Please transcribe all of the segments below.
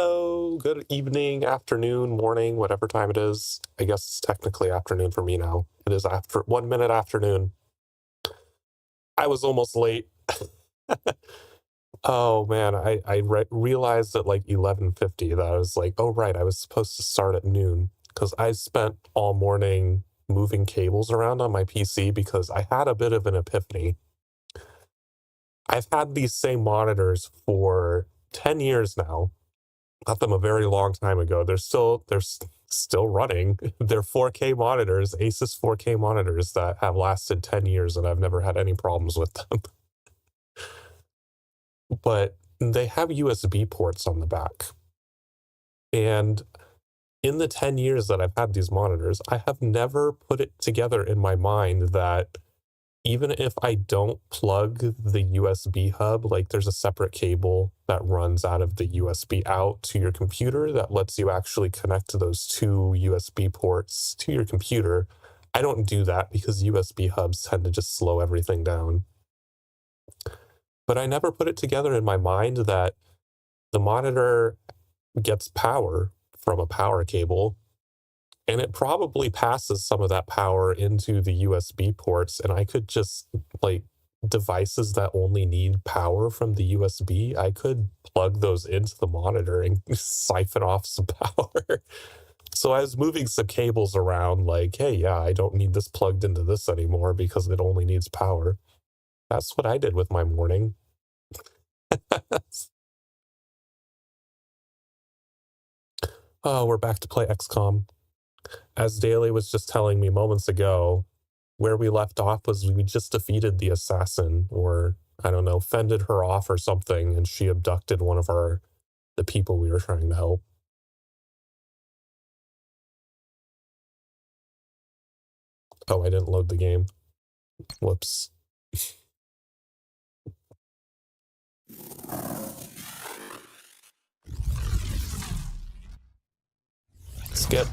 Hello, good evening, afternoon, morning, whatever time it is. I guess it's technically afternoon for me now. It is after 1 minute afternoon. I was almost late. Oh man, I realized at like 11:50 that I was like, oh right, I was supposed to start at noon because I spent all morning moving cables around on my PC because I had a bit of an epiphany. I've had these same monitors for 10 years now. Got them a very long time ago. They're still running. They're 4K monitors, Asus 4K monitors that have lasted 10 years and I've never had any problems with them. But they have USB ports on the back. And in the 10 years that I've had these monitors, I have never put it together in my mind that even if I don't plug the USB hub, like there's a separate cable that runs out of the USB out to your computer that lets you actually connect to those two USB ports to your computer. I don't do that because USB hubs tend to just slow everything down. But I never put it together in my mind that the monitor gets power from a power cable, and it probably passes some of that power into the USB ports, and I could just, like, devices that only need power from the USB, I could plug those into the monitor and siphon off some power. So I was moving some cables around like, hey, yeah, I don't need this plugged into this anymore because it only needs power. That's what I did with my morning. Oh, we're back to play XCOM. As Daly was just telling me moments ago, where we left off was we just defeated the assassin, or I don't know, fended her off or something, and she abducted one of the people we were trying to help. Oh, I didn't load the game. Whoops. Skip.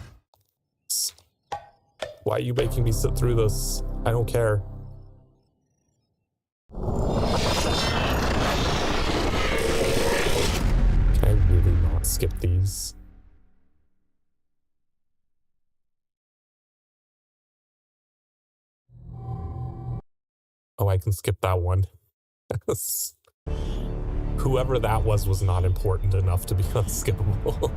Why are you making me sit through this? I don't care. Can I really not skip these? Oh, I can skip that one. Whoever that was not important enough to be unskippable.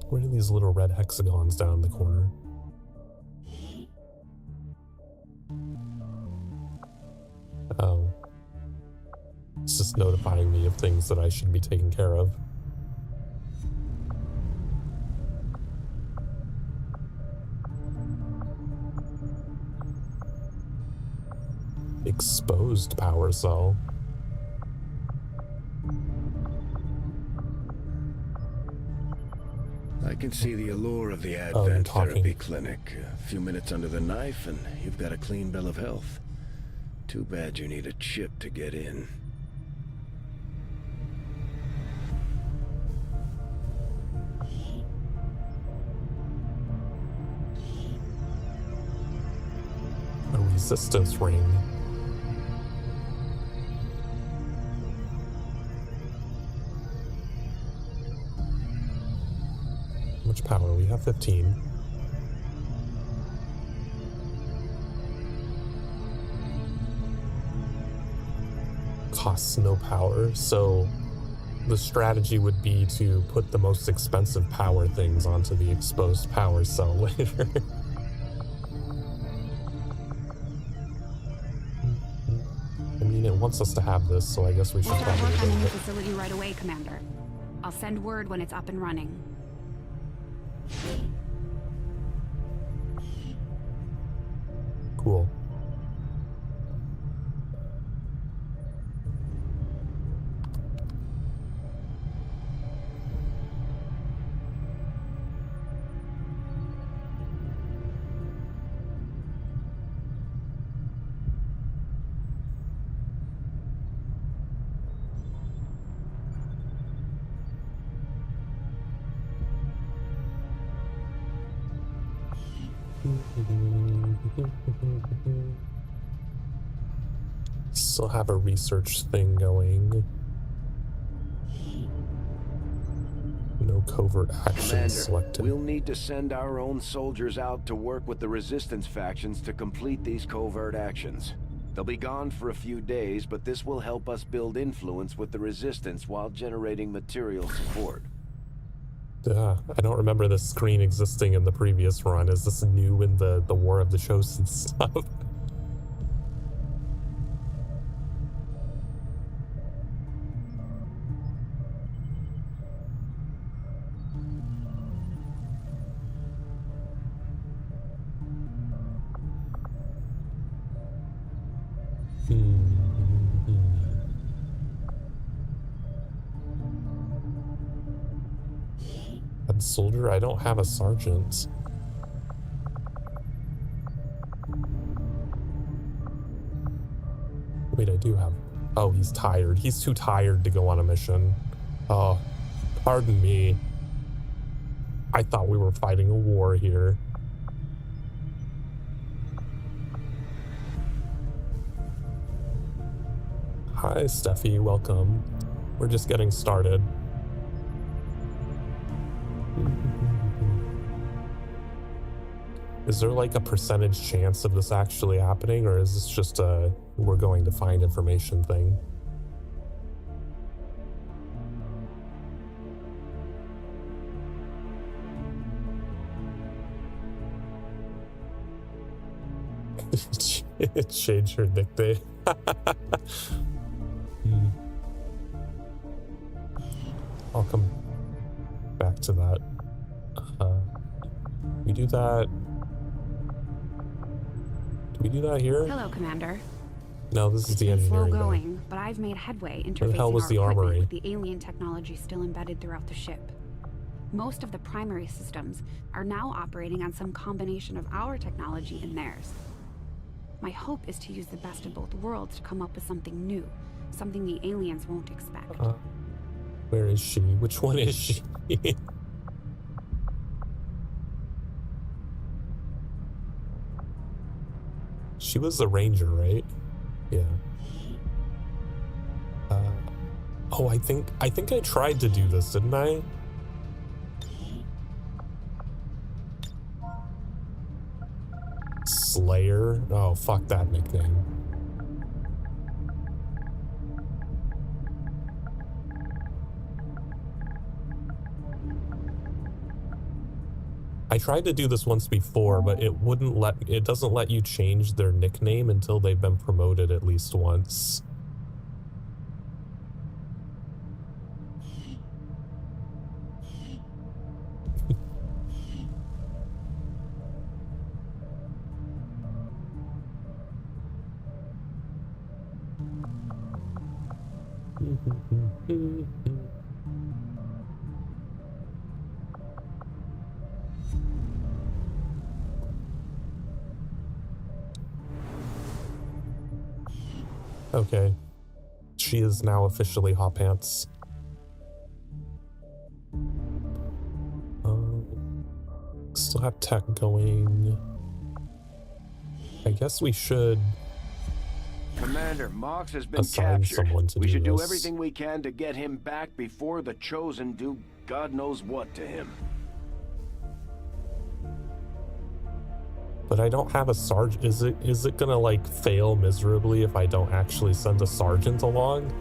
What are these little red hexagons down in the corner? Oh. It's just notifying me of things that I should be taking care of. Exposed power cell. I can see the allure of the Advent Therapy Clinic. A few minutes under the knife and you've got a clean bill of health. Too bad you need a chip to get in. A resistance ring. How much power? We have 15. Costs no power, so the strategy would be to put the most expensive power things onto the exposed power cell later. I mean, it wants us to have this, so I guess we should We'll start probably work on do the new it. facility right away, Commander. I'll send word when it's up and running. Cool. Still have a research thing going. No covert action selected. We'll need to send our own soldiers out to work with the resistance factions to complete these covert actions. They'll be gone for a few days, but this will help us build influence with the resistance while generating material support. I don't remember this screen existing in the previous run. Is this new in the War of the Chosen stuff? Soldier, I don't have a sergeant. Wait, I do have. Oh, he's tired. He's too tired to go on a mission. Oh, pardon me. I thought we were fighting a war here. Hi, Steffi. Welcome. We're just getting started. Is there like a percentage chance of this actually happening, or is this just a we're going to find information thing? Change your nickname. I'll come back to that. We do that. Do we do that here? Hello, Commander. No, this is the engineering. Slow going, but I've made headway interfacing Where the hell was the our equipment armory? with the alien technology still embedded throughout the ship. Most of the primary systems are now operating on some combination of our technology and theirs. My hope is to use the best of both worlds to come up with something new, something the aliens won't expect. Where is she? Which one is she? She was the ranger, right? Yeah. Oh, I think I tried to do this, didn't I? Slayer? Oh, fuck that nickname. I tried to do this once before, but it doesn't let you change their nickname until they've been promoted at least once. Okay. She is now officially Hot Pants. Still have tech going. I guess we should Commander, Mox has been assign captured. someone to We do should this. do everything we can to get him back before the Chosen do God knows what to him. But I don't have a sergeant. Is it gonna like fail miserably if I don't actually send a sergeant along?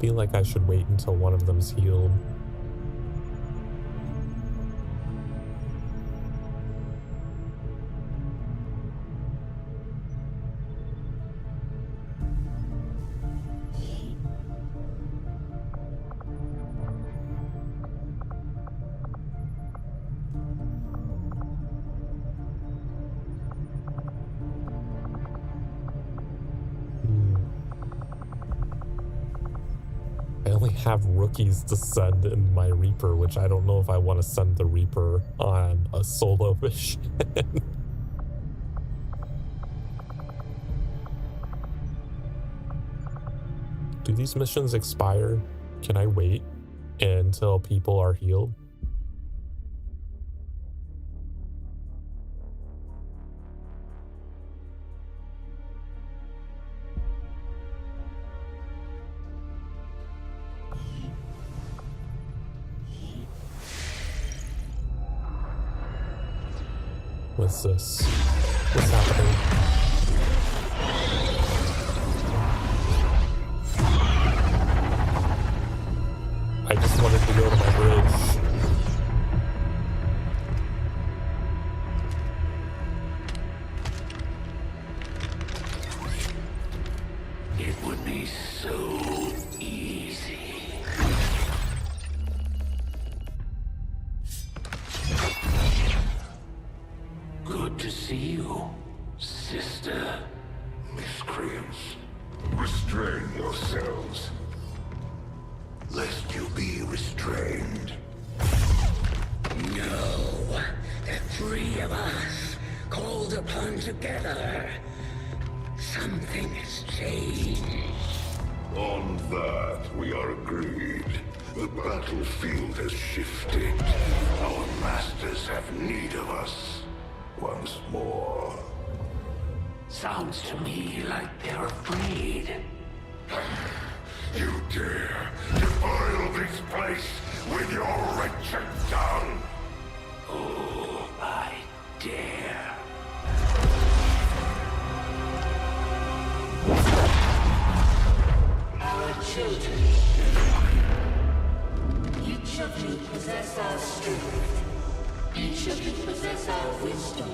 Feel like I should wait until one of them's healed. only have rookies to send in my Reaper, which I don't know if I want to send the Reaper on a solo mission. Do these missions expire? Can I wait until people are healed? What's this? What's happening? I just wanted to go to my bridge. It would be so easy. Good to see you, sister. Miscreants, restrain yourselves, lest you be restrained. No, the three of us, called upon together. Something has changed. On that, we are agreed. The battlefield has shifted. Our masters have need of us once more. Sounds to me like they're afraid. You dare defile this place with your wretched tongue? Oh, I dare. Our children. Each of you possess our strength. Each of you possess our wisdom.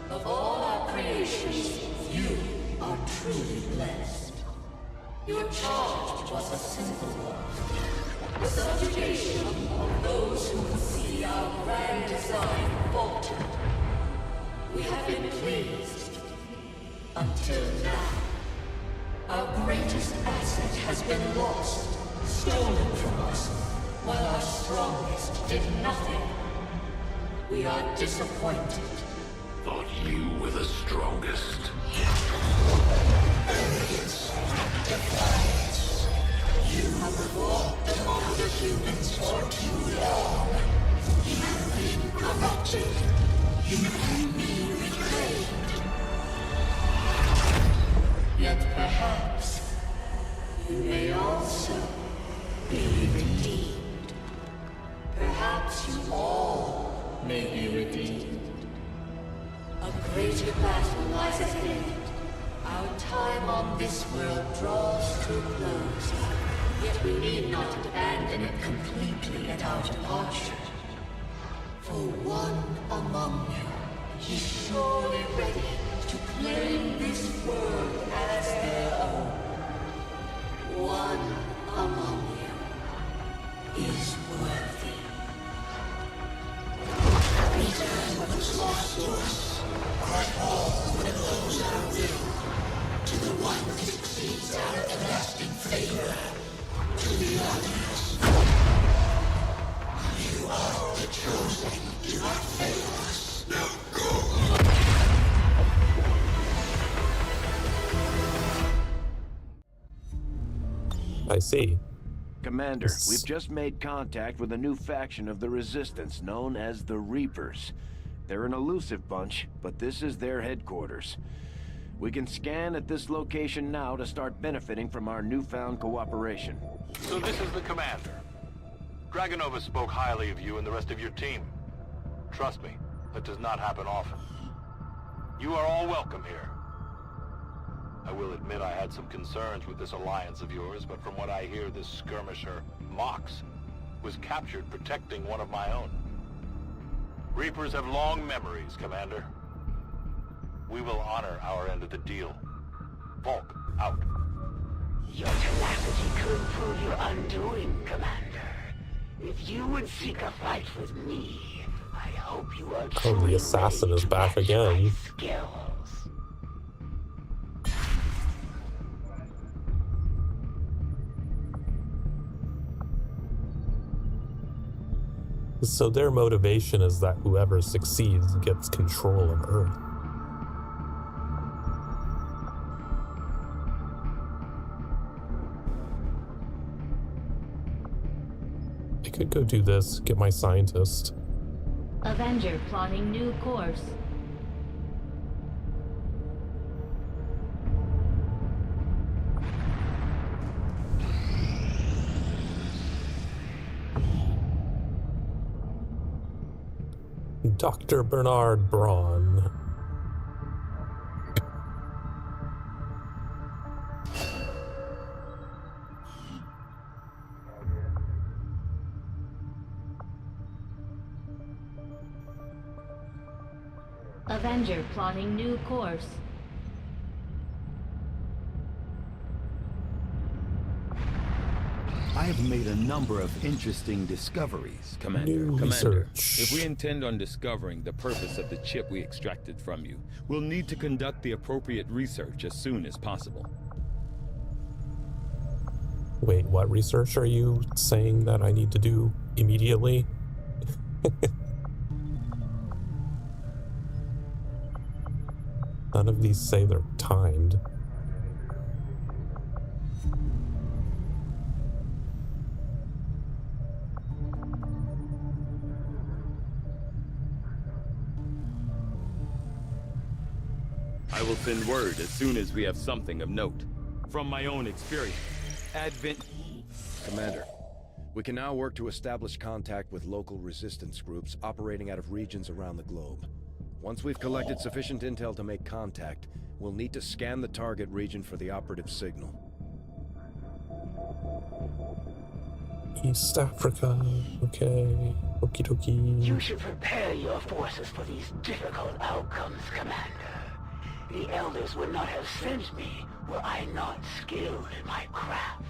Of all our creations, you are truly blessed. Your charge was a simple one. The subjugation of those who would see our grand design falter. We have been pleased. Until now. Our greatest asset has been lost, stolen from us, while our strongest did nothing. We are disappointed. Thought you were the strongest. Arrogance, defiance. You have fought among the humans for too long. You've been corrupted. You can be reclaimed. Yet perhaps you may also be redeemed. Perhaps you all may be redeemed. A greater battle lies ahead. Our time on this world draws to a close. Yet we need not abandon it completely at our departure. For one among you is surely ready to claim this world as their own. One among you is worthy. Return what was lost to us. Grant all that knows our will. To the one that exceeds our everlasting favor. To the others. You are the chosen. Do not fail us. Now go. I see. Commander, we've just made contact with a new faction of the Resistance known as the Reapers. They're an elusive bunch, but this is their headquarters. We can scan at this location now to start benefiting from our newfound cooperation. So this is the commander. Dragonova spoke highly of you and the rest of your team. Trust me, that does not happen often. You are all welcome here. I will admit I had some concerns with this alliance of yours, but from what I hear, this skirmisher, Mox, was captured protecting one of my own. Reapers have long memories, Commander. We will honor our end of the deal. Volk, out. Your tenacity could prove your undoing, Commander. If you would seek a fight with me, I hope you are Oh, the assassin is back again. Skills. So their motivation is that whoever succeeds gets control of Earth. I could go do this, get my scientist. Avenger plotting new course. Dr. Bernard Braun. Avenger plotting new course. I have made a number of interesting discoveries, Commander. New Commander, research. if we intend on discovering the purpose of the chip we extracted from you, we'll need to conduct the appropriate research as soon as possible. Wait, what research are you saying that I need to do immediately? None of these say they're timed. I will send word as soon as we have something of note. From my own experience, Advent... Commander, we can now work to establish contact with local resistance groups operating out of regions around the globe. Once we've collected sufficient intel to make contact, we'll need to scan the target region for the operative signal. East Africa, okay. Okie dokie. You should prepare your forces for these difficult outcomes, Commander. The Elders would not have sent me were I not skilled in my craft.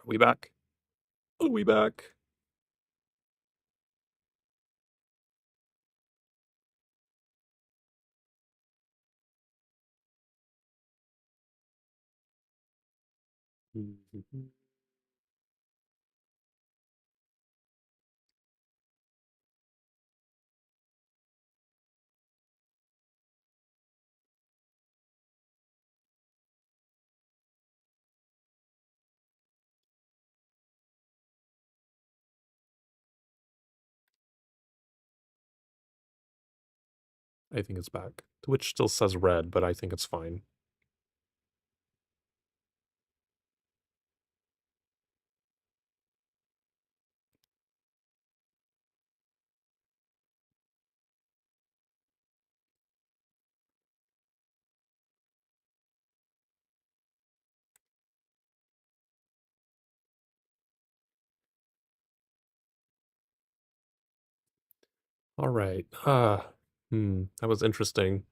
Are we back? Are we back? I think it's back. Twitch still says red, but I think it's fine. All right. That was interesting.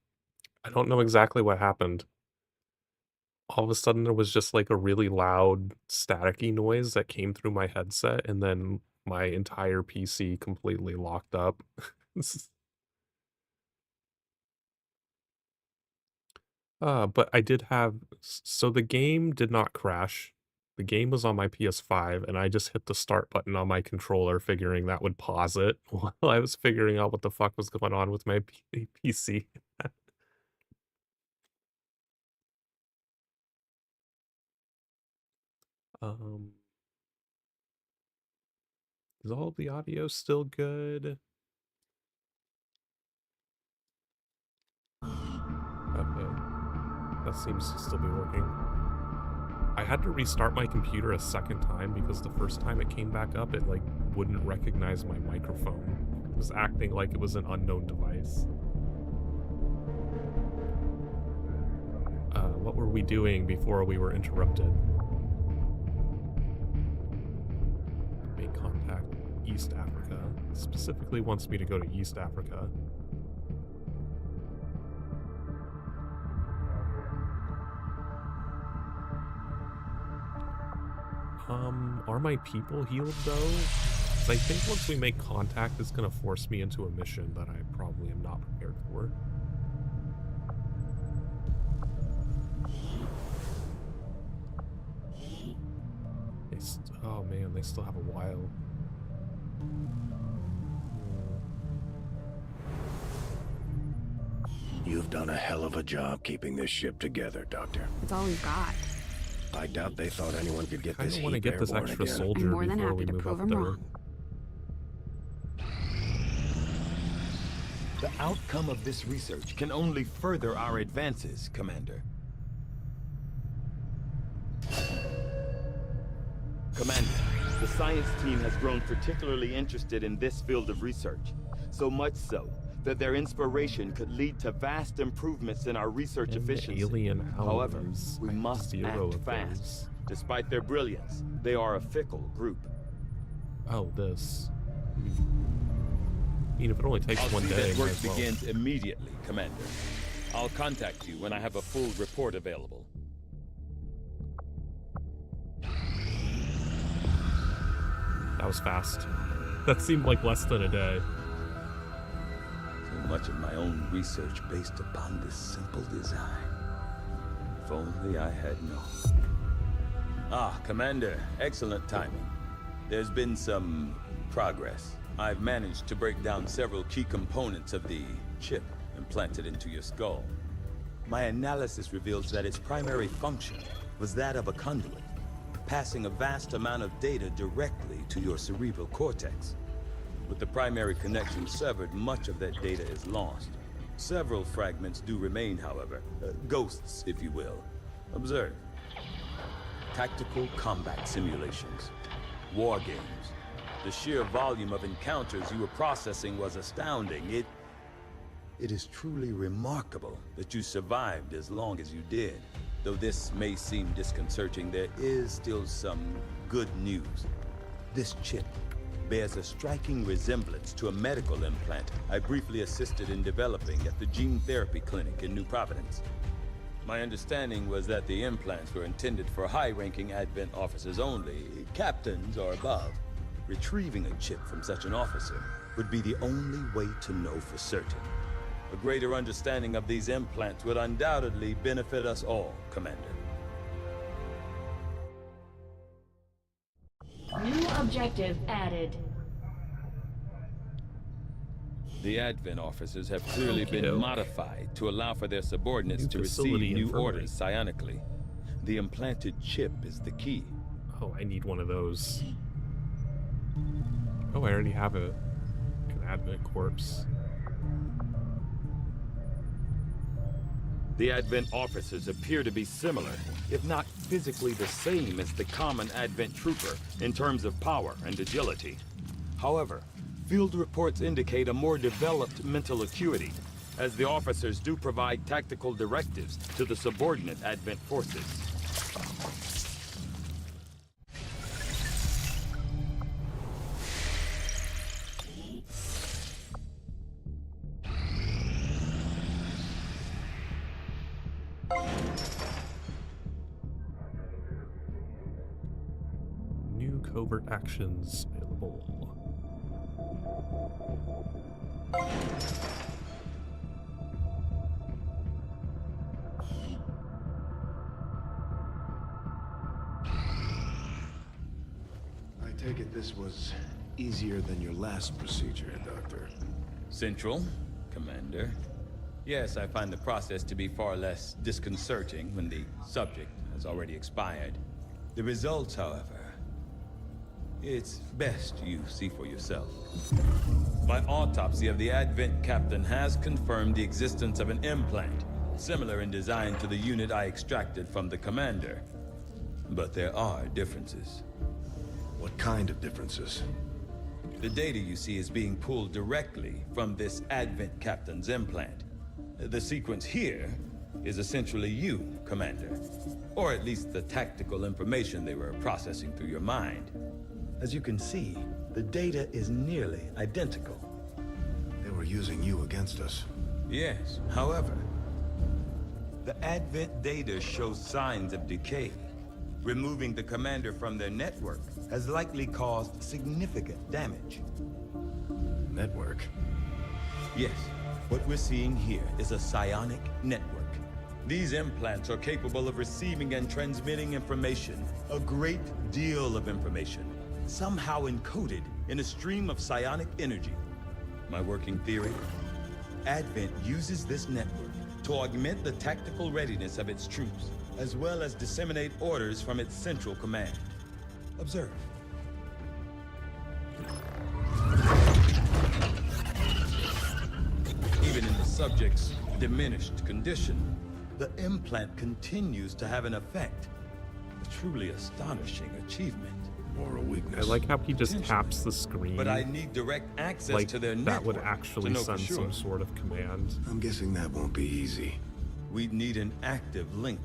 I don't know exactly what happened. All of a sudden, there was just like a really loud, staticky noise that came through my headset, and then my entire PC completely locked up. But I did have, so the game did not crash. The game was on my PS5, and I just hit the start button on my controller, figuring that would pause it while I was figuring out what the fuck was going on with my PC. Um, is all the audio still good? Okay, that seems to still be working. I had to restart my computer a second time because the first time it came back up, it like wouldn't recognize my microphone. It was acting like it was an unknown device. What were we doing before we were interrupted? Make contact East Africa. Specifically wants me to go to East Africa. Are my people healed though? 'Cause I think once we make contact, it's gonna force me into a mission that I probably am not prepared for. Oh man, they still have a while. You've done a hell of a job keeping this ship together, Doctor. It's all we've got. I doubt they thought anyone could get I this don't want to heap get this airborne extra again. soldier I'm more than before happy we to move prove up him there. wrong. The outcome of this research can only further our advances, Commander. Commander, the science team has grown particularly interested in this field of research. So much so that their inspiration could lead to vast improvements in our research efficiency. Alien However, allies. we I have must zero act of fast. those. Despite their brilliance, they are a fickle group. Oh, this. I mean, if it only takes I'll one see day, that work might as well. begins immediately, Commander. I'll contact you when I have a full report available. That was fast. That seemed like less than a day. So much of my own research based upon this simple design. If only I had known. Ah, Commander, excellent timing. There's been some progress. I've managed to break down several key components of the chip implanted into your skull. My analysis reveals that its primary function was that of a conduit, passing a vast amount of data directly to your cerebral cortex. With the primary connection severed, much of that data is lost. Several fragments do remain, however. Ghosts, if you will. Observe. Tactical combat simulations. War games. The sheer volume of encounters you were processing was astounding. It is truly remarkable that you survived as long as you did. Though this may seem disconcerting, there is still some good news. This chip bears a striking resemblance to a medical implant I briefly assisted in developing at the gene therapy clinic in New Providence. My understanding was that the implants were intended for high-ranking Advent officers only, captains or above. Retrieving a chip from such an officer would be the only way to know for certain. A greater understanding of these implants would undoubtedly benefit us all, Commander. New objective added. The Advent officers have clearly been modified to allow for their subordinates to receive facility new infirmary. orders psionically. The implanted chip is the key. Oh, I need one of those. Oh, I already have an Advent corpse. The Advent officers appear to be similar, if not physically the same as the common Advent trooper in terms of power and agility. However, field reports indicate a more developed mental acuity, as the officers do provide tactical directives to the subordinate Advent forces. New covert actions available. I take it this was easier than your last procedure, Doctor. Central, Commander. Yes, I find the process to be far less disconcerting when the subject has already expired. The results, however, it's best you see for yourself. My autopsy of the Advent captain has confirmed the existence of an implant, similar in design to the unit I extracted from the commander. But there are differences. What kind of differences? The data you see is being pulled directly from this Advent captain's implant. The sequence here is essentially you, Commander. Or at least the tactical information they were processing through your mind. As you can see, the data is nearly identical. They were using you against us. Yes, however, the Advent data shows signs of decay. Removing the commander from their network has likely caused significant damage. Network. Yes, what we're seeing here is a psionic network. These implants are capable of receiving and transmitting information. A great deal of information, somehow encoded in a stream of psionic energy. My working theory? Advent uses this network to augment the tactical readiness of its troops, as well as disseminate orders from its central command. Observe. Even in the subject's diminished condition, the implant continues to have an effect. A truly astonishing achievement. Moral I weakness. like how he just taps the screen. But I need direct access like to their that network would actually to know for send sure. some sort of command. I'm guessing that won't be easy. We'd need an active link,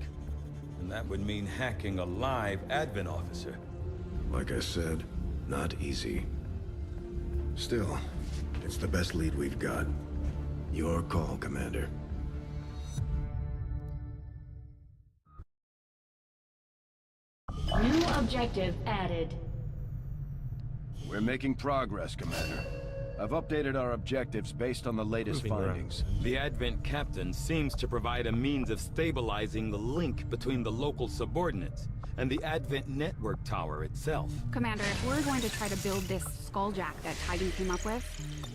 and that would mean hacking a live Advent officer. Like I said, not easy. Still, it's the best lead we've got. Your call, Commander. New objective added. We're making progress, Commander. I've updated our objectives based on the latest Moving around. findings. The Advent captain seems to provide a means of stabilizing the link between the local subordinates and the Advent network tower itself. Commander, if we're going to try to build this skulljack that Titan came up with,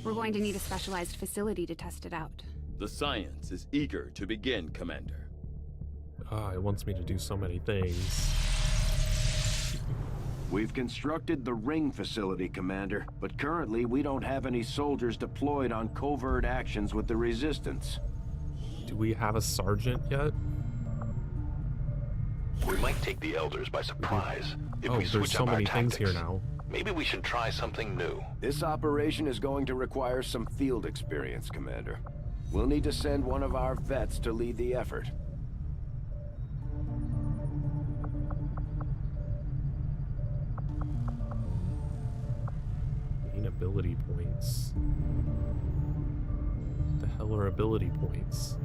we're going to need a specialized facility to test it out. The science is eager to begin, Commander. It wants me to do so many things. We've constructed the ring facility, Commander, but currently we don't have any soldiers deployed on covert actions with the Resistance. Do we have a sergeant yet? We might take the Elders by surprise if Oh, we there's switch so up our many things tactics. here now. Maybe we should try something new. This operation is going to require some field experience, Commander. We'll need to send one of our vets to lead the effort. Gain ability points. The hell are ability points?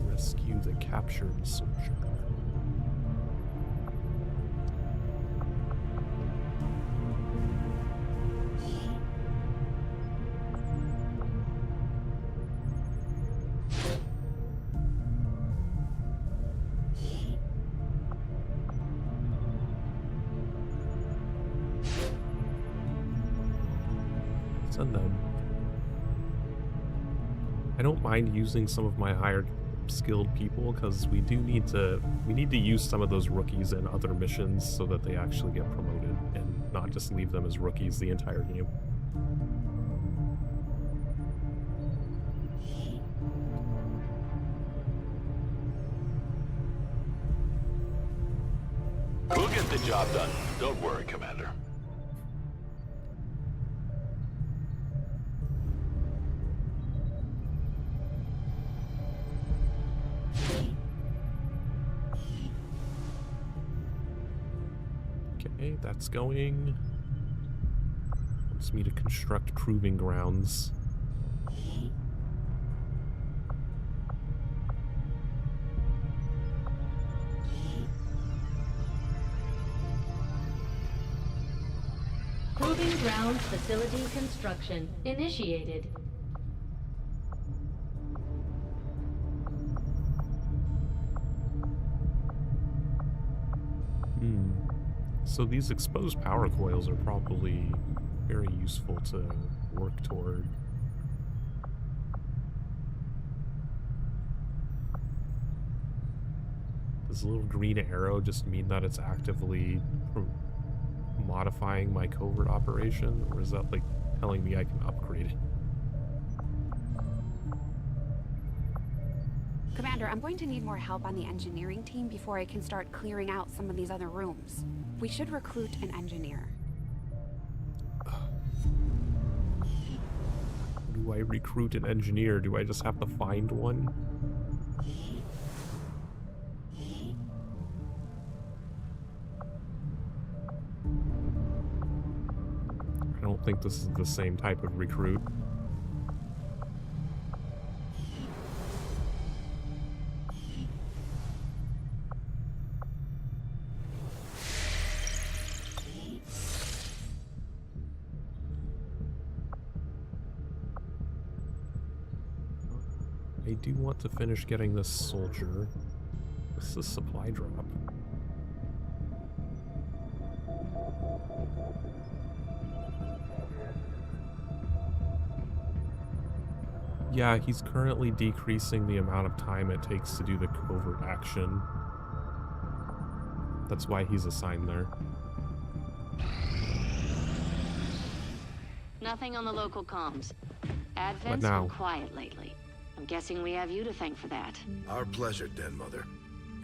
Rescue the captured soldier. Send them. I don't mind using some of my higher skilled people because we need to use some of those rookies in other missions so that they actually get promoted and not just leave them as rookies the entire game. We'll get the job done. Don't worry, Commander. Okay, that's going. Wants me to construct proving grounds. Proving grounds facility construction initiated. So these exposed power coils are probably very useful to work toward. Does a little green arrow just mean that it's actively modifying my covert operation, or is that like telling me I can upgrade it? Commander, I'm going to need more help on the engineering team before I can start clearing out some of these other rooms. We should recruit an engineer. How do I recruit an engineer? Do I just have to find one? think this is the same type of recruit. I do want to finish getting this soldier. This is a supply drop. Yeah, he's currently decreasing the amount of time it takes to do the covert action. That's why he's assigned there. Nothing on the local comms. Advent's been quiet lately. I'm guessing we have you to thank for that. Our pleasure, Den Mother.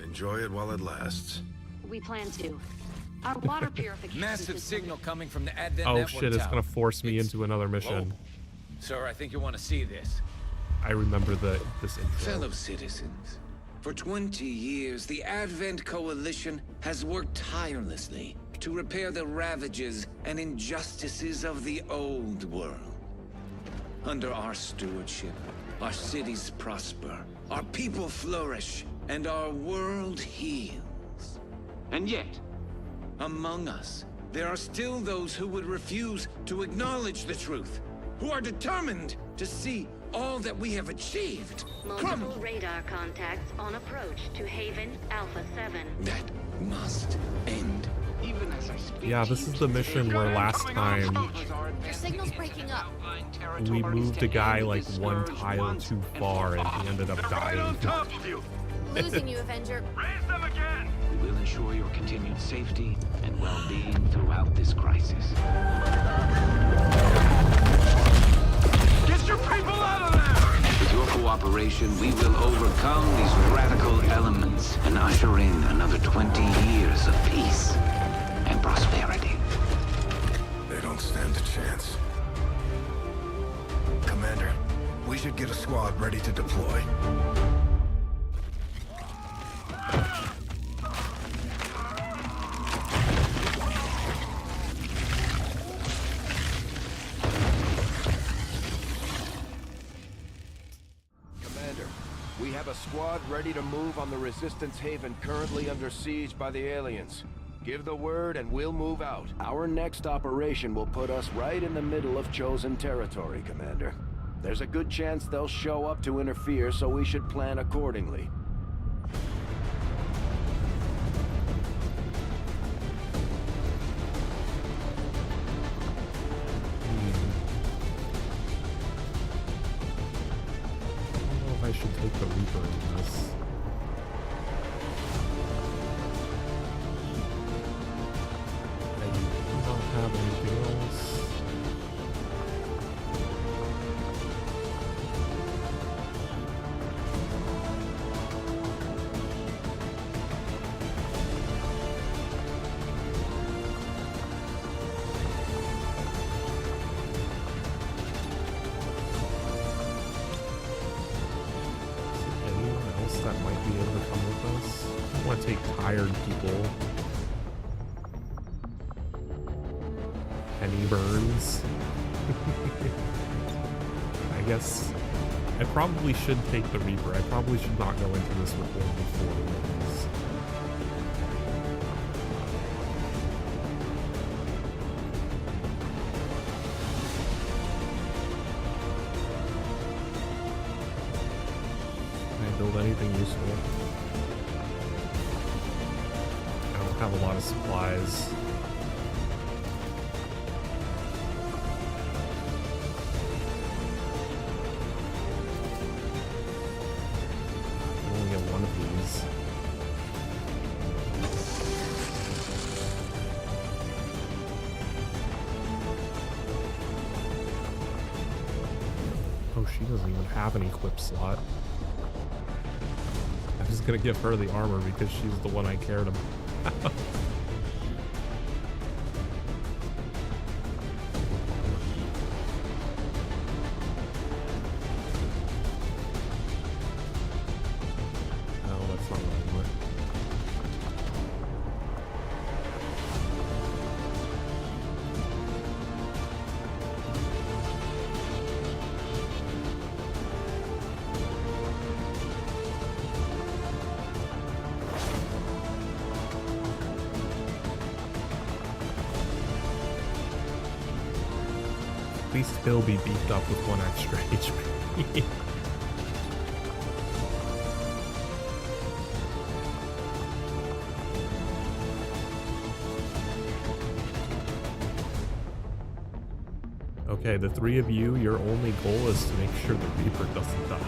Enjoy it while it lasts. We plan to. Our water purification Massive signal coming from the Advent Oh network shit, it's tower. gonna force me into another mission. Whoa. Sir, I think you want to see this. I remember this intro. Fellow citizens, for 20 years, the Advent Coalition has worked tirelessly to repair the ravages and injustices of the old world. Under our stewardship, our cities prosper, our people flourish, and our world heals. And yet, among us, there are still those who would refuse to acknowledge the truth, who are determined to see all that we have achieved. Multiple radar contacts on approach to Haven Alpha 7. That must end. Even as I speak, Yeah, this is the mission where last time Your signal's breaking up. we moved a guy like one tile too far and he ended up dying. Losing you, Avenger. Raise them again! we will ensure your continued safety and well-being throughout this crisis. Get your people out of there! With your cooperation, we will overcome these radical elements and usher in another 20 years of peace and prosperity. They don't stand a chance. Commander, we should get a squad ready to deploy. Commander, we have a squad ready to move on the Resistance Haven currently under siege by the aliens. Give the word and we'll move out. Our next operation will put us right in the middle of chosen territory, Commander. There's a good chance they'll show up to interfere, so we should plan accordingly. I don't know if I should take the Reaper in this. I don't have anything else. Anyone else that might be able to come with us? I don't want to take tired people. Penny Burns. I guess I probably should take the Reaper. I probably should not go into this with only 4 wins. Can I build anything useful? I don't have a lot of supplies. I can only get one of these. Oh, she doesn't even have an equip slot. I'm just gonna give her the armor because she's the one I cared about. No, that's not what I want. At least he'll be beefed up with 1 extra HP. Okay, the 3 of you, your only goal is to make sure the Reaper doesn't die.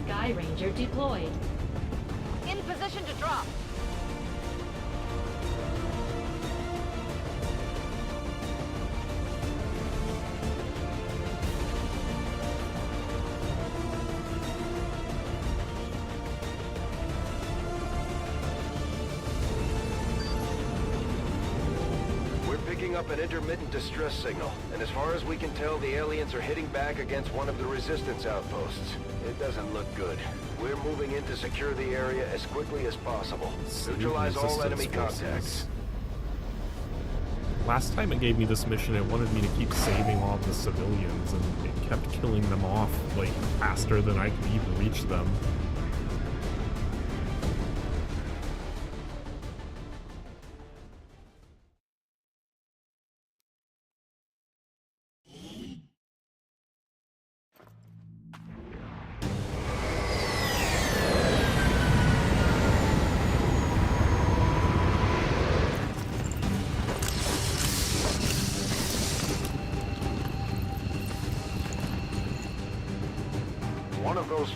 Sky Ranger deployed. In position to drop. Up an intermittent distress signal, and as far as we can tell, the aliens are hitting back against one of the resistance outposts. It doesn't look good. We're moving in to secure the area as quickly as possible. Neutralize all enemy contacts. Last time it gave me this mission, it wanted me to keep saving all the civilians, and it kept killing them off, like, faster than I could even reach them.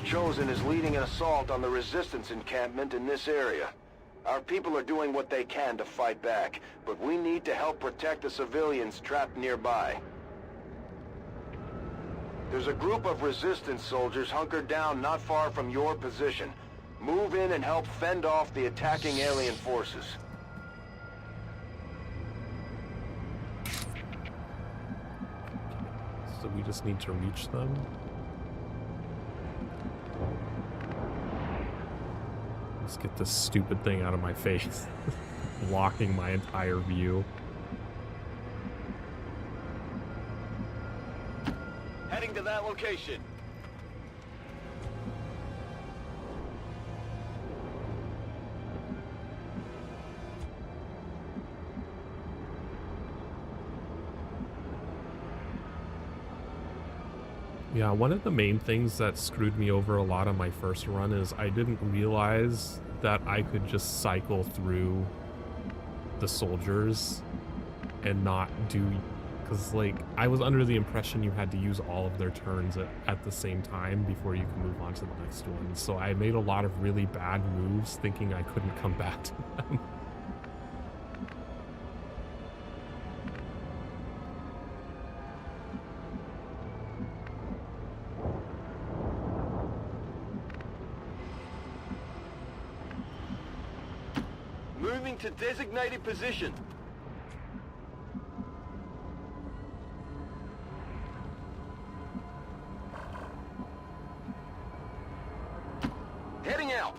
Chosen is leading an assault on the resistance encampment in this area. Our people are doing what they can to fight back, but we need to help protect the civilians trapped nearby. There's a group of resistance soldiers hunkered down not far from your position. Move in and help fend off the attacking alien forces. So we just need to reach them. Let's get this stupid thing out of my face, blocking my entire view. Heading to that location. Yeah, one of the main things that screwed me over a lot on my first run is I didn't realize that I could just cycle through the soldiers and not do, because like I was under the impression you had to use all of their turns at the same time before you can move on to the next one. So I made a lot of really bad moves thinking I couldn't come back to them. Moving to designated position. Heading out.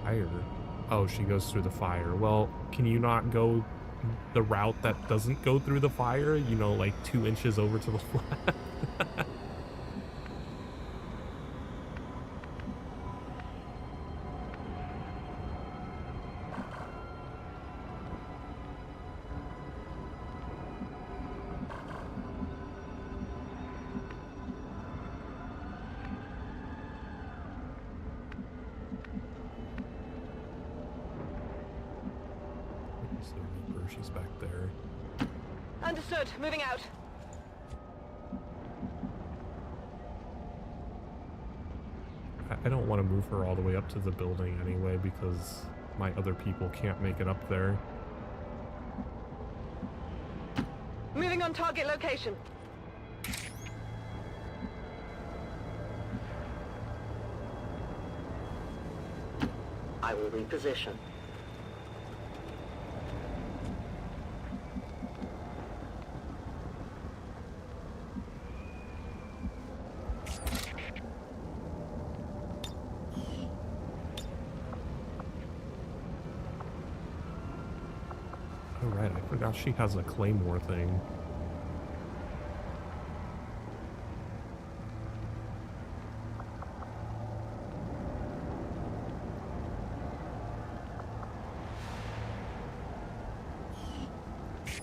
Fire. Oh, she goes through the fire. Well, can you not go the route that doesn't go through the fire? You know, like 2 inches over to the left? She's back there. Understood. Moving out. I don't want to move her all the way up to the building anyway because my other people can't make it up there. Moving on target location. I will reposition. Now she has a claymore thing.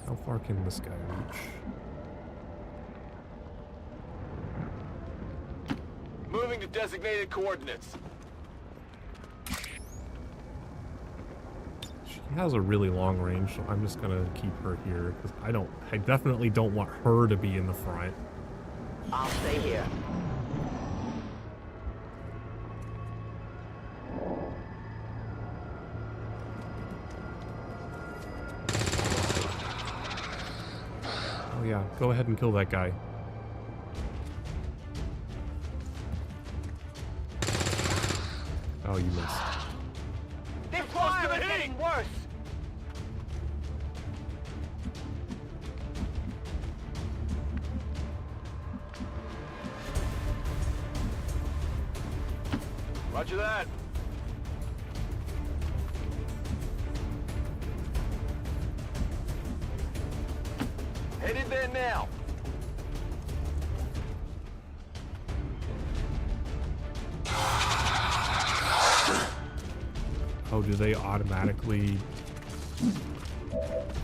How far can this guy reach? Moving to designated coordinates. She has a really long range, so I'm just gonna keep her here because I definitely don't want her to be in the front. I'll stay here. Oh yeah, go ahead and kill that guy. Oh, you missed. This fire is getting worse. Roger that. Headed there now. Oh, do they automatically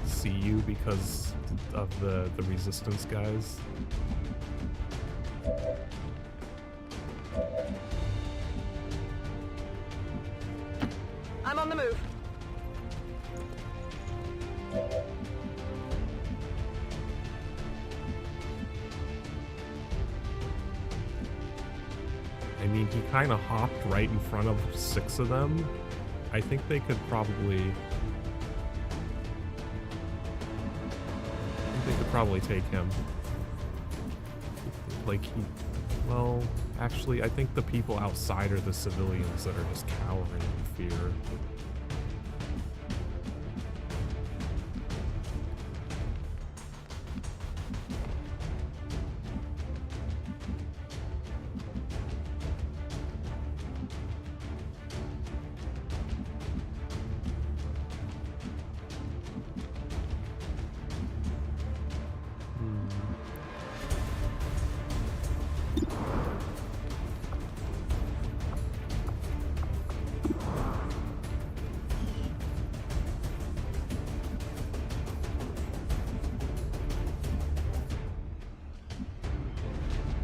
see you because of the resistance guys? I'm on the move. I mean, he kind of hopped right in front of 6 of them. I think they could probably take him. Like, well, actually, I think the people outside are the civilians that are just cowering in fear.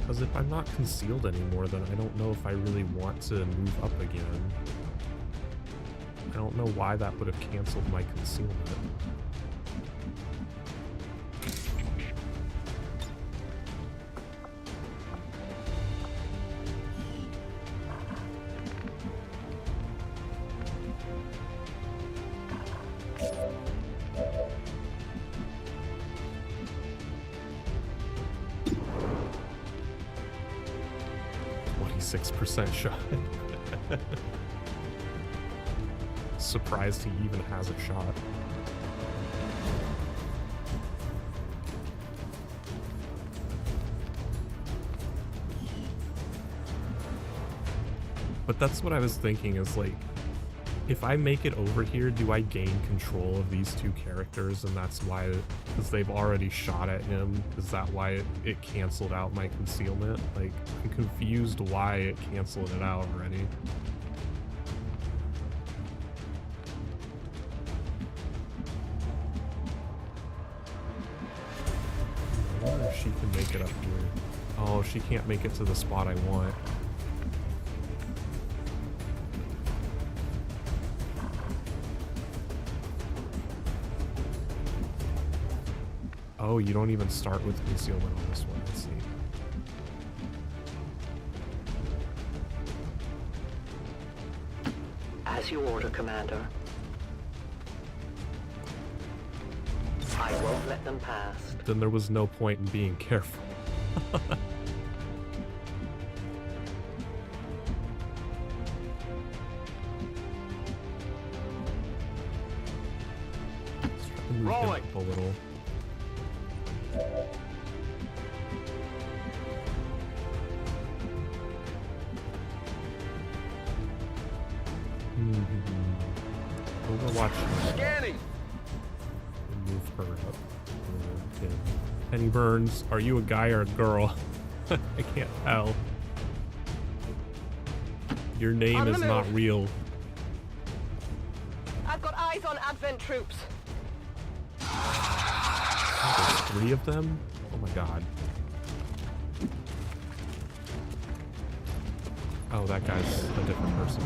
Because if I'm not concealed anymore, then I don't know if I really want to move up again. I don't know why that would have canceled my concealment. .6% shot. Surprised he even has a shot. But that's what I was thinking is like, if I make it over here, do I gain control of these 2 characters? And that's why, because they've already shot at him, is that why it canceled out my concealment? Like, I'm confused why it canceled it out already. I wonder if she can make it up here. Oh, she can't make it to the spot I want. Oh, you don't even start with concealment on this one. Let's see. As you order, Commander. I won't let them pass. Then there was no point in being careful. Let's try to move him up a little. Overwatch. Scanning. Move her up. Penny Burns, are you a guy or a girl? I can't tell. Your name is not real. I've got eyes on Advent troops. There's 3 of them? Oh my god. Oh, that guy's a different person.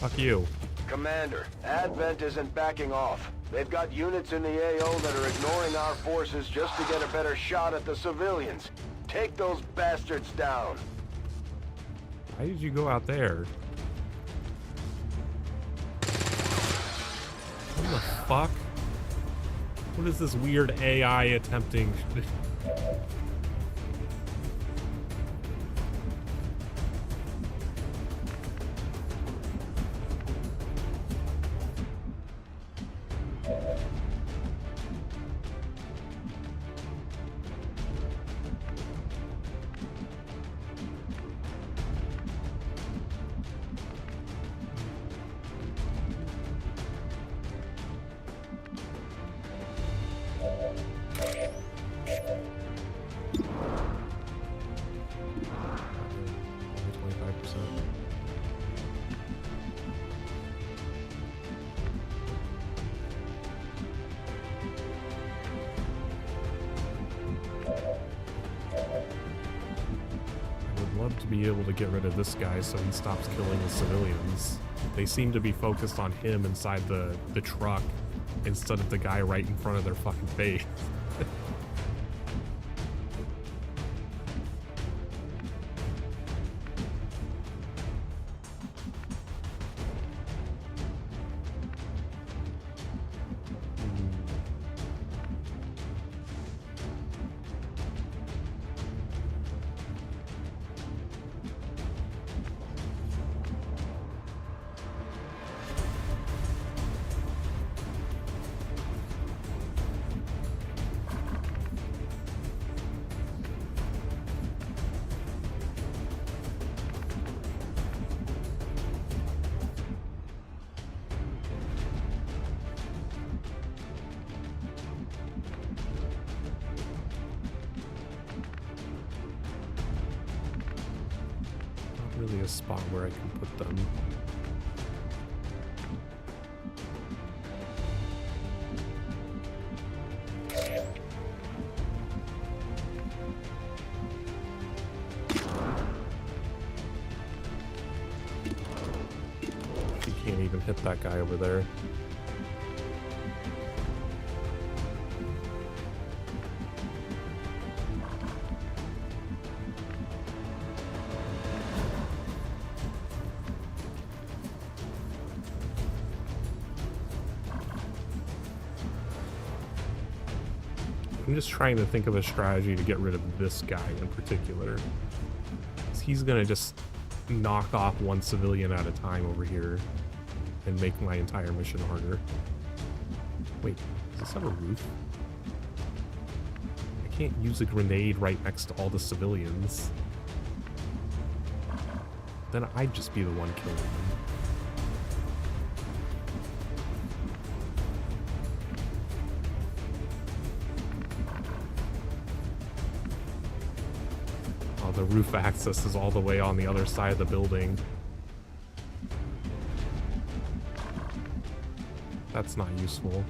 Fuck you. Commander, Advent isn't backing off. They've got units in the AO that are ignoring our forces just to get a better shot at the civilians. Take those bastards down. Why did you go out there? What the fuck? What is this weird AI attempting? Be able to get rid of this guy so he stops killing the civilians. They seem to be focused on him inside the truck instead of the guy right in front of their fucking face. Really a spot where I can put them. She can't even hit that guy over there. I'm just trying to think of a strategy to get rid of this guy in particular. He's gonna just knock off one civilian at a time over here and make my entire mission harder. Wait, does this have a roof? I can't use a grenade right next to all the civilians. Then I'd just be the one killing them. The roof access is all the way on the other side of the building. That's not useful.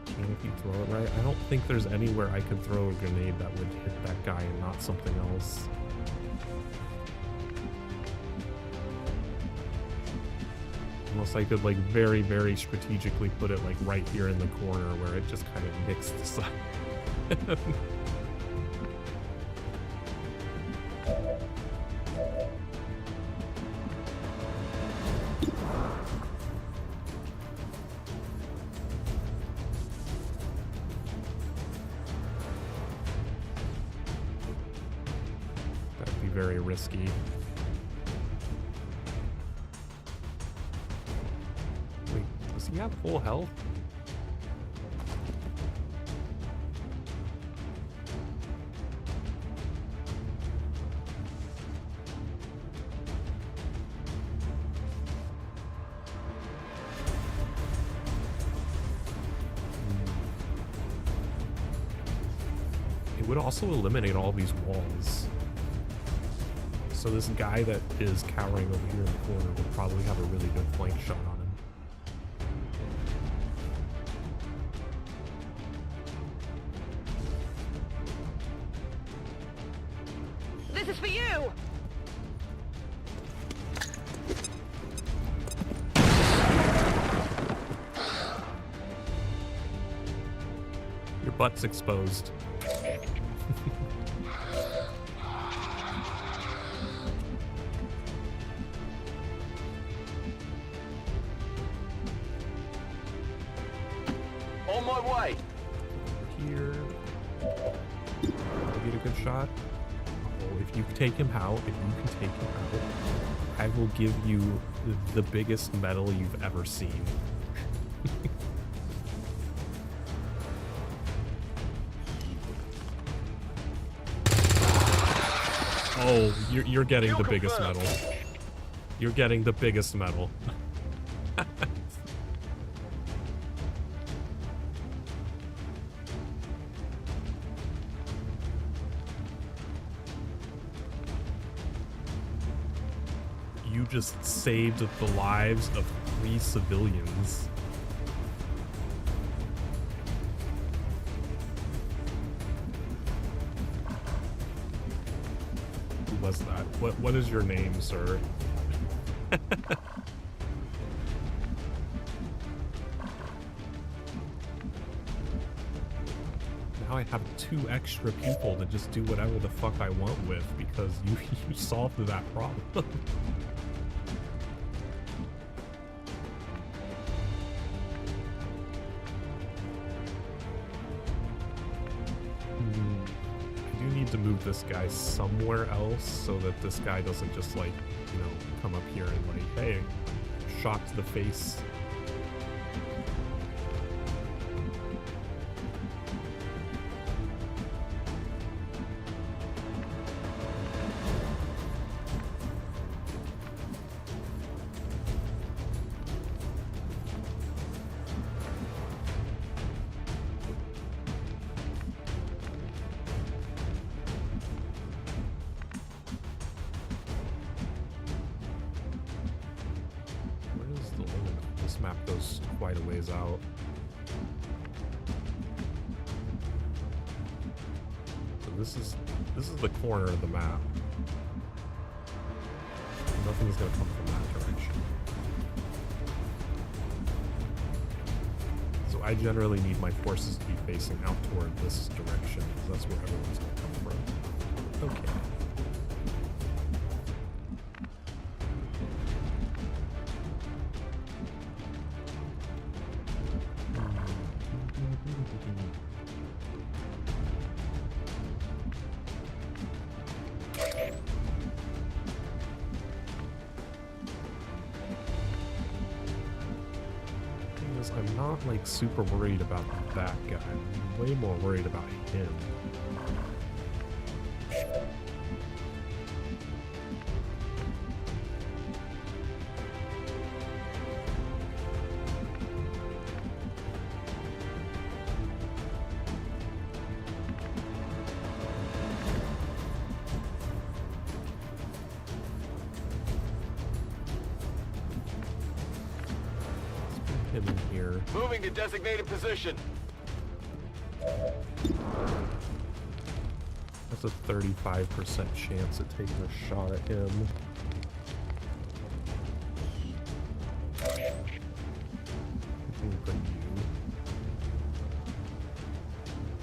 Can if you throw it right? I don't think there's anywhere I could throw a grenade that would hit that guy and not something else. Unless I could like very, very strategically put it like right here in the corner where it just kind of nicks the side. That'd be very risky. Does he have full health? would also eliminate all these walls. So this guy that is cowering over here in the corner would probably have a really good flank shot on him. This is for you! Your butt's exposed. On my way. Here. Get a good shot. Oh, if you take him out, I will give you the biggest medal you've ever seen. Oh, you're getting the biggest medal. You're getting the biggest medal. You just saved the lives of 3 civilians. Who was that? What is your name, sir? Now I have 2 extra people to just do whatever the fuck I want with because you solved that problem. To move this guy somewhere else so that this guy doesn't just like, you know, come up here and like, hey, shot to the face. Map goes quite a ways out. So this is the corner of the map. Nothing's gonna come from that direction. So I generally need my forces to be facing out toward this direction because that's where everyone's gonna come from. Okay. I'm not like super worried about that guy. I'm way more worried about him. Him in here. Moving to designated position. That's a 35% chance of taking a shot at him.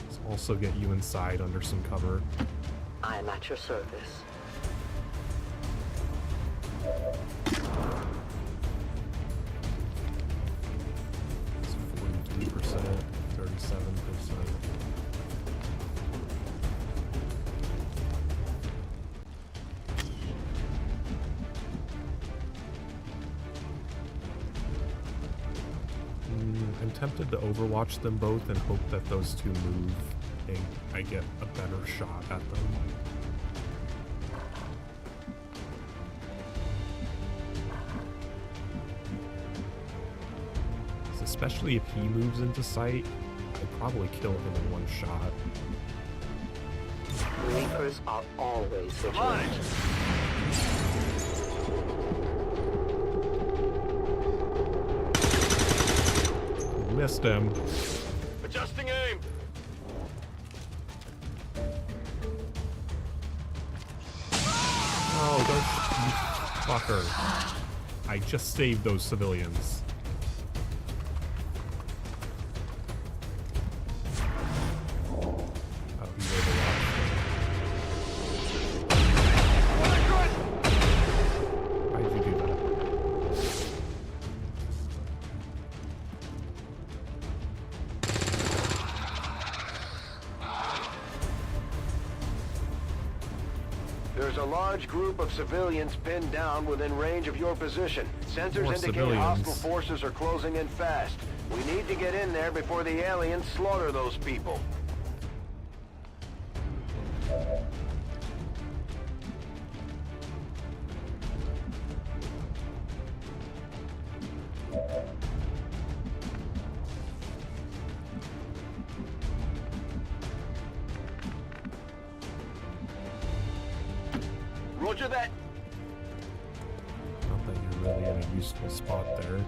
Let's also get you inside under some cover. I am at your service. I'm tempted to overwatch them both and hope that those two move and I get a better shot at them. Especially if he moves into sight, I'd probably kill him in one shot. Reapers are always vigilant. Missed him. Adjusting aim. Oh, don't you fucker. I just saved those civilians. Oh, he overwatched. Why'd you do that? There's a large group of civilians pinned down within range of your position. Sensors More indicate civilians. hostile forces are closing in fast. We need to get in there before the aliens slaughter those people. Roger that. Not that you're really in a useful spot there.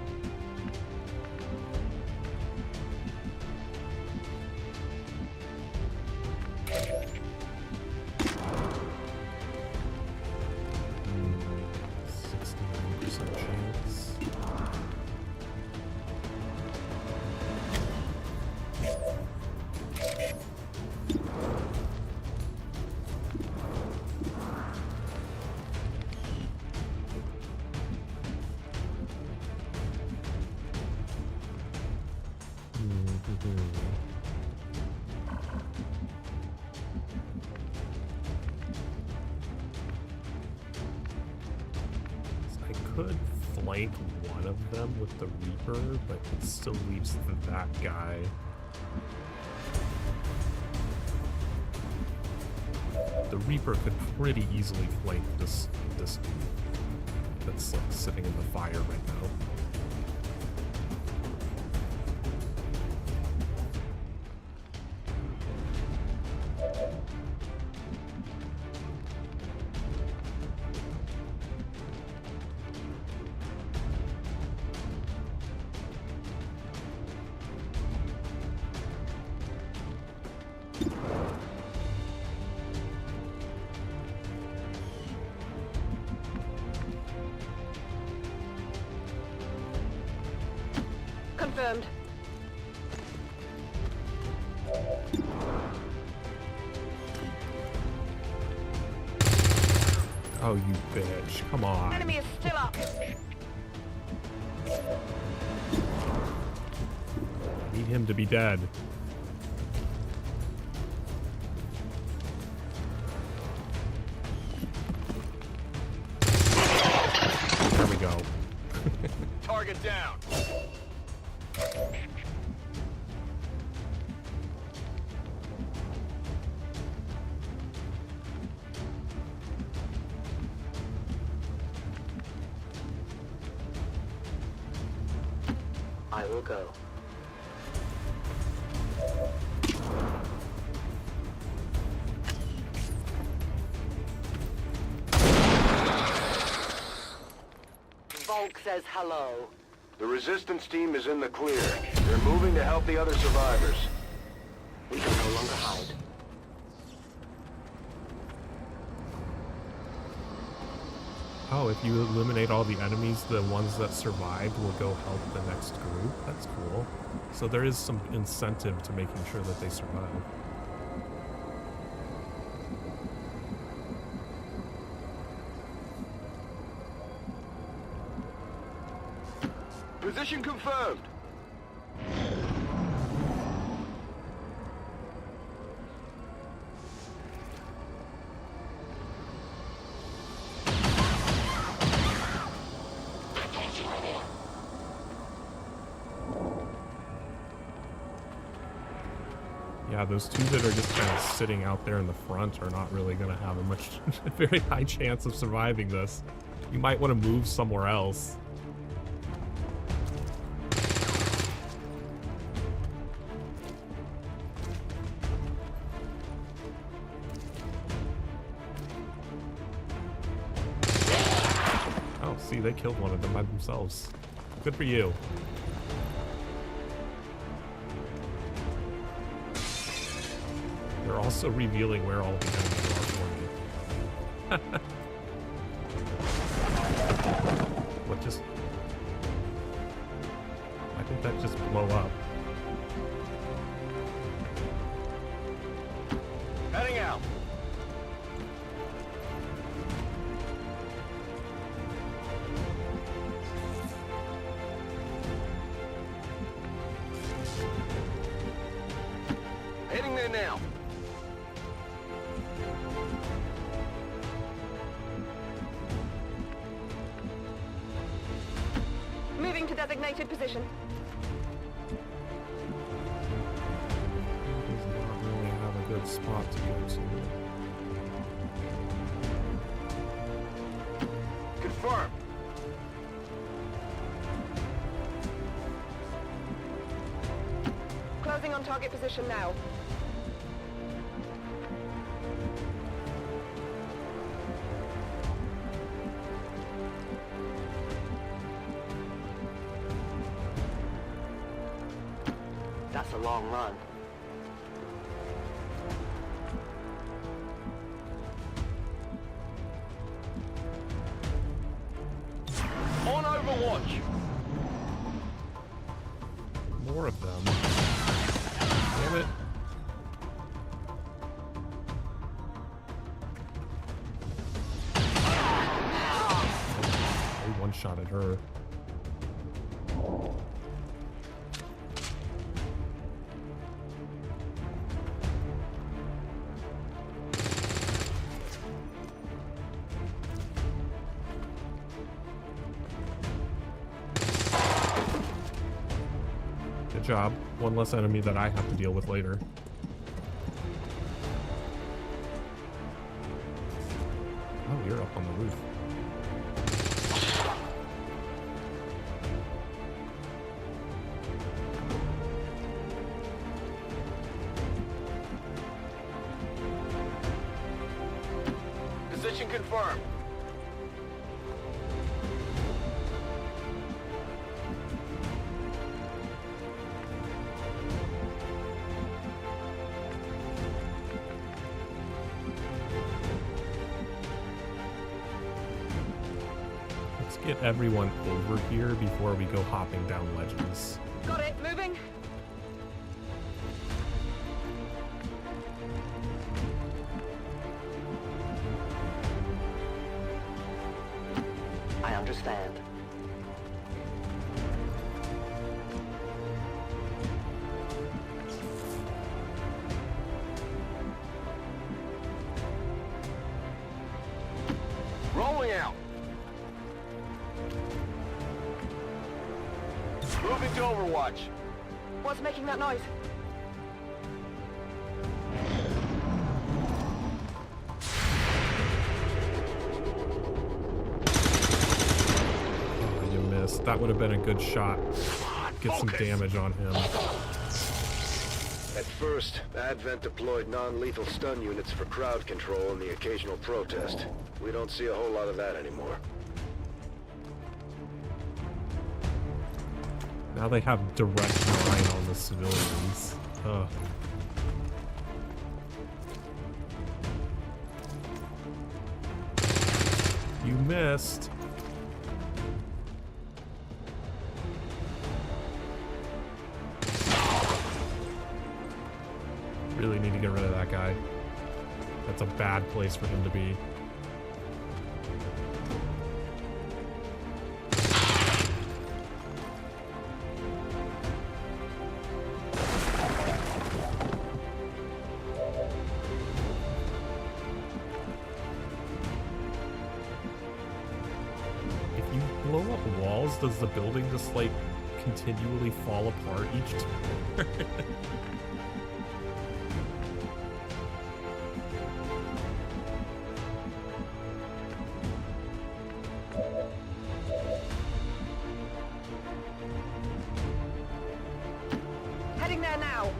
I could flank one of them with the Reaper, but it still leaves that guy. The Reaper could pretty easily flank this dude that's like sitting in the fire right now. Confirmed. Oh, you bitch. Come on. Enemy is still up. I need him to be dead. There we go. Target down. I will go. Volk says hello. The resistance team is in the clear. They're moving to help the other survivors. We can no longer hide. Oh, if you eliminate all the enemies, the ones that survived will go help the next group. That's cool. So there is some incentive to making sure that they survive. Position confirmed. Yeah, those two that are just kind of sitting out there in the front are not really going to have a very high chance of surviving this. You might want to move somewhere else. See, they killed one of them by themselves. Good for you. They're also revealing where all the enemies are for me. What just... Why did that just blow up? Heading out. Heading there now. Moving to designated position. Does not really have a good spot to go to. Confirmed. Closing on target position now. That's a long run. On Overwatch. More of them. Damn it. I one-shotted her. Good job. One less enemy that I have to deal with later. Oh, you're up on the roof. Position confirmed. Let's get everyone over here before we go hopping down ledges. Got it. Moving. I understand. Rolling out. Moving to Overwatch. What's making that noise? Oh, you missed. That would have been a good shot. Get some damage on him. At first, Advent deployed non-lethal stun units for crowd control and the occasional protest. We don't see a whole lot of that anymore. Now they have direct line on the civilians. Ugh. You missed. Really need to get rid of that guy. That's a bad place for him to be. If you blow up walls, does the building just like continually fall apart each turn? Heading there now.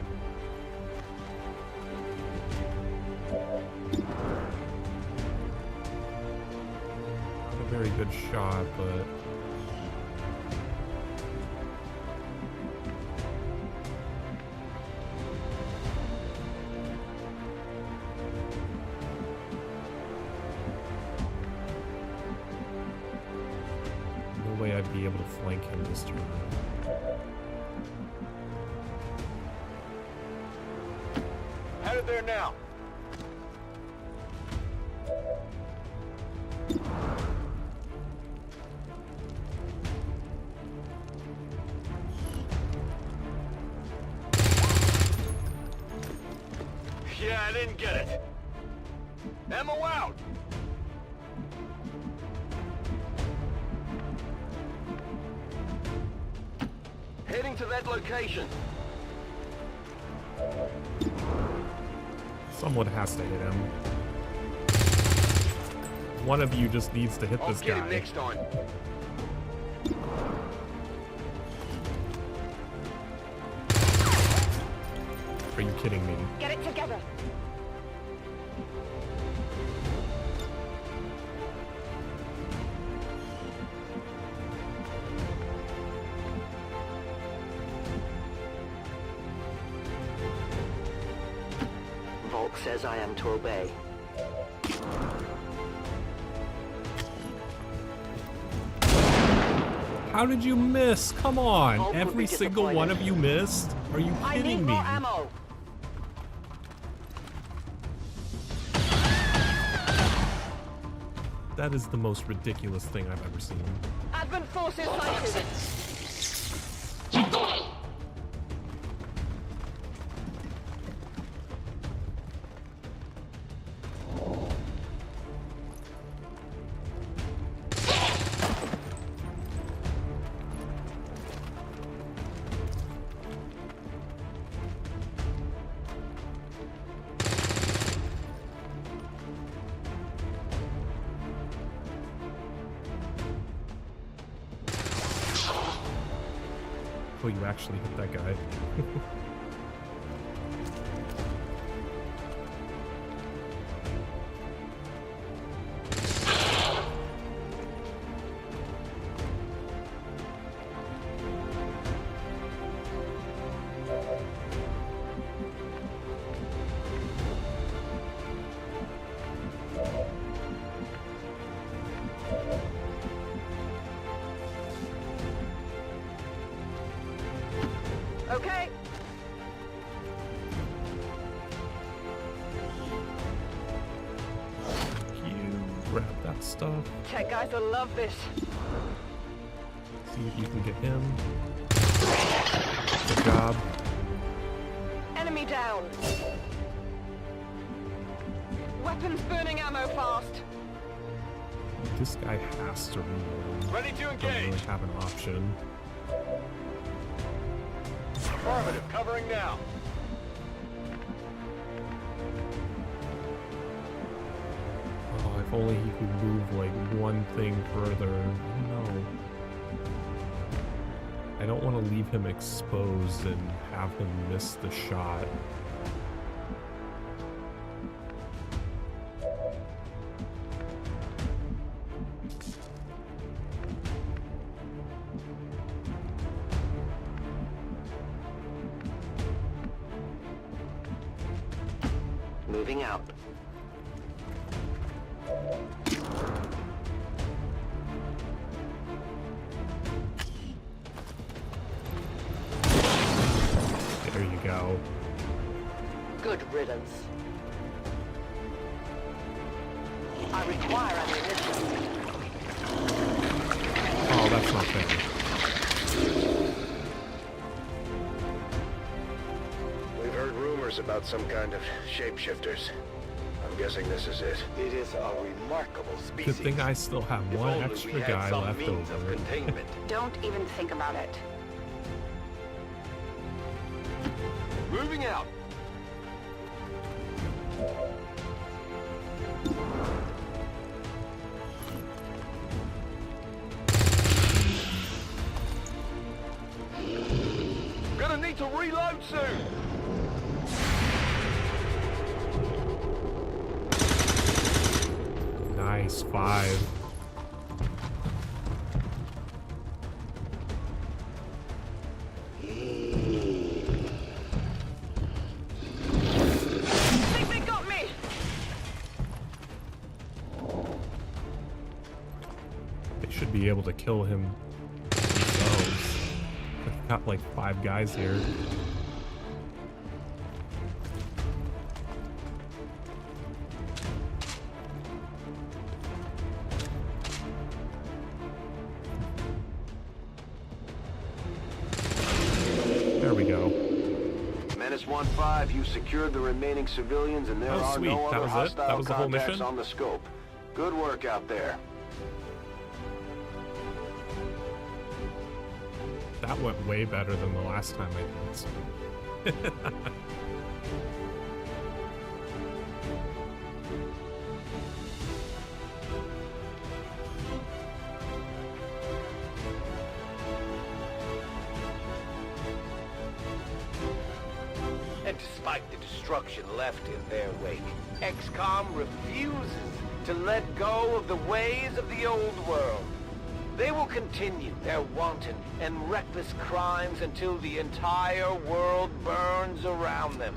Out of there very good shot, but no way I'd be able to flank him this turn. Headed there now. Yeah, I didn't get it. Ammo out! Heading to that location. Someone has to hit him. One of you just needs to hit I'll this get guy. him next time. Are you kidding me? Get it together. Volk says I am to obey. How did you miss? Come on. Volk will Every be single one of you missed? Are you I need kidding me? more ammo. That is the most ridiculous thing I've ever seen. Advent forces sighted. Oh, you actually hit that guy. Okay. You grab that stuff. Tech guys will love this. See if you can get him. Good job. Enemy down. Weapons burning ammo fast. This guy has to reload. Ready to Don't really engage. have an option. Affirmative, covering now. Oh, if only he could move like one thing further. No. I don't want to leave him exposed and have him miss the shot. Moving out. There you go. Good riddance. I require ammunition. Oh, that's not fair. We've heard rumors about some kind of shapeshifters. I'm guessing this is it. It is a remarkable Good species. thing I still have If one only we extra had guy some left means of over. containment. Don't even think about it. Moving out. Gonna need to reload soon. Nice, 5. should be able to kill him themselves. I've got like 5 guys here. There we go. Menace 1-5, you secured the remaining civilians, and there are sweet. no That other was it? hostile That was the whole contacts mission? on the scope. Good work out there. That went way better than the last time I did this. And despite the destruction left in their wake, XCOM refuses to let go of the ways of the old world. They will continue their wanton and reckless crimes until the entire world burns around them.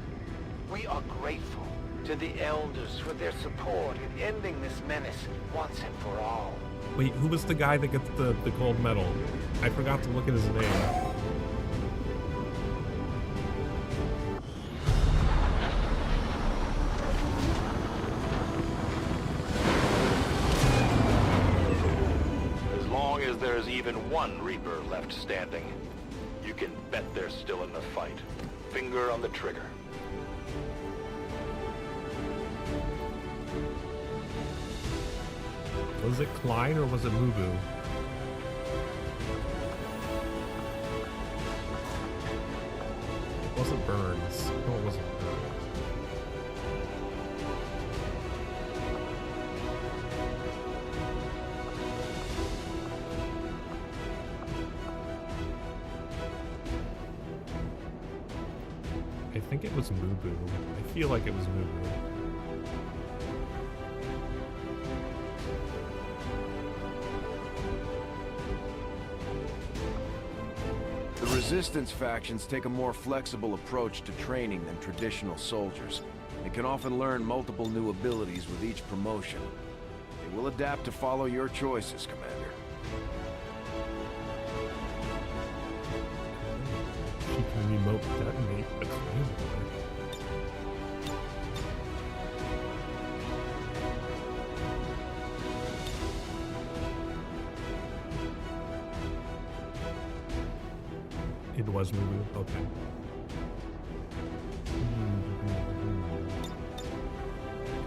We are grateful to the Elders for their support in ending this menace once and for all. Wait, who was the guy that gets the gold medal? I forgot to look at his name. As long as there's even one Reaper left standing, you can bet they're still in the fight. Finger on the trigger. Was it Klein or was it Mubu? It wasn't Burns. No, it wasn't Burns. I think it was Mubu. I feel like it was Mubu. The Resistance factions take a more flexible approach to training than traditional soldiers. They can often learn multiple new abilities with each promotion. They will adapt to follow your choices, Commander. She can remote detonate a claymore. It was Mubu. Okay.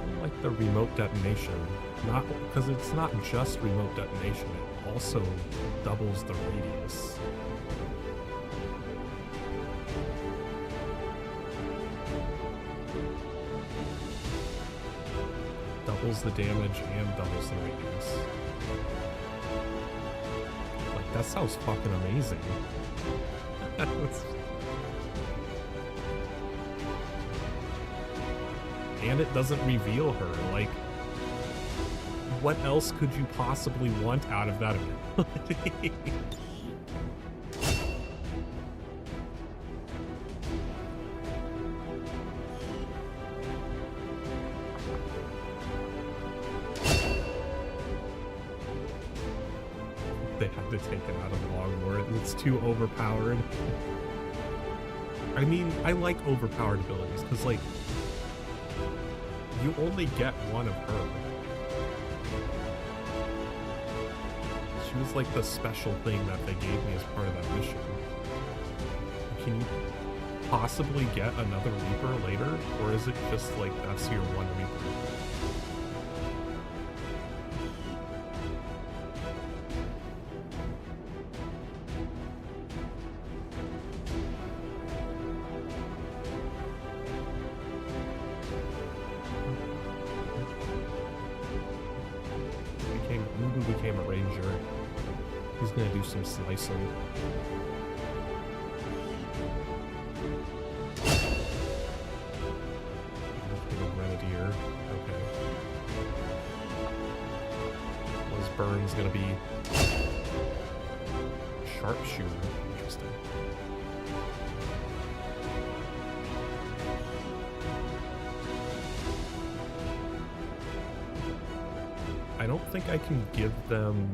I like the remote detonation. Not because it's not just remote detonation, it also doubles the radius. Doubles the damage and doubles the radius. Like, that sounds fucking amazing. And it doesn't reveal her. Like, what else could you possibly want out of that ability? They had to take it out of Long War. It's too overpowered. I mean, I like overpowered abilities, because, like, you only get one of her. She was, like, the special thing that they gave me as part of that mission. Can you possibly get another Reaper later? Or is it just, like, that's your one Reaper? Mubu became a ranger. He's gonna do some slicing. Became a grenadier. Okay. Was Burns gonna be sharpshooter? Interesting. I don't think I can give them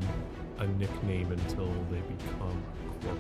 a nickname until they become corporal.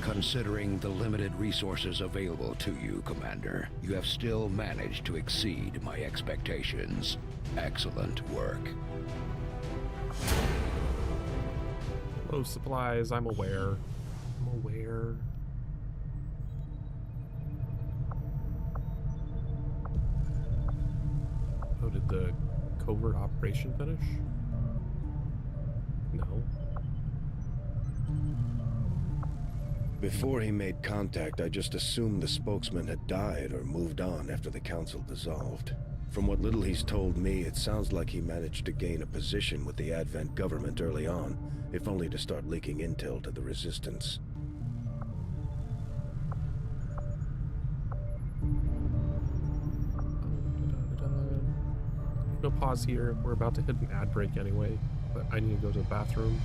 Considering the limited resources available to you, Commander, you have still managed to exceed my expectations. Excellent work. Low supplies, I'm aware. I'm aware. Oh, did the covert operation finish? No. Before he made contact, I just assumed the spokesman had died or moved on after the council dissolved. From what little he's told me, it sounds like he managed to gain a position with the Advent government early on, if only to start leaking intel to the Resistance. No pause here. We're about to hit an ad break anyway, but I need to go to the bathroom.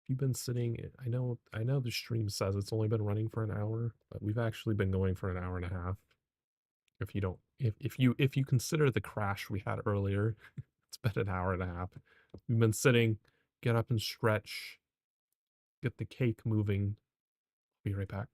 You've been sitting, I know the stream says it's only been running for an hour, but we've actually been going for an hour and a half. If you don't, if you consider the crash we had earlier, it's been an hour and a half. We've been sitting, get up and stretch, get the cake moving. Be right back.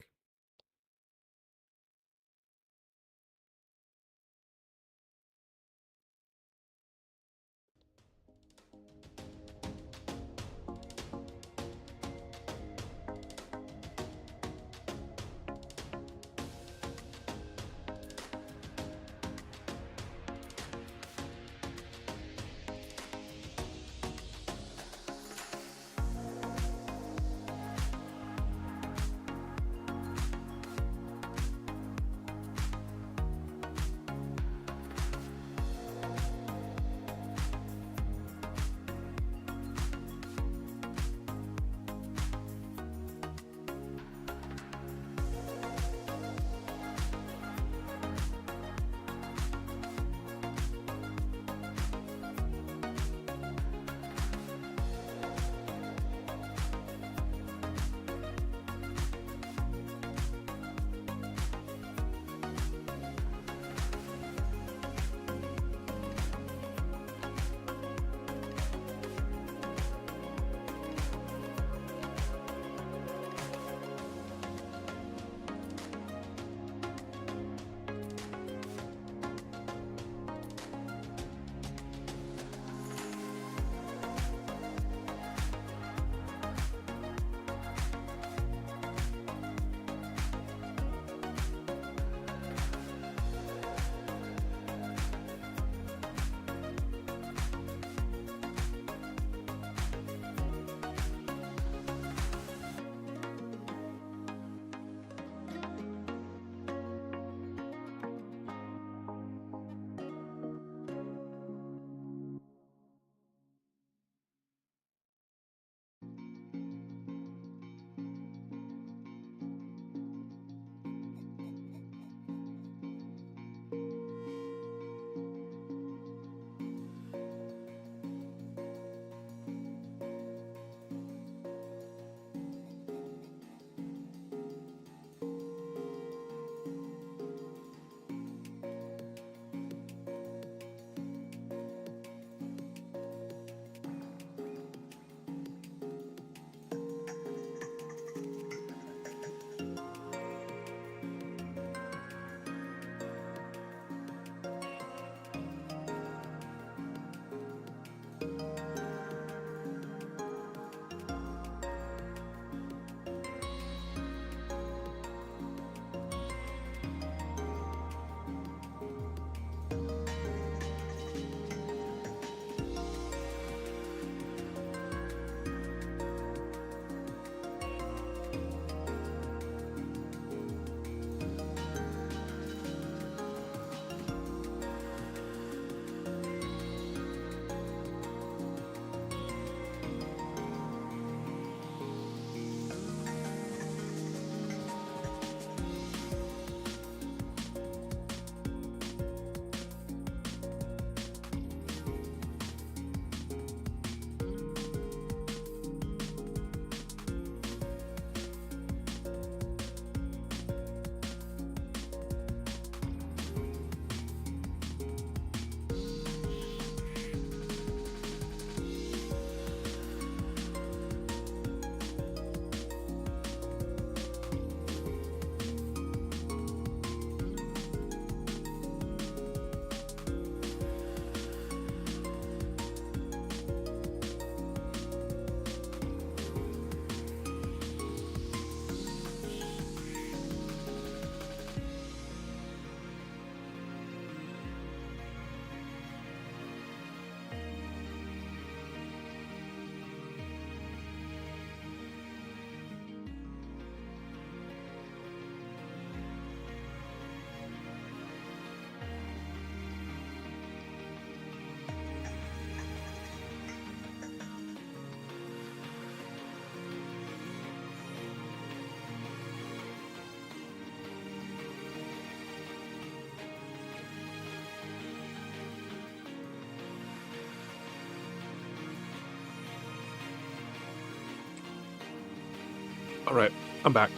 Alright, I'm back.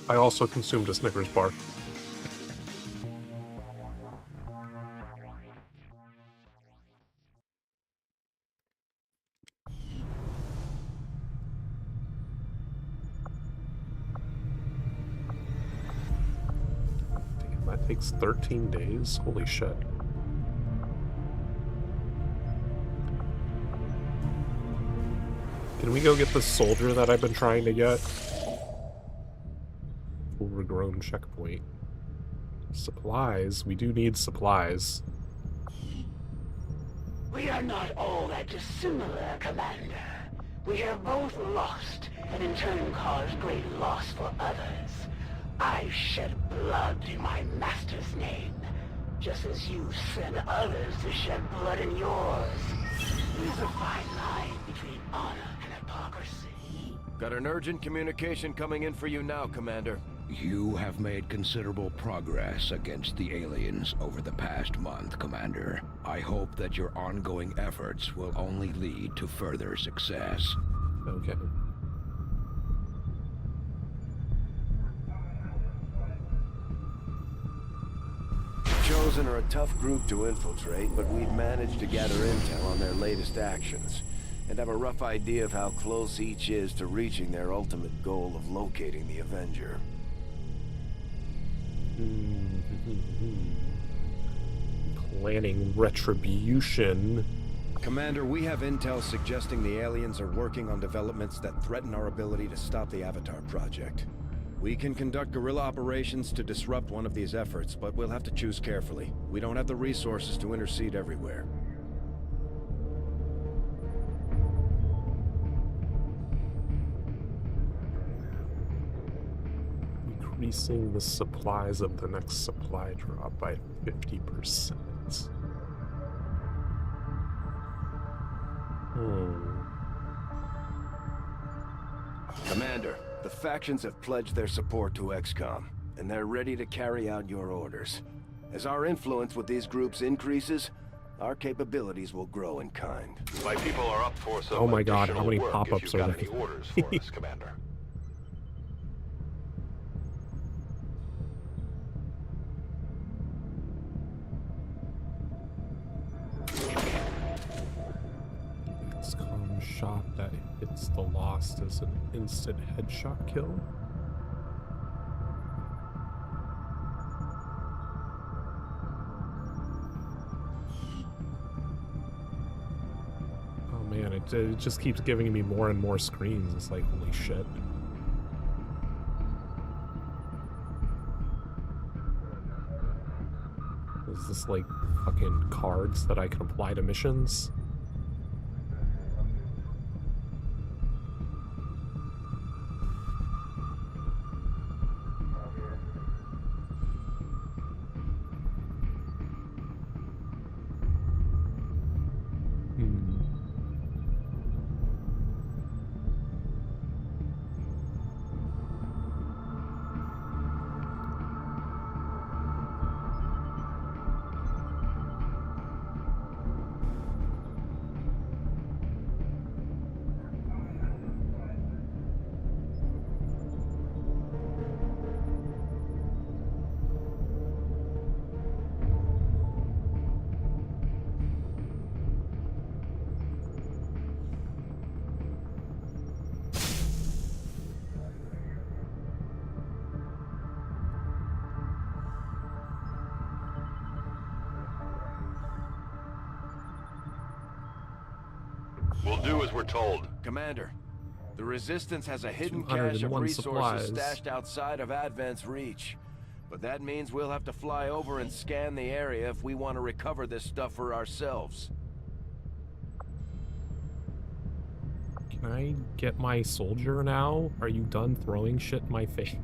I also consumed a Snickers bar. Damn, that takes 13 days? Holy shit. Can we go get the soldier that I've been trying to get? Overgrown checkpoint. Supplies? We do need supplies. We are not all that dissimilar, Commander. We have both lost, and in turn caused great loss for others. I shed blood in my master's name, just as you send others to shed blood in yours. There's a fine line between honor and hypocrisy. Got an urgent communication coming in for you now, Commander. You have made considerable progress against the aliens over the past month, Commander. I hope that your ongoing efforts will only lead to further success. Okay. Chosen are a tough group to infiltrate, but we've managed to gather intel on their latest actions, and have a rough idea of how close each is to reaching their ultimate goal of locating the Avenger. Planning retribution. Commander, we have intel suggesting the aliens are working on developments that threaten our ability to stop the Avatar project. We can conduct guerrilla operations to disrupt one of these efforts, but we'll have to choose carefully. We don't have the resources to intercede everywhere. Increasing the supplies of the next supply drop by 50%. Commander, the factions have pledged their support to XCOM, and they're ready to carry out your orders. As our influence with these groups increases, our capabilities will grow in kind. My people are up for some oh my god, how many work pop-ups if you've are got there? any orders for us, Commander. XCOM shot that hits the Lost as an instant headshot kill. Oh man, it just keeps giving me more and more screens. It's like, holy shit. Is this like fucking cards that I can apply to missions? We'll do as we're told. Commander, the Resistance has a hidden cache of resources supplies stashed outside of Advent's reach. But that means we'll have to fly over and scan the area if we want to recover this stuff for ourselves. Can I get my soldier now? Are you done throwing shit in my face?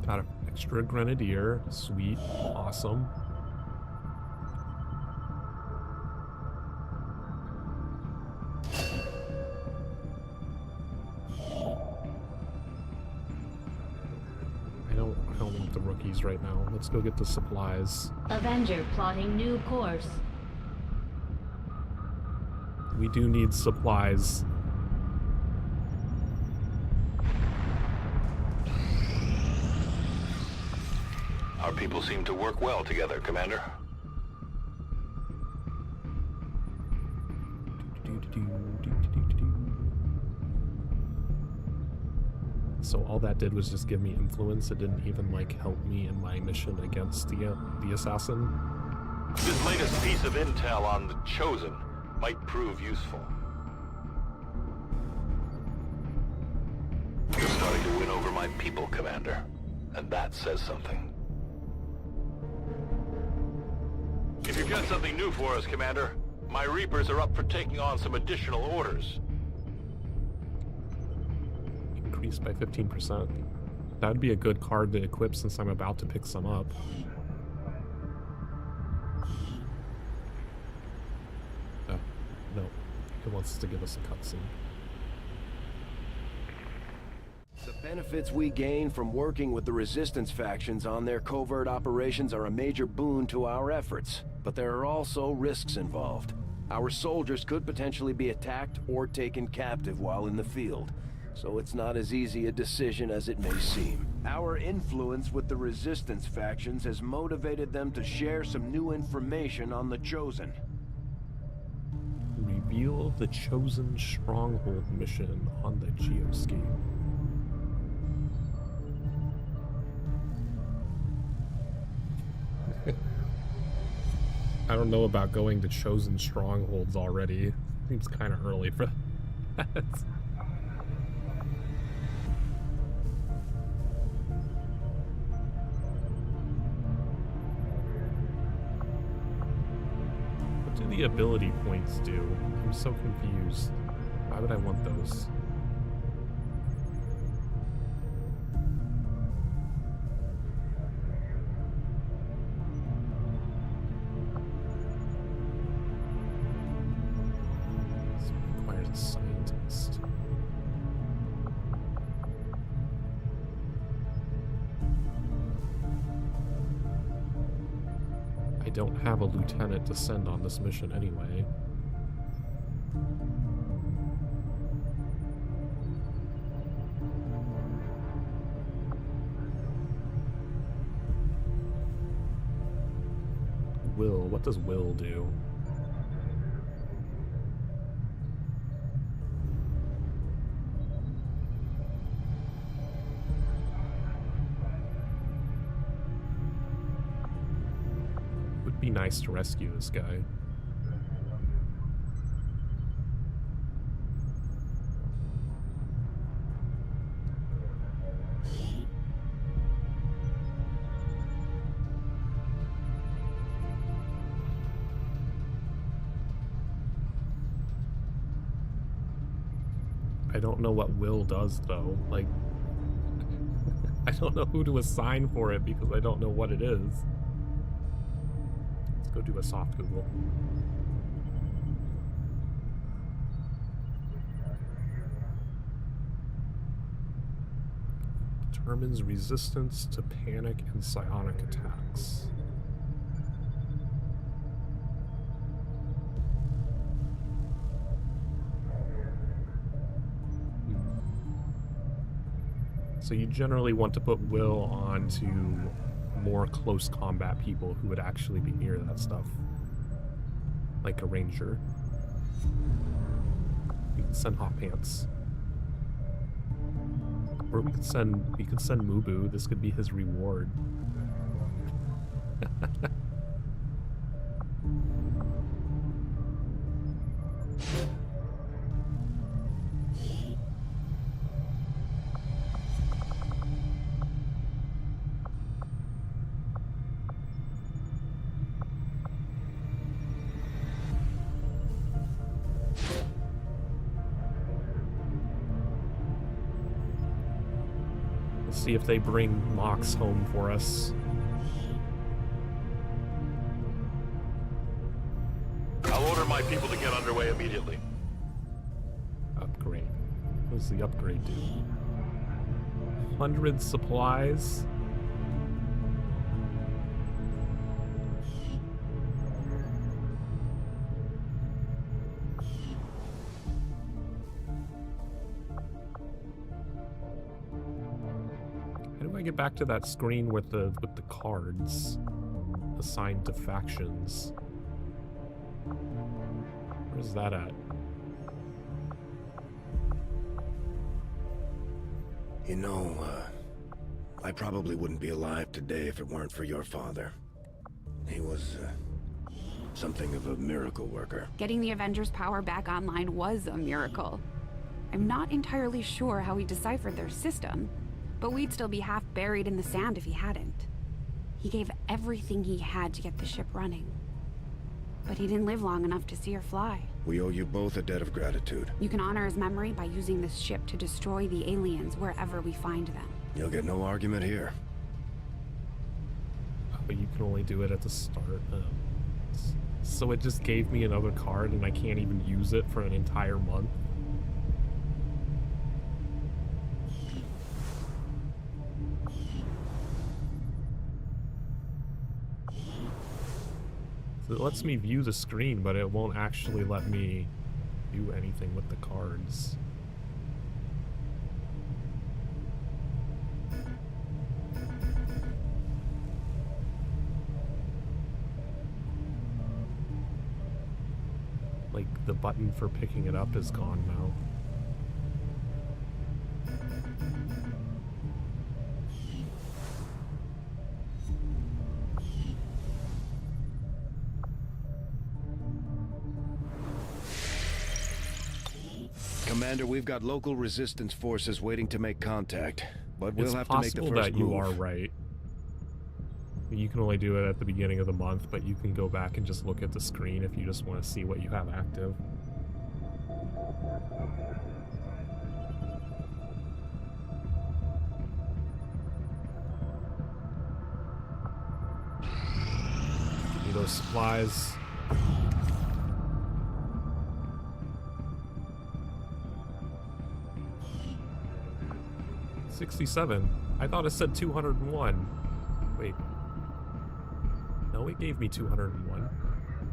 Got an extra grenadier. Sweet. Awesome. I don't want the rookies right now. Let's go get the supplies. Avenger plotting new course. We do need supplies. Our people seem to work well together, Commander. So all that did was just give me influence. It didn't even, like, help me in my mission against the assassin. This latest piece of intel on the Chosen might prove useful. You're starting to win over my people, Commander. And that says something. If you've got something new for us, Commander, my Reapers are up for taking on some additional orders. Increased by 15%. That'd be a good card to equip since I'm about to pick some up. Oh, no. It wants to give us a cutscene. The benefits we gain from working with the Resistance factions on their covert operations are a major boon to our efforts, but there are also risks involved. Our soldiers could potentially be attacked or taken captive while in the field, so it's not as easy a decision as it may seem. Our influence with the Resistance factions has motivated them to share some new information on the Chosen. Reveal the Chosen Stronghold mission on the Geoscape. I don't know about going to Chosen Strongholds already. Seems kind of early for that. What do the ability points do? I'm so confused. Why would I want those? Scientist. I don't have a lieutenant to send on this mission anyway. Will, what does Will do? Be nice to rescue this guy. I don't know what Will does though. Like, I don't know who to assign for it because I don't know what it is. Go do a soft Google. Determines resistance to panic and psionic attacks. So you generally want to put Will onto more close combat people who would actually be near that stuff. Like a ranger. We can send Hot Pants. Or we could send Mubu. This could be his reward. See if they bring Mox home for us. I'll order my people to get underway immediately. Upgrade. What does the upgrade do? 100 supplies. I get back to that screen with the cards assigned to factions? Where's that at? You know, I probably wouldn't be alive today if it weren't for your father. He was, something of a miracle worker. Getting the Avengers' power back online was a miracle. I'm not entirely sure how he deciphered their system, but we'd still be half buried in the sand if he hadn't. He gave everything he had to get the ship running. But he didn't live long enough to see her fly. We owe you both a debt of gratitude. You can honor his memory by using this ship to destroy the aliens wherever we find them. You'll get no argument here. But you can only do it at the start. So it just gave me another card and I can't even use it for an entire month. So it lets me view the screen, but it won't actually let me do anything with the cards. Like, the button for picking it up is gone now. Commander, we've got local resistance forces waiting to make contact, but we'll have to make the It's first possible that you move. are right. You can only do it at the beginning of the month, but you can go back and just look at the screen if you just want to see what you have active. Need those supplies. $67. I thought it said 201. Wait. No, it gave me 201.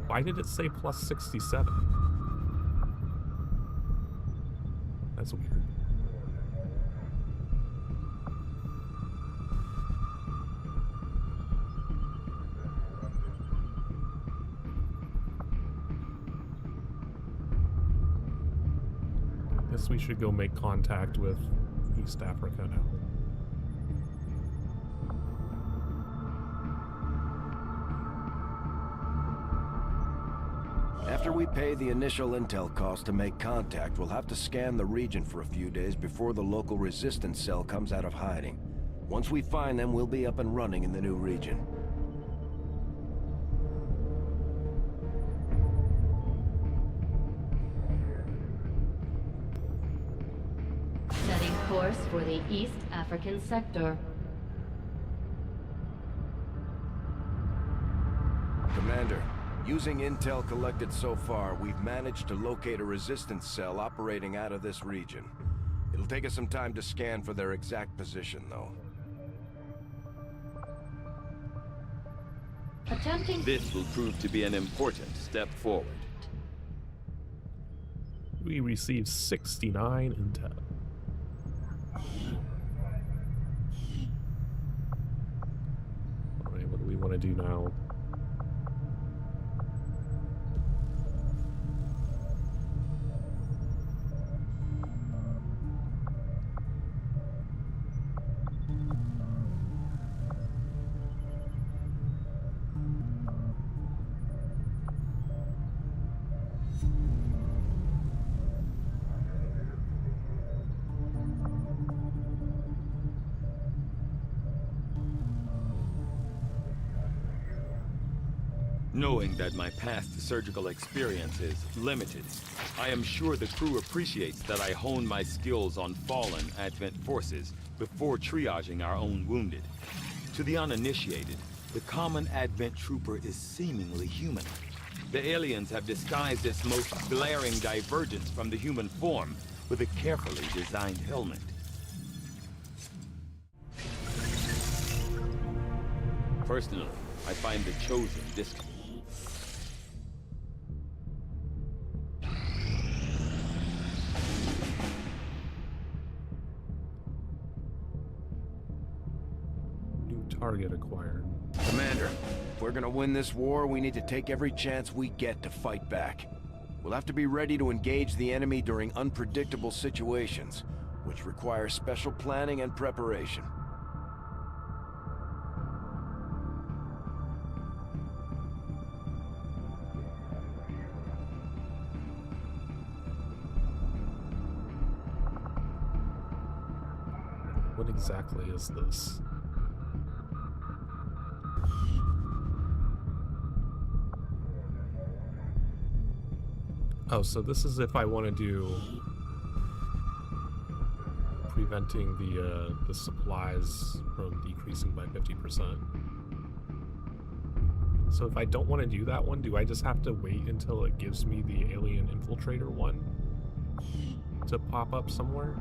Why did it say plus 67? That's weird. Guess we should go make contact with East Africa now. After we pay the initial intel cost to make contact, we'll have to scan the region for a few days before the local resistance cell comes out of hiding. Once we find them, we'll be up and running in the new region. Setting course for the East African sector. Commander, using intel collected so far, we've managed to locate a resistance cell operating out of this region. It'll take us some time to scan for their exact position, though. Attempting. This will prove to be an important step forward. We received 69 intel. Alright, what do we want to do now? Knowing that my past surgical experience is limited, I am sure the crew appreciates that I hone my skills on fallen Advent forces before triaging our own wounded. To the uninitiated, the common Advent trooper is seemingly human. The aliens have disguised its most glaring divergence from the human form with a carefully designed helmet. Personally, I find the Chosen distant. Target acquired. Commander, if we're gonna win this war, we need to take every chance we get to fight back. We'll have to be ready to engage the enemy during unpredictable situations, which require special planning and preparation. What exactly is this? Oh, so this is if I want to do preventing the supplies from decreasing by 50%. So if I don't want to do that one, do I just have to wait until it gives me the alien infiltrator one to pop up somewhere?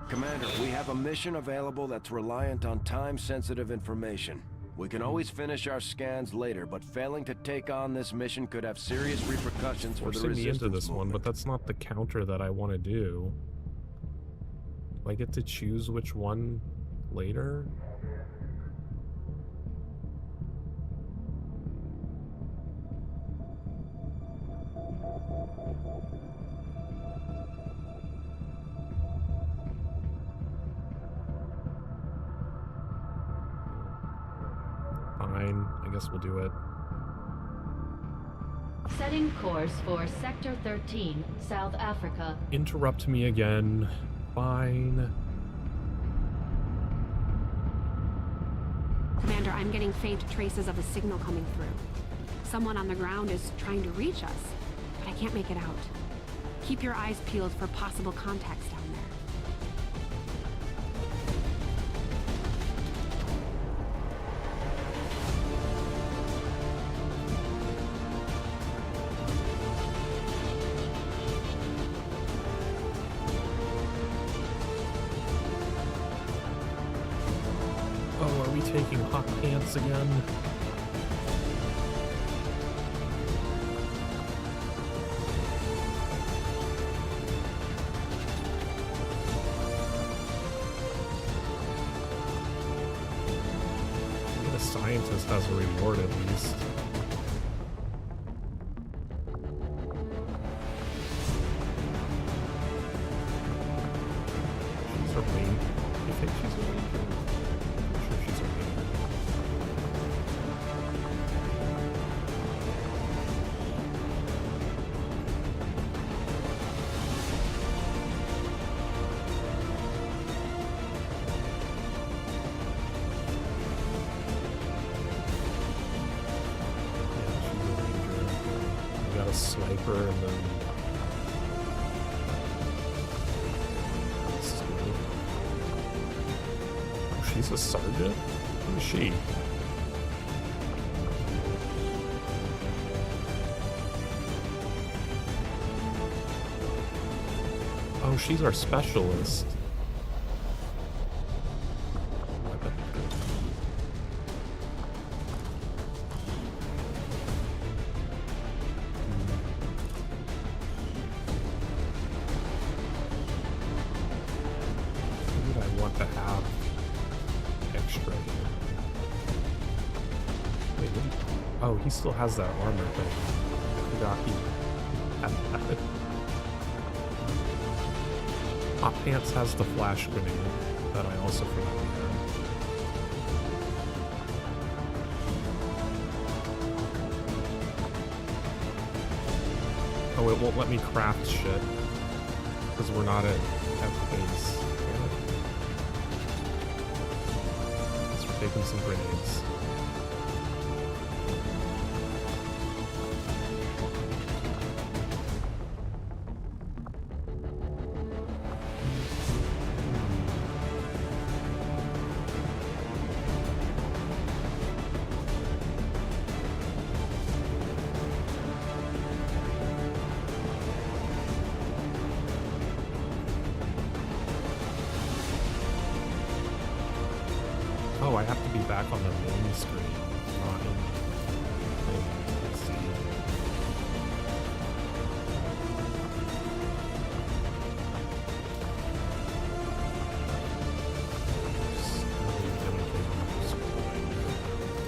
Commander, we have a mission available that's reliant on time-sensitive information. We can always finish our scans later, but failing to take on this mission could have serious repercussions for the Forcing me resistance into this movement. one, but that's not the counter that I want to do. Do I get to choose which one later? Fine, I guess we'll do it. Setting course for Sector 13, South Africa. Interrupt me again. Fine. Commander, I'm getting faint traces of a signal coming through. Someone on the ground is trying to reach us, but I can't make it out. Keep your eyes peeled for possible contacts down there. Oh, are we taking hot pants again? The scientist has a reward at least. She's a ranger. You think she's a ranger? I'm sure she's a ranger. We got a sniper and then oh, she's a sergeant? Who is she? Oh, she's our specialist. Who would I want to have extra here? Wait, oh, he still has that armor thing. I forgot he had that. Hot Pants has the flash grenade that I also forgot he had. Oh, it won't let me craft shit because we're not at base. Guess we're taking some grenades. Oh, I have to be back on the main screen, not in the thing. Let's see.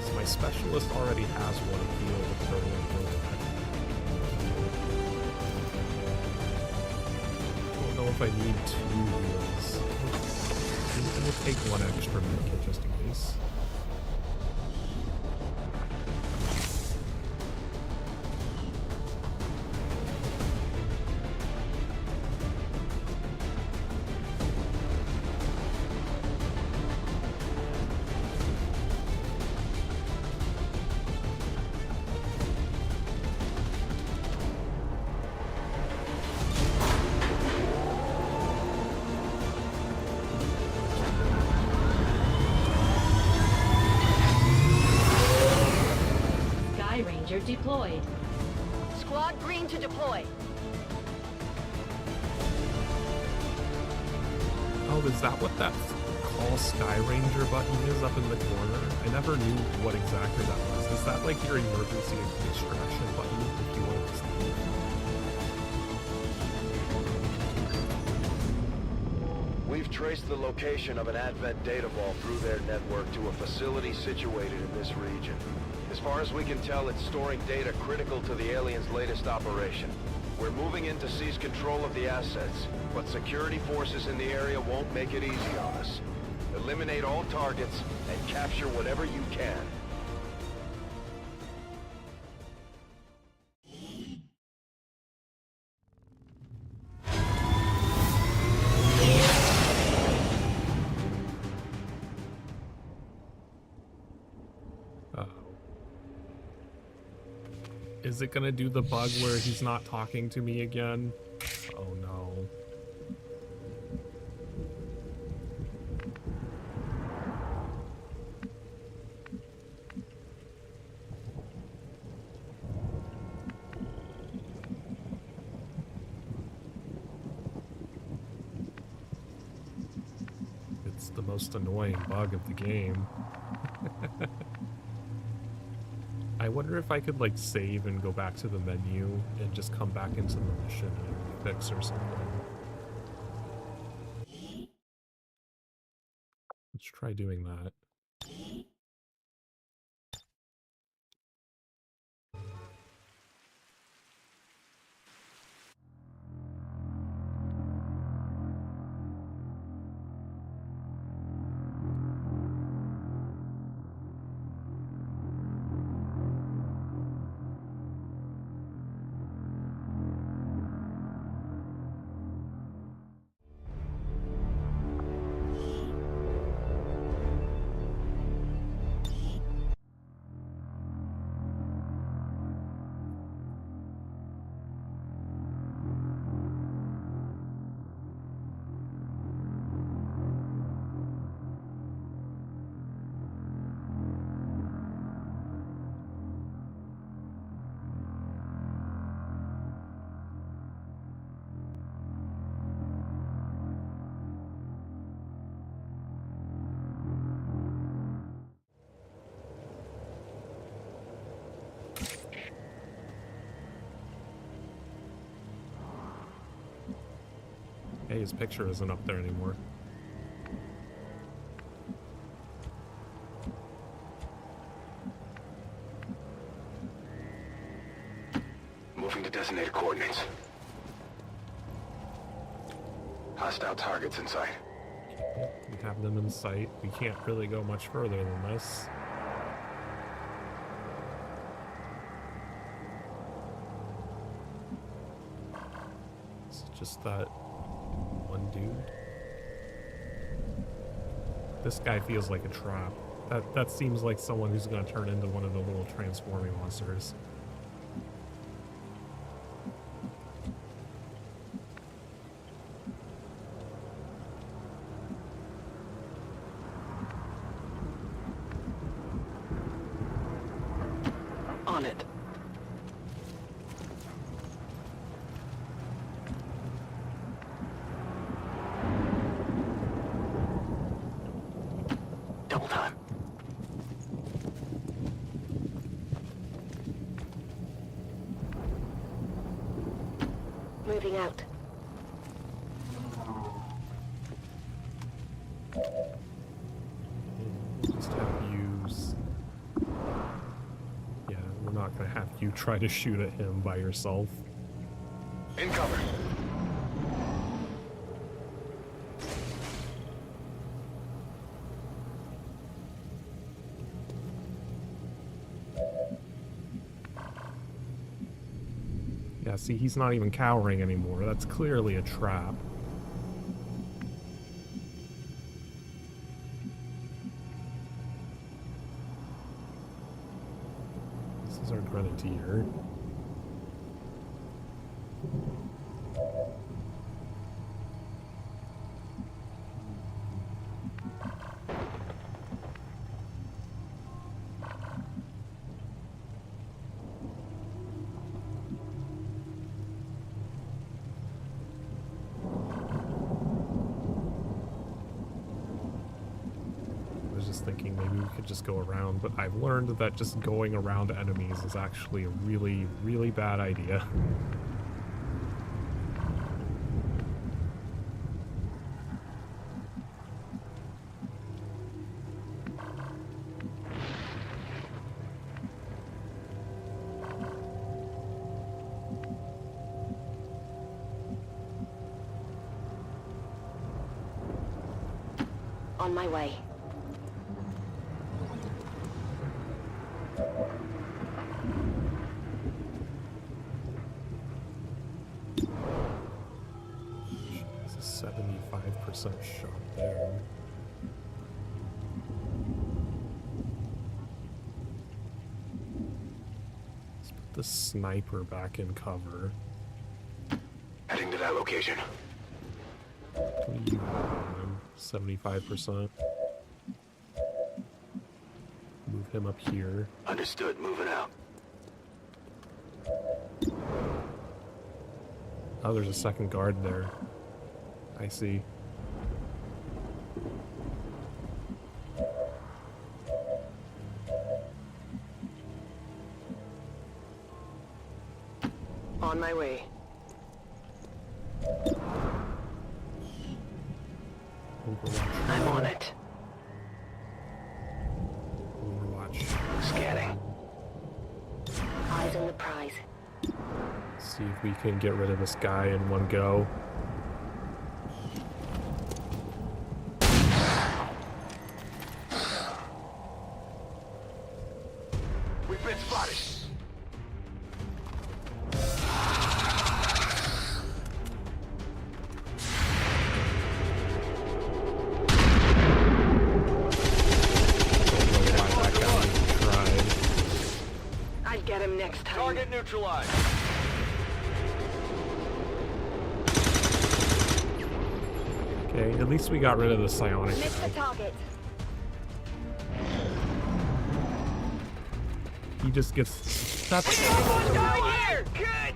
So my specialist already has one field of throwing protect. I don't know if I need 2 wheels. We'll take 1 extra medkit just in case. Deployed. Squad green to deploy. Oh, is that what that call Sky Ranger button is up in the corner? I never knew what exactly that was. Is that like your emergency extraction button if you want to leave? We've traced the location of an Advent data vault through their network to a facility situated in this region. As far as we can tell, it's storing data critical to the aliens' latest operation. We're moving in to seize control of the assets, but security forces in the area won't make it easy on us. Eliminate all targets and capture whatever you can. Is it gonna do the bug where he's not talking to me again? Oh no. It's the most annoying bug of the game. I wonder if I could like save and go back to the menu and just come back into the mission and fix or something. Let's try doing that. Hey, his picture isn't up there anymore. Moving to designated coordinates. Hostile targets in sight. We have them in sight. We can't really go much further than this. It's just that one dude. This guy feels like a trap. That seems like someone who's going to turn into one of the little transforming monsters. On it. Double time. Moving out. Just have you... Yeah, we're not gonna have you try to shoot at him by yourself. In cover. Yeah, see, he's not even cowering anymore. That's clearly a trap. This is our grenadier. Thinking maybe we could just go around, but I've learned that just going around enemies is actually a really, really bad idea. On my way. It's a 75% shot there. Let's put the sniper back in cover. Heading to that location. What do you have on him? 75%. Move him up here. Understood. Moving out. Oh, there's a second guard there. I see. On my way. Overwatch. I'm on it. Overwatch. Scanning. Eyes on the prize. See if we can get rid of this guy in one go. We've been spotted. I'd get him next time. Target neutralized. Okay, at least we got rid of the psionic Miss the guy. target. He just gets... Here! Good!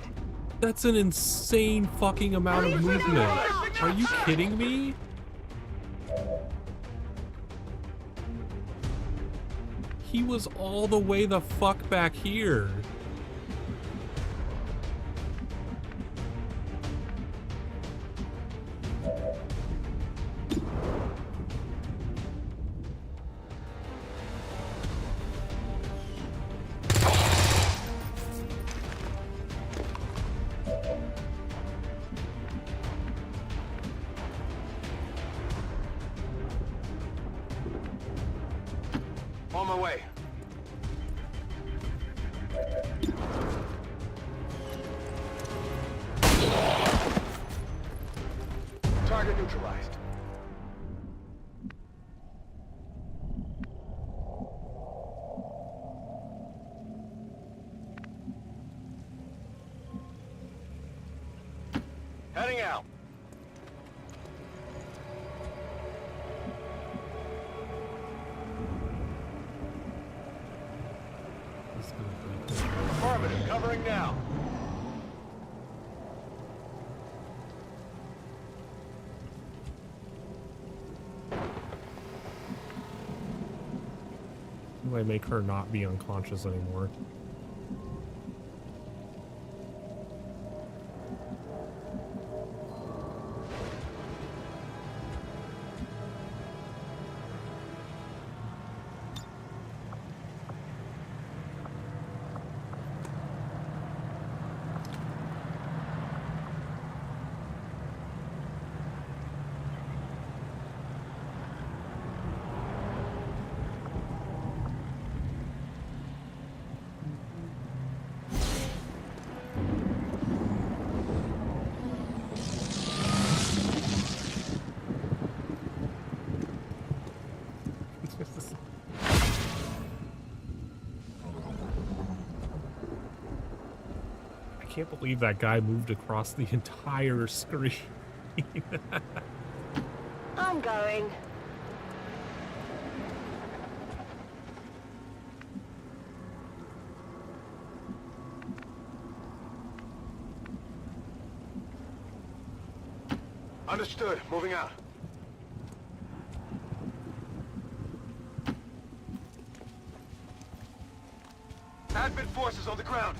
That's an insane fucking amount of movement. Are you kidding me? He was all the way the fuck back here. On my way. Target neutralized. Heading out. Affirmative, covering now. How do I make her not be unconscious anymore? can't believe that guy moved across the entire screen. I'm going. Understood. Moving out. Advent forces on the ground.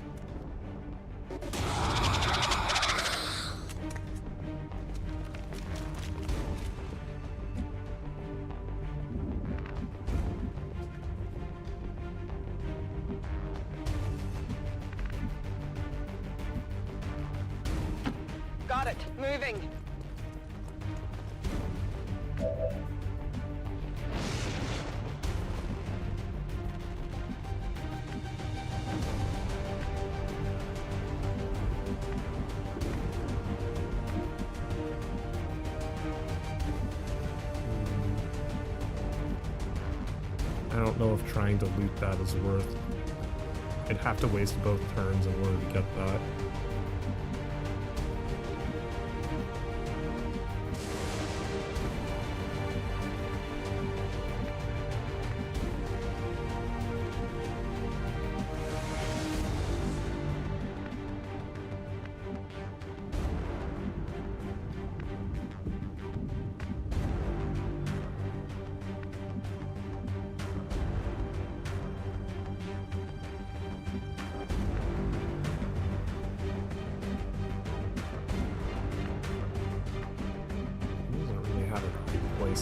Got it. Moving. I don't know if trying to loot that is worth. I'd have to waste both turns in order to get that.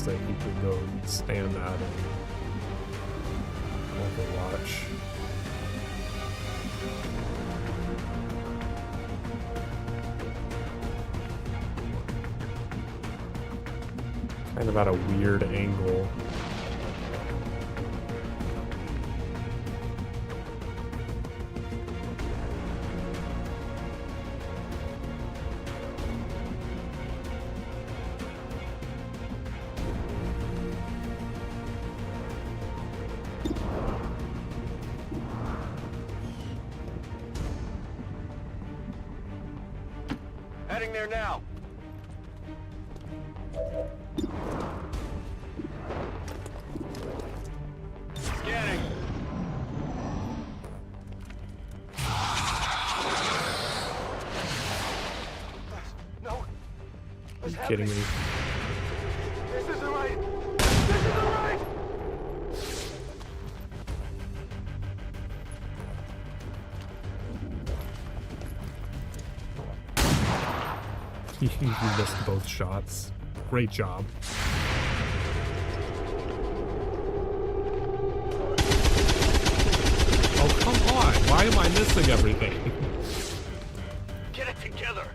That you could go stand at and overwatch. Kind of at a weird angle. Heading there now. Scanning. No. Are you kidding me? This isn't right. This isn't right. You missed both shots. Great job. Oh, come on! Why am I missing everything? Get it together.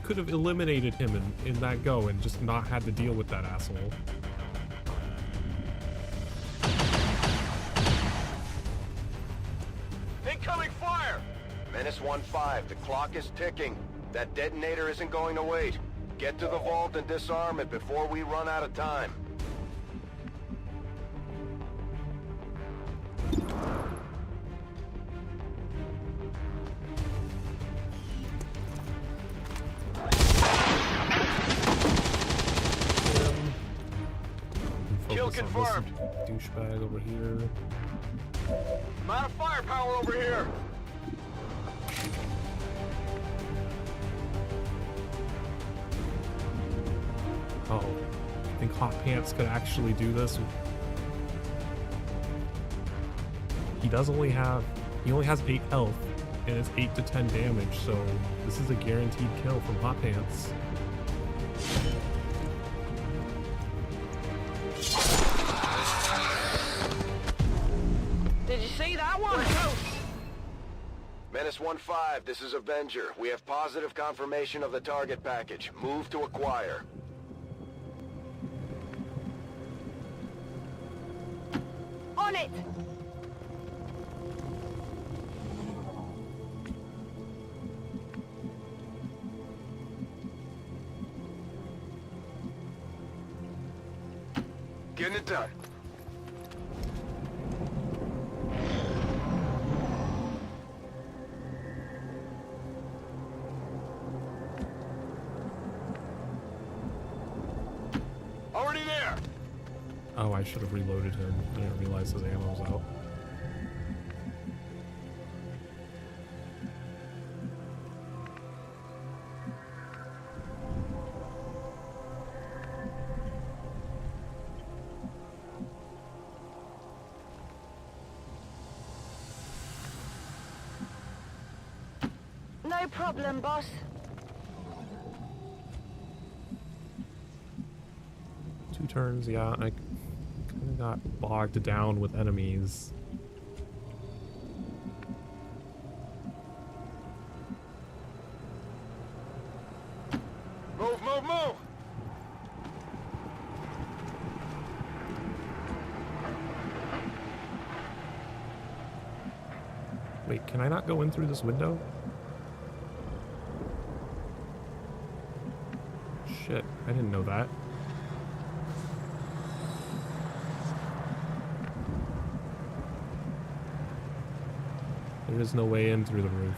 Could have eliminated him in that go and just not had to deal with that asshole. Incoming fire! Menace 1-5, the clock is ticking. That detonator isn't going to wait. Get to the vault and disarm it before we run out of time. Kill confirmed. Douchebag over here. I'm out of firepower over here. Oh, I think Hot Pants could actually do this. He only has 8 health, and it's 8 to 10 damage, so this is a guaranteed kill from Hot Pants. Did you see that one? Menace 1-5, this is Avenger. We have positive confirmation of the target package. Move to acquire. On it! Getting it done. I should have reloaded him. I didn't realize his ammo was out. No problem, boss. Two turns, yeah. I kind of got bogged down with enemies. Move, move, move! Wait, can I not go in through this window? Shit, I didn't know that. There is no way in through the roof.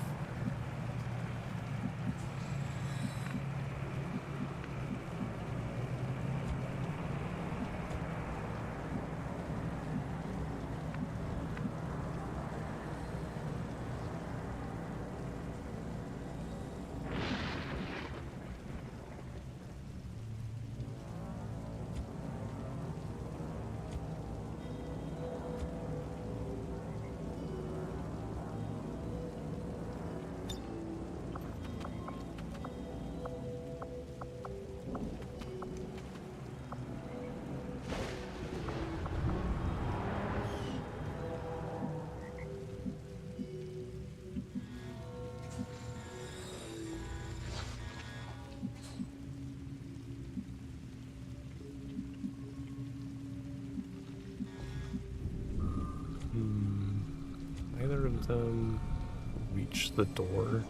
Either of them reach the door.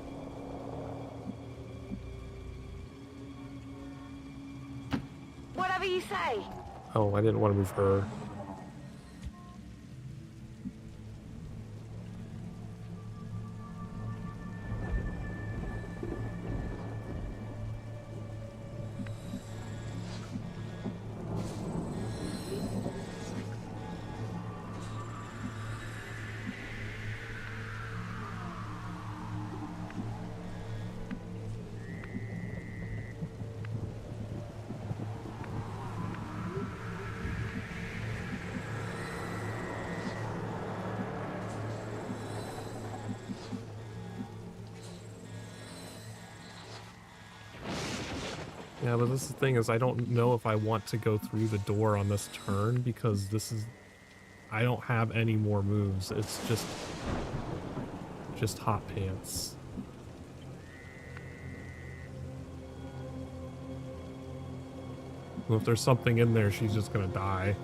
Whatever you say. Oh, I didn't want to move her. Yeah, but this is the thing is I don't know if I want to go through the door on this turn because this is... I don't have any more moves. It's just hot pants. Well, if there's something in there, she's just gonna die.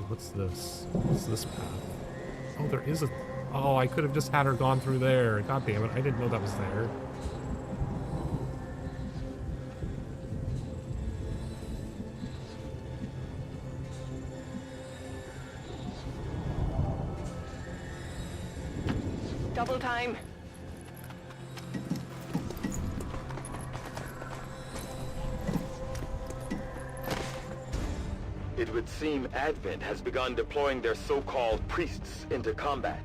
What's this? What's this path? Oh, there is a... Oh, I could have just had her gone through there. God damn it, I didn't know that was there. Double time. It would seem Advent has begun deploying their so-called priests into combat.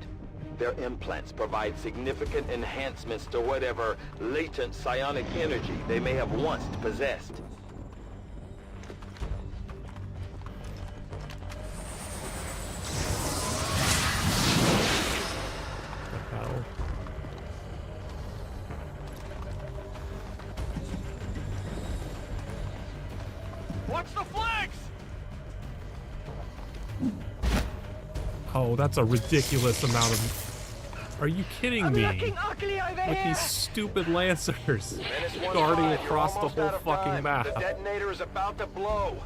Their implants provide significant enhancements to whatever latent psionic energy they may have once possessed. The hell? Watch the flags! Oh, that's a ridiculous amount of... Are you kidding me? With these stupid lancers darting across the whole fucking map. The detonator is about to blow.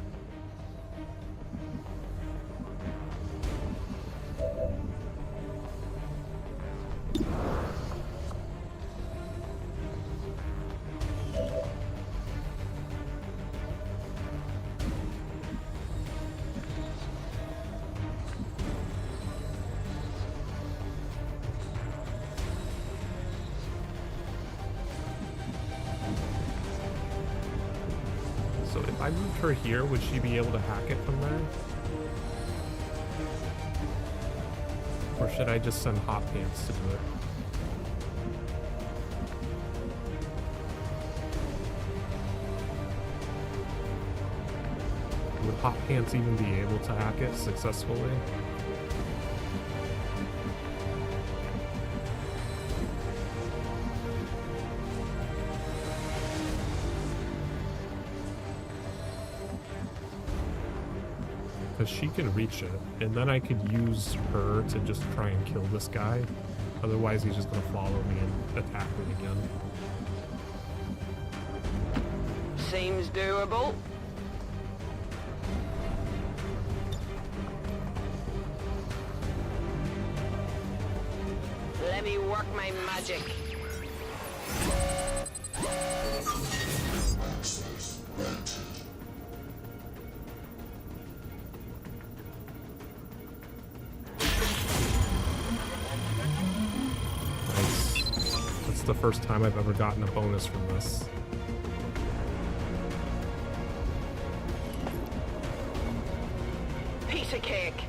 If I moved her here, would she be able to hack it from there? Or should I just send Hot Pants to do it? Would Hot Pants even be able to hack it successfully? Because she can reach it, and then I could use her to just try and kill this guy. Otherwise, he's just going to follow me and attack me again. Seems doable. Let me work my magic. Nice. That's the first time I've ever gotten a bonus from this. Piece of cake.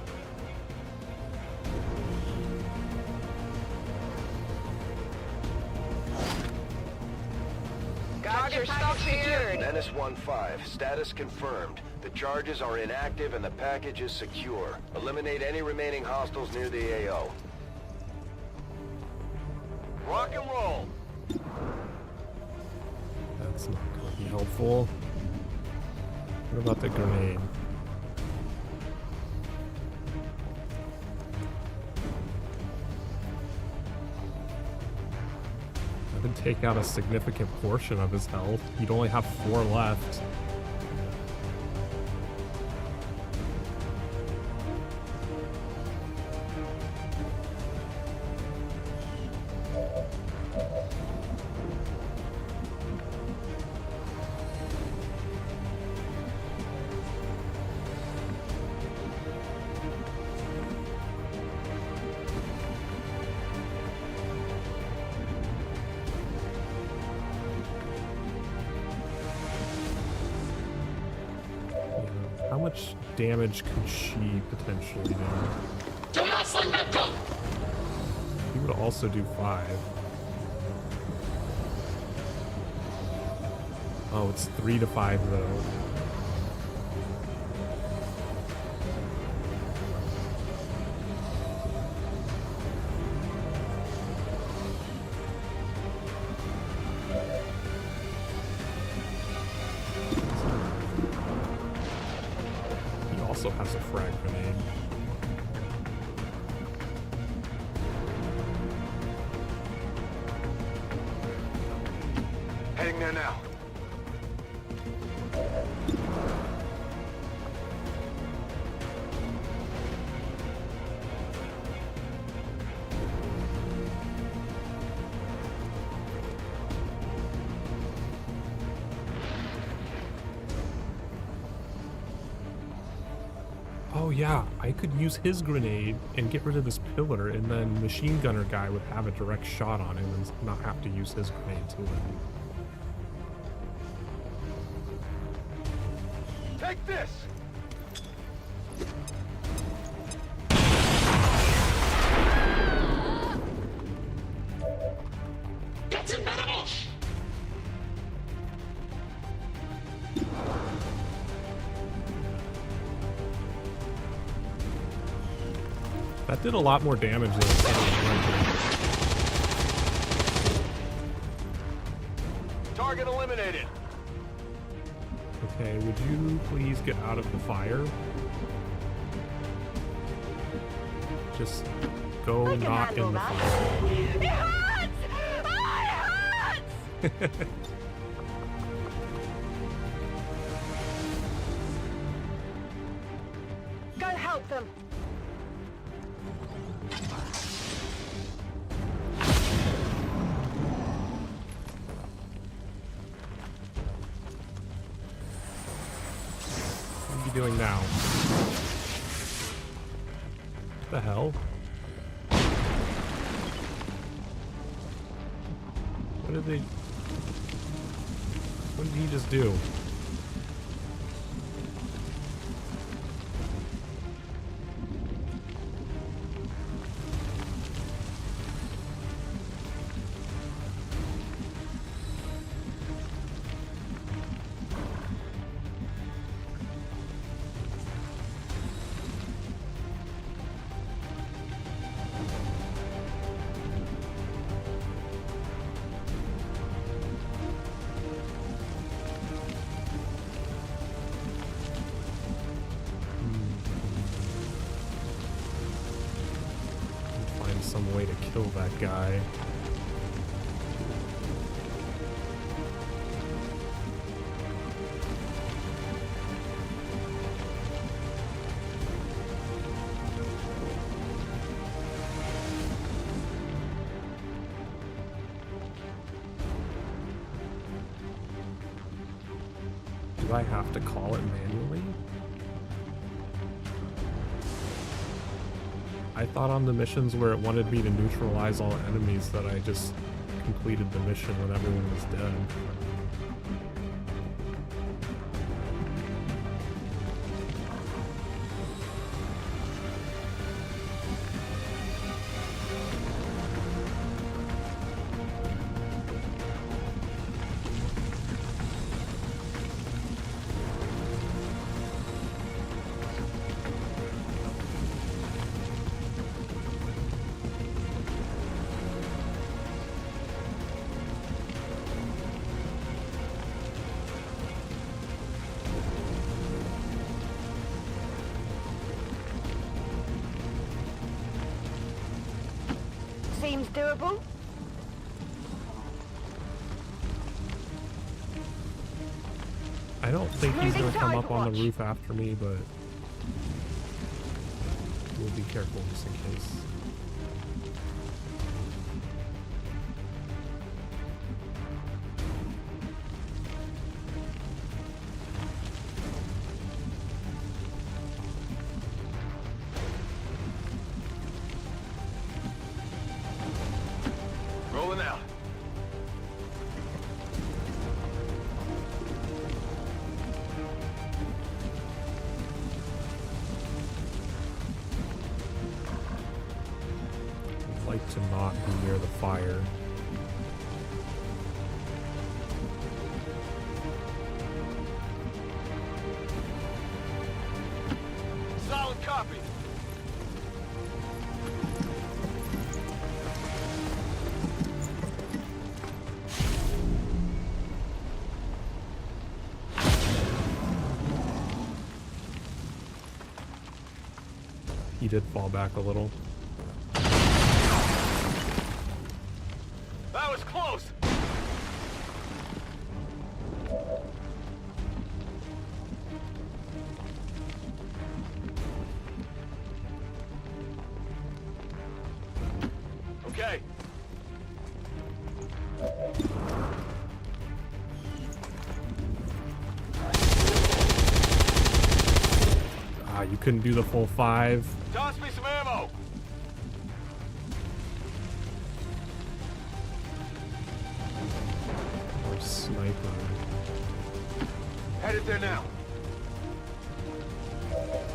Got your stuff secured. Menace 1-5, status confirmed. The charges are inactive and the package is secure. Eliminate any remaining hostiles near the AO. Rock and roll. That's not going to be helpful. What about the grenade? That would take out a significant portion of his health. He'd only have 4 left. How much damage could she potentially do? He would also do 5. Oh, it's 3 to 5 though. Also has a frag grenade. Heading there now. Oh yeah, I could use his grenade and get rid of this pillar, and then machine gunner guy would have a direct shot on him and not have to use his grenade to it. Take this! That's incredible! That did a lot more damage than it Target eliminated. Okay, would you please get out of the fire? Just go not in the fire. It hurts! Oh, it hurts! Go help them. What are you doing now? What the hell? What did he just do? some way to kill that guy. Do I have to call it manually? I thought on the missions where it wanted me to neutralize all enemies that I just completed the mission when everyone was dead. Seems doable. I don't think he's gonna come up on the roof after me, but we'll be careful just in case. Rolling out. I'd like to not be near the fire. Solid copy. He did fall back a little. That was close. Okay. Ah, you couldn't do the full 5. Toss me some ammo. Or sniper. Headed there now.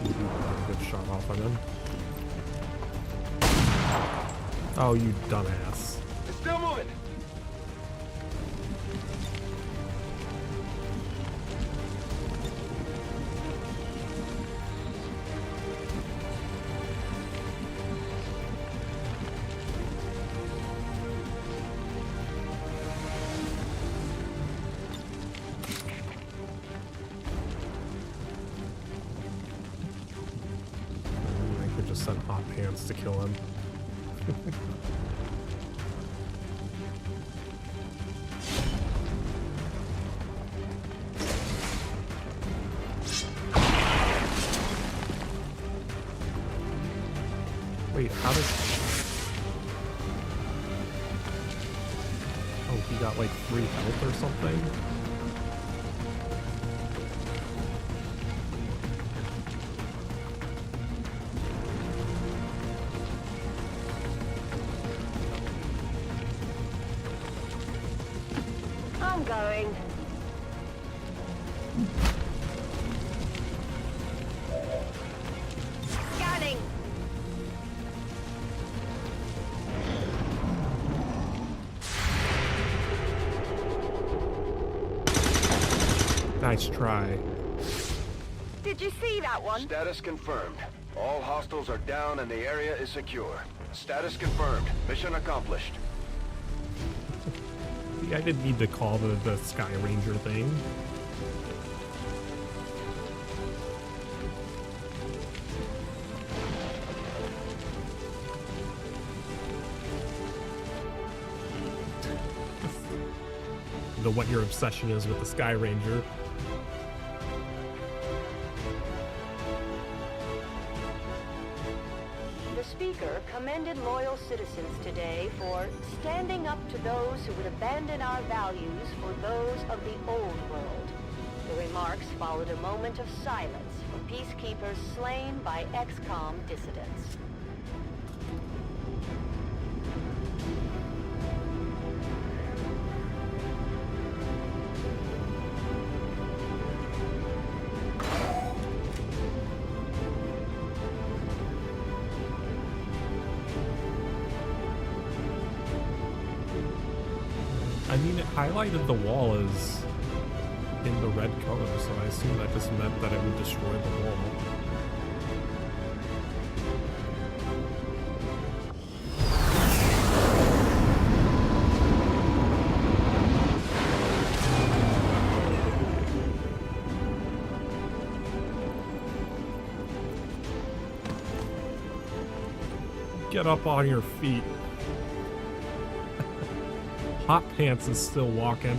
Ooh, good shot off on him. Oh, you dumbass. It's still moving. I could just send hot pants to kill him. Wait, how did... Oh, he got like 3 health or something? I'm going. Scanning. Nice try. Did you see that one? Status confirmed. All hostiles are down and the area is secure. Status confirmed. Mission accomplished. See, I didn't need to call the Sky Ranger thing. into what your obsession is with the Sky Ranger. The speaker commended loyal citizens today for standing up to those who would abandon our values for those of the old world. The remarks followed a moment of silence for peacekeepers slain by XCOM dissidents. I mean, it highlighted the wall as in the red color, so I assume that just meant that it would destroy the wall. Get up on your feet. Hot Pants is still walking.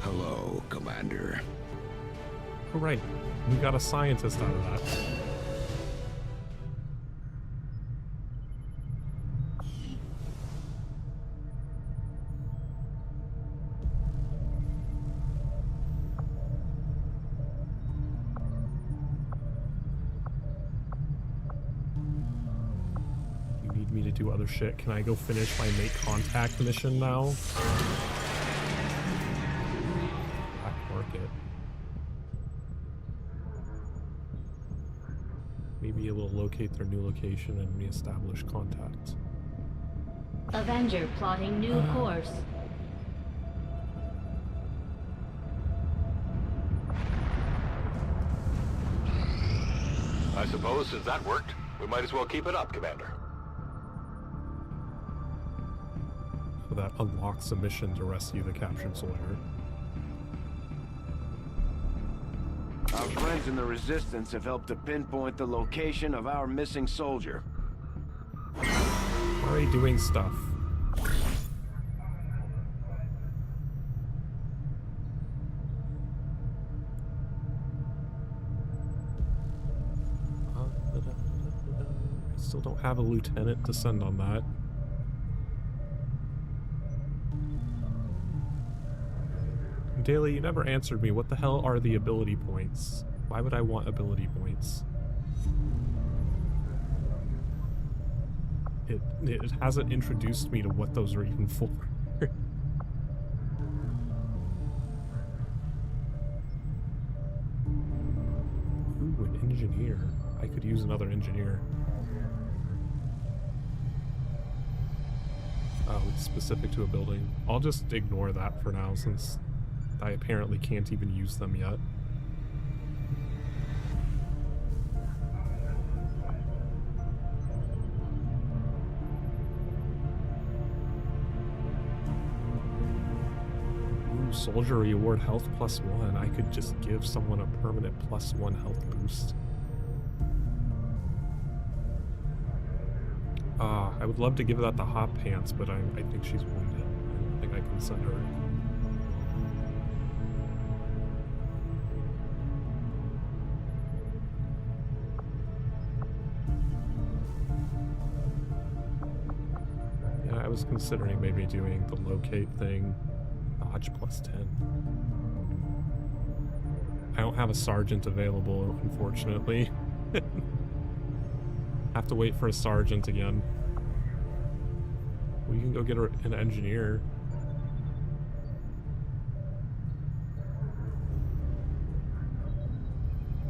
Hello, Commander. Oh, right. We got a scientist out of that. You need me to do other shit. Can I go finish my make contact mission now? Market. Maybe it will locate their new location and reestablish contact. Avenger plotting new course. I suppose since that worked, we might as well keep it up, Commander. So that unlocks a mission to rescue the captured soldier. Our friends in the Resistance have helped to pinpoint the location of our missing soldier. Already doing stuff. I still don't have a lieutenant to send on that. Daily, you never answered me. What the hell are the ability points? Why would I want ability points? It hasn't introduced me to what those are even for. Ooh, an engineer. I could use another engineer. Oh, it's specific to a building. I'll just ignore that for now since I apparently can't even use them yet. Ooh, soldier reward health +1. I could just give someone a permanent +1 health boost. I would love to give that to Hot Pants, but I think she's wounded. I don't think I can send her. I was considering maybe doing the locate thing, dodge +10. I don't have a sergeant available, unfortunately. Have to wait for a sergeant again. We can go get an engineer.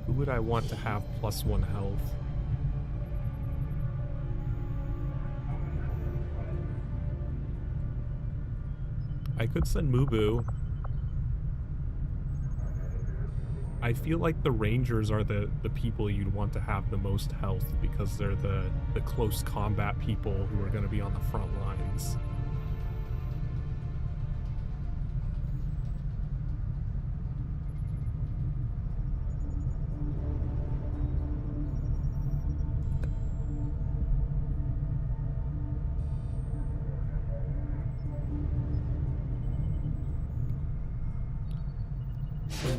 Who would I want to have +1 health? I could send Mubu. I feel like the Rangers are the people you'd want to have the most health because they're the close combat people who are going to be on the front lines.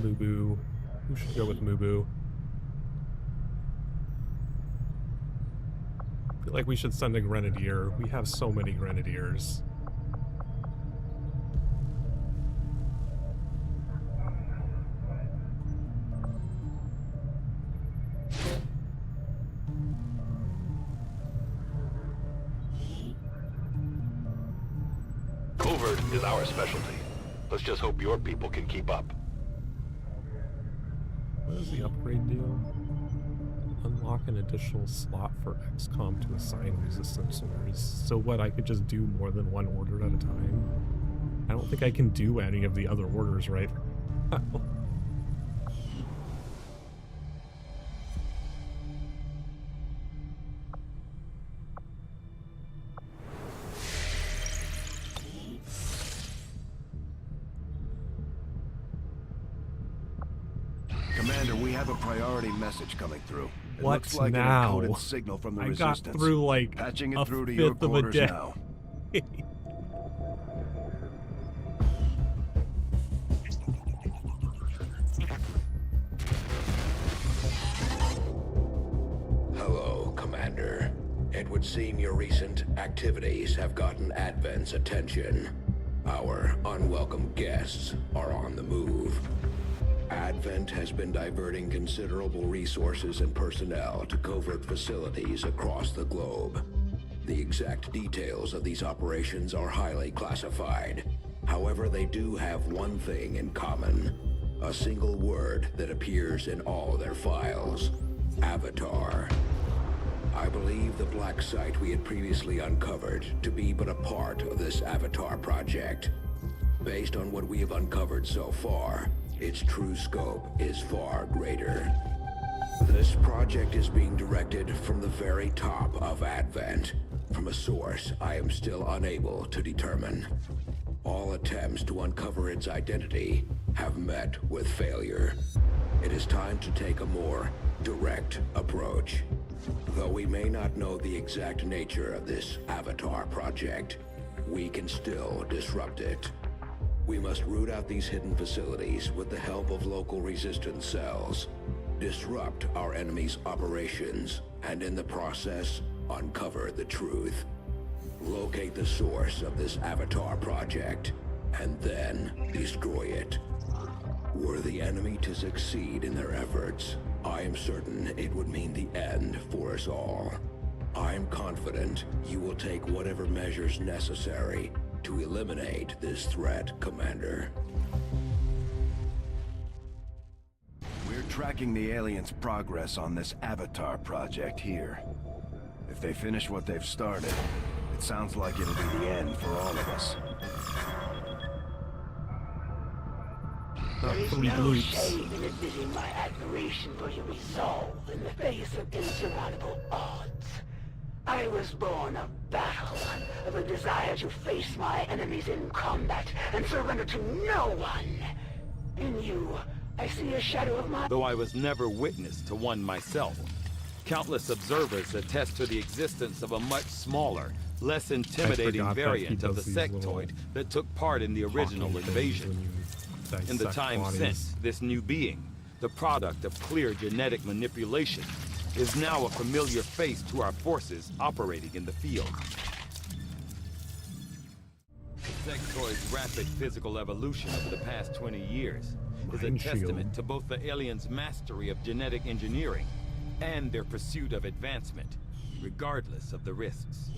Mubu. Who should go with Mubu? I feel like we should send a Grenadier. We have so many Grenadiers. Covert is our specialty. Let's just hope your people can keep up. What does the upgrade do? Unlock an additional slot for XCOM to assign resistance orders. So what, I could just do more than one order at a time? I don't think I can do any of the other orders right now. Commander, we have a priority message coming through. It What looks like now? an encoded signal from the I resistance. got through like patching it a through to your fifth of a quarters day. now. Hello, Commander. It would seem your recent activities have gotten Advent's attention. Our unwelcome guests are on the move. Advent has been diverting considerable resources and personnel to covert facilities across the globe. The exact details of these operations are highly classified. However, they do have one thing in common. A single word that appears in all their files. Avatar. I believe the black site we had previously uncovered to be but a part of this Avatar project. Based on what we have uncovered so far, its true scope is far greater. This project is being directed from the very top of Advent, from a source I am still unable to determine. All attempts to uncover its identity have met with failure. It is time to take a more direct approach. Though we may not know the exact nature of this Avatar project, we can still disrupt it. We must root out these hidden facilities with the help of local resistance cells, disrupt our enemy's operations, and in the process, uncover the truth. Locate the source of this Avatar project, and then destroy it. Were the enemy to succeed in their efforts, I am certain it would mean the end for us all. I am confident you will take whatever measures necessary to eliminate this threat, Commander. We're tracking the aliens' progress on this Avatar project here. If they finish what they've started, it sounds like it'll be the end for all of us. There is no shame in admitting my admiration for your resolve in the face of insurmountable odds. I was born of battle, of a desire to face my enemies in combat and surrender to no one. In you, I see a shadow of my... Though I was never witness to one myself, countless observers attest to the existence of a much smaller, less intimidating variant of the sectoid that took part in the original invasion. In the time since, this new being, the product of clear genetic manipulation, is now a familiar face to our forces operating in the field. Sectoid's rapid physical evolution over the past 20 years is a testament to both the aliens' mastery of genetic engineering and their pursuit of advancement, regardless of the risks.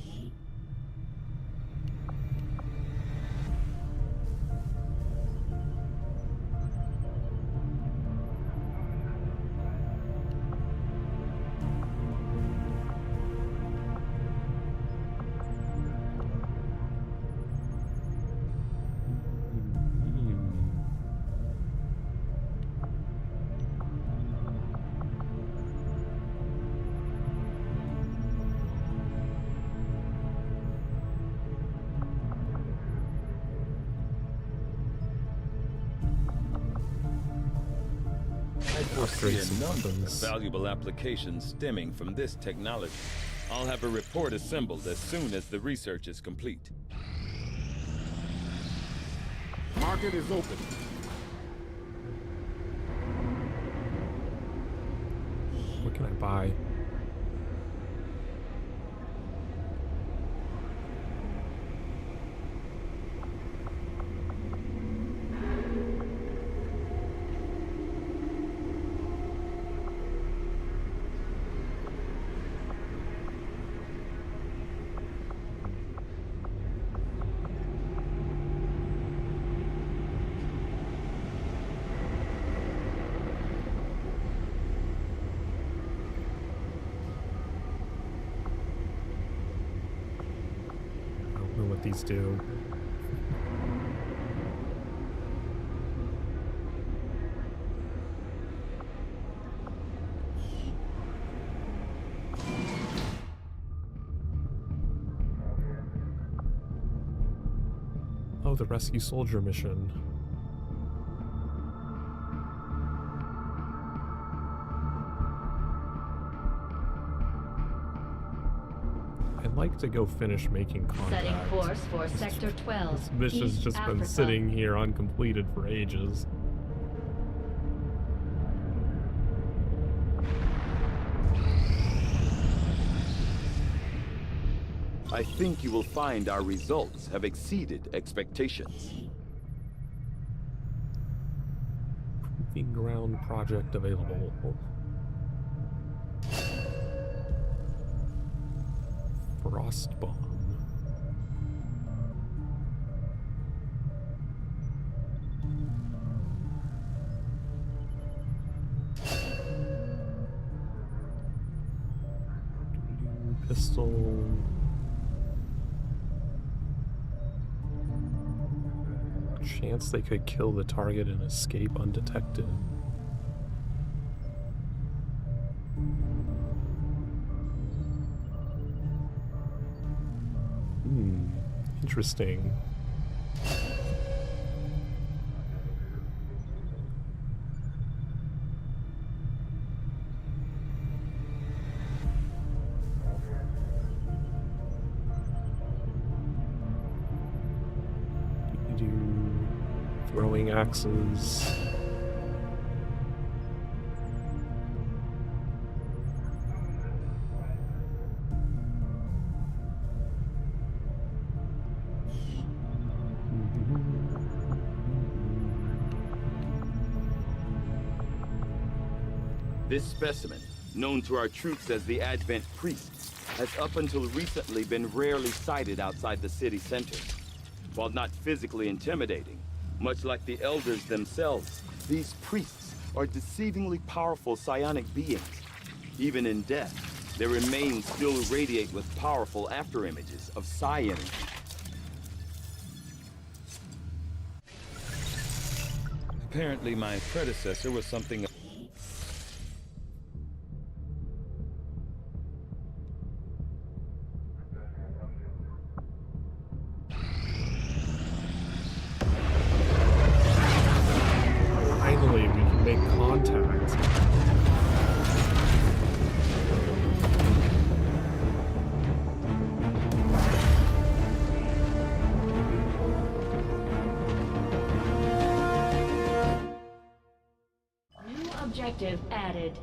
foresee some a number of weapons. valuable applications stemming from this technology. I'll have a report assembled as soon as the research is complete. Market is open. What can I buy? These do. Oh, the rescue soldier mission. I'd like to go finish making contact. Setting course for Sector 12. This mission's East just Africa. been sitting here uncompleted for ages. I think you will find our results have exceeded expectations. Proving ground project available. Frost bomb. Pistol. Chance they could kill the target and escape undetected. Interesting. Do throwing axes. This specimen, known to our troops as the Advent Priests, has up until recently been rarely sighted outside the city center. While not physically intimidating, much like the Elders themselves, these priests are deceivingly powerful psionic beings. Even in death, their remains still radiate with powerful afterimages of psi energy. Apparently my predecessor was something Finally, we can make contact. New objective added.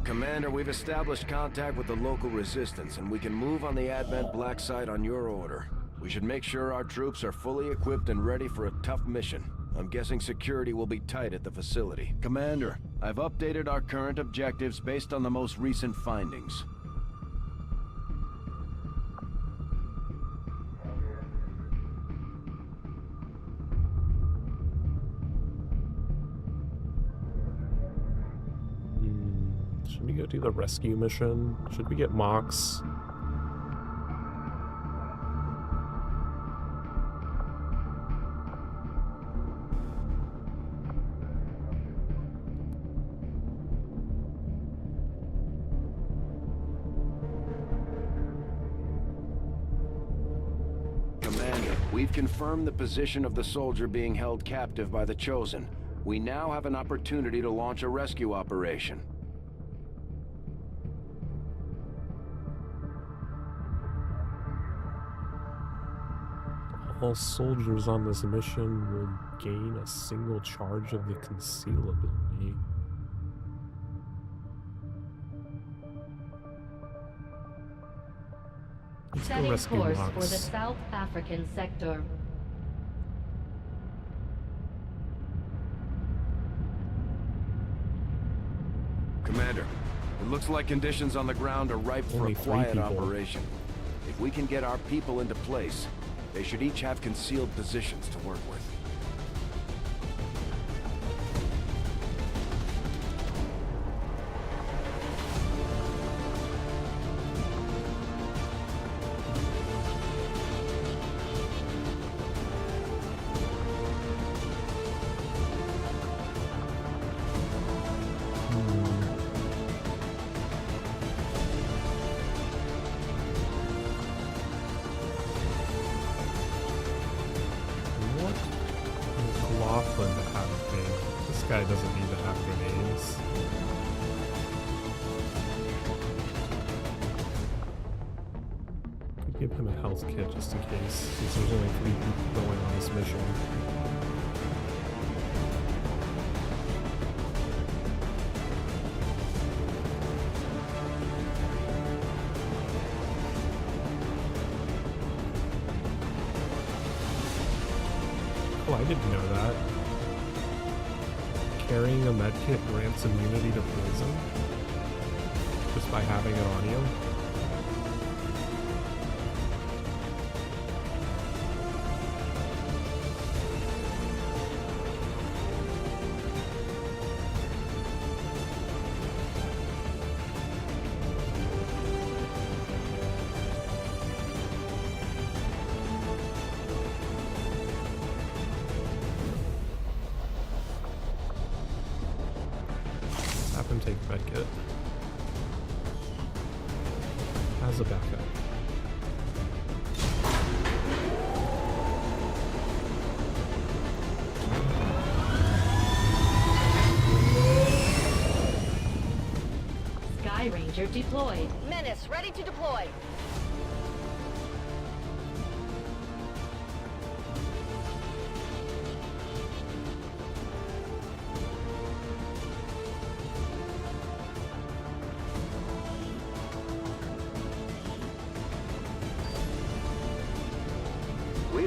Commander, we've established contact with the local resistance, and we can move on the Advent Black Site on your order. We should make sure our troops are fully equipped and ready for a tough mission. I'm guessing security will be tight at the facility. Commander, I've updated our current objectives based on the most recent findings. Should we go do the rescue mission? Should we get Mox? We've confirmed the position of the soldier being held captive by the Chosen. We now have an opportunity to launch a rescue operation. All soldiers on this mission will gain a single charge of the conceal ability. Setting course for the South African sector. Commander, it looks like conditions on the ground are ripe for a quiet operation. If we can get our people into place, they should each have concealed positions to work with. Give him a health kit just in case, since there's only 3 people going on this mission. Oh, I didn't know that. Carrying a medkit grants immunity to poison just by having it on you. Take medkit as a backup. Sky Ranger deployed. Menace ready to deploy.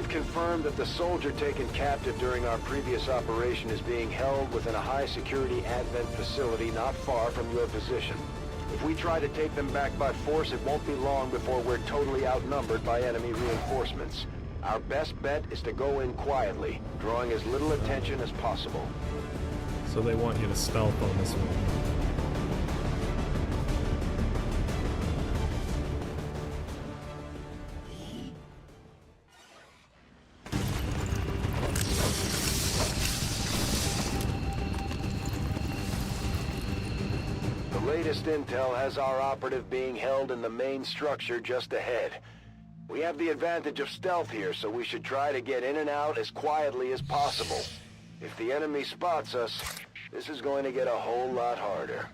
Confirmed that the soldier taken captive during our previous operation is being held within a high-security Advent facility not far from your position. If we try to take them back by force, it won't be long before we're totally outnumbered by enemy reinforcements. Our best bet is to go in quietly, drawing as little attention as possible. So they want you to stealth on this one. Intel has our operative being held in the main structure just ahead. We have the advantage of stealth here, so we should try to get in and out as quietly as possible. If the enemy spots us, this is going to get a whole lot harder.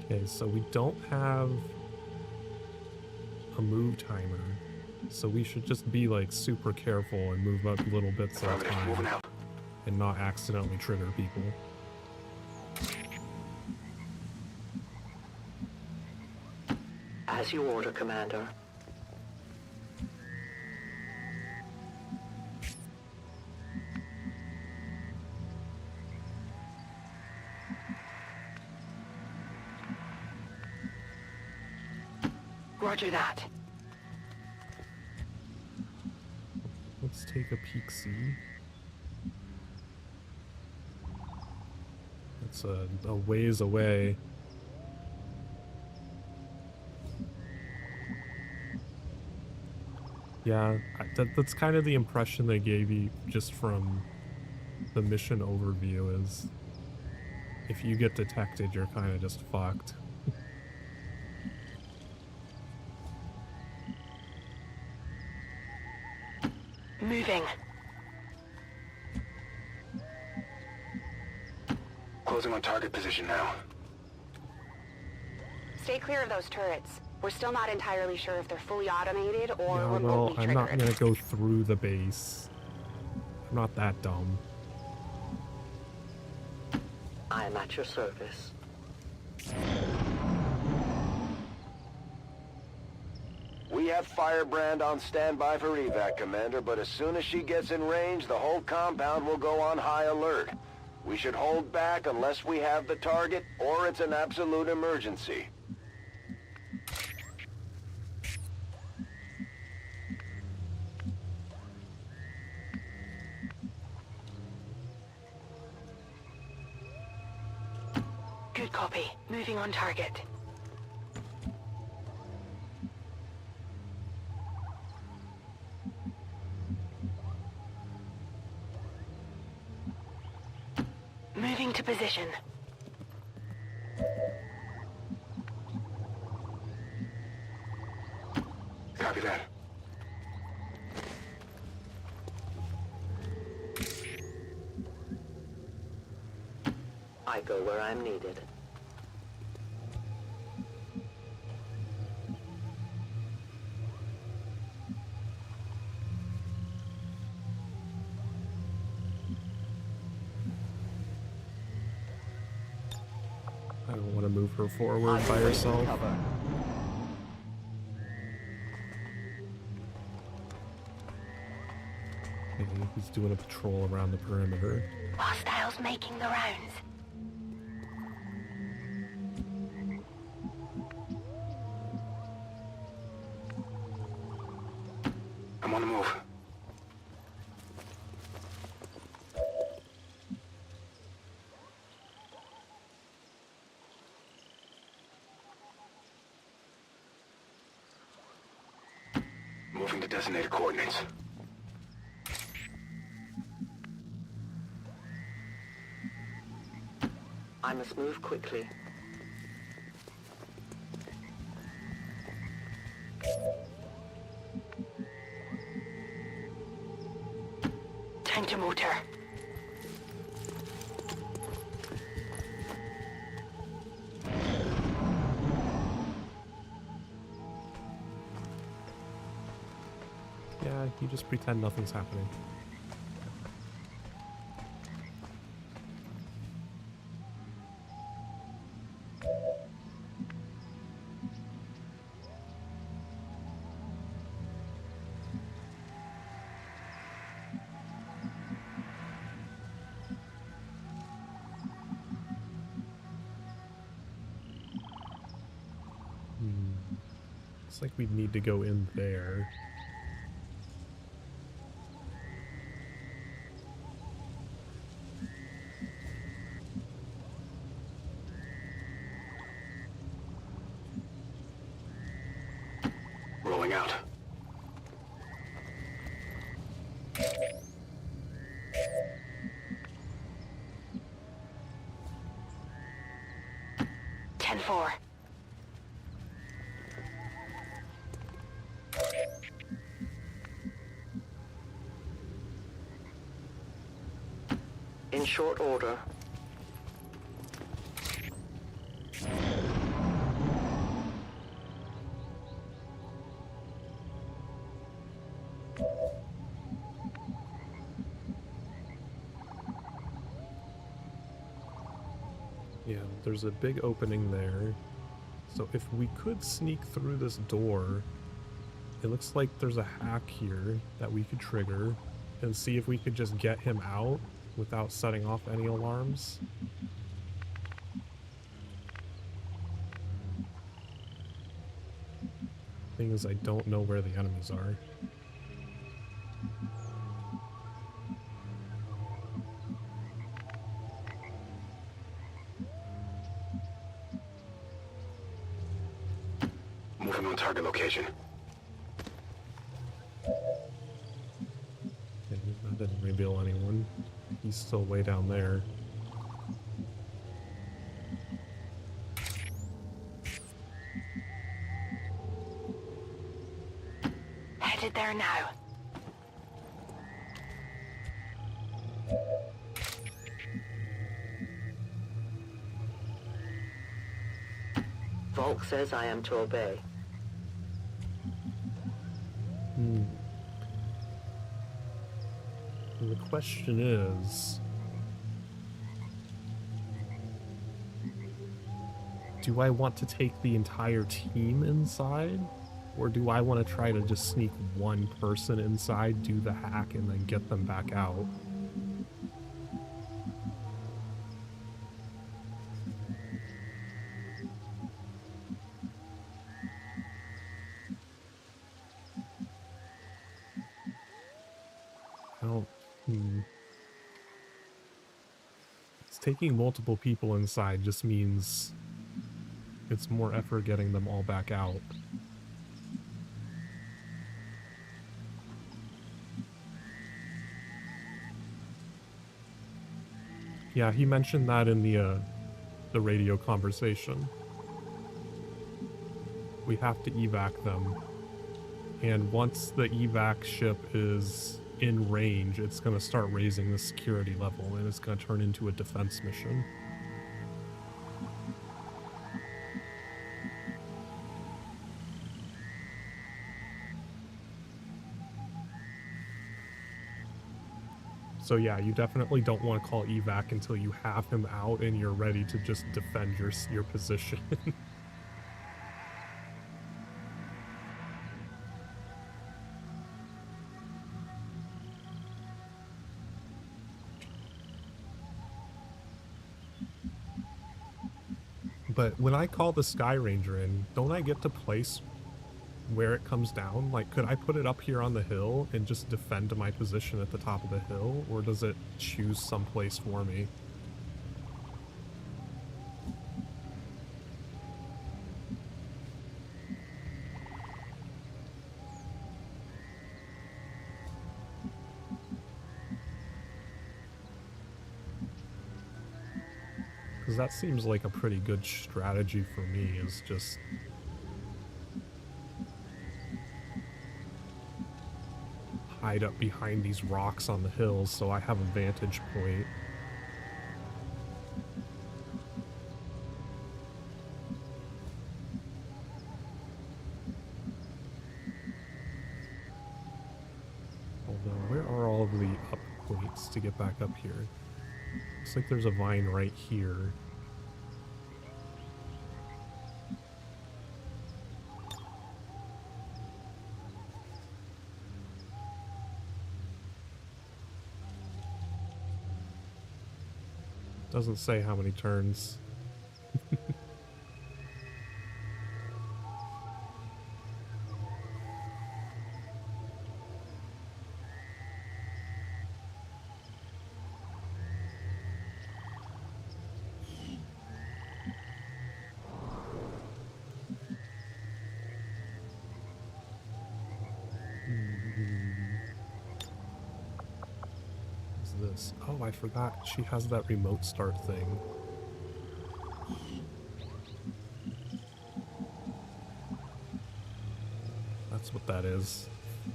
Okay, so we don't have a move timer. So we should just be like super careful and move up little bits at a time and not accidentally trigger people. As you order, Commander. Roger that. Let's take a peek-see. It's a ways away. Yeah, that's kind of the impression they gave you just from the mission overview is if you get detected, you're kind of just fucked. Moving. Closing on target position now. Stay clear of those turrets. We're still not entirely sure if they're fully automated or Yeah, well, remotely I'm triggered. not gonna go through the base. I'm not that dumb. I am at your service. We have Firebrand on standby for evac, Commander, but as soon as she gets in range, the whole compound will go on high alert. We should hold back unless we have the target, or it's an absolute emergency. Good copy. Moving on target. Moving to position. Copy that. I go where I'm needed. I don't want to move her forward by herself. Okay, he's doing a patrol around the perimeter. Hostiles making the rounds. I'm on the move. Moving to designated coordinates. I must move quickly. Time to motor. Yeah, you just pretend nothing's happening. Looks like we'd need to go in there. Rolling out. Ten-4. In short order. Yeah, there's a big opening there. So if we could sneak through this door, it looks like there's a hack here that we could trigger and see if we could just get him out without setting off any alarms. Thing is, I don't know where the enemies are. Moving on target location. Okay, that didn't reveal anyone. He's still way down there. Headed there now. Hulk says I am to obey. The question is, do I want to take the entire team inside? Or do I want to try to just sneak one person inside, do the hack, and then get them back out? I don't... Taking multiple people inside just means it's more effort getting them all back out. Yeah, he mentioned that in the radio conversation. We have to evac them. And once the evac ship is in range, it's going to start raising the security level, and it's going to turn into a defense mission. So yeah, you definitely don't want to call evac until you have him out and you're ready to just defend your position. But when I call the Sky Ranger in, don't I get to place where it comes down? Like, could I put it up here on the hill and just defend my position at the top of the hill? Or does it choose some place for me? Because that seems like a pretty good strategy for me, is just hide up behind these rocks on the hills so I have a vantage point. Although, where are all of the up points to get back up here? Looks like there's a vine right here. Doesn't say how many turns. This? Oh, I forgot. She has that remote start thing. That's what that is.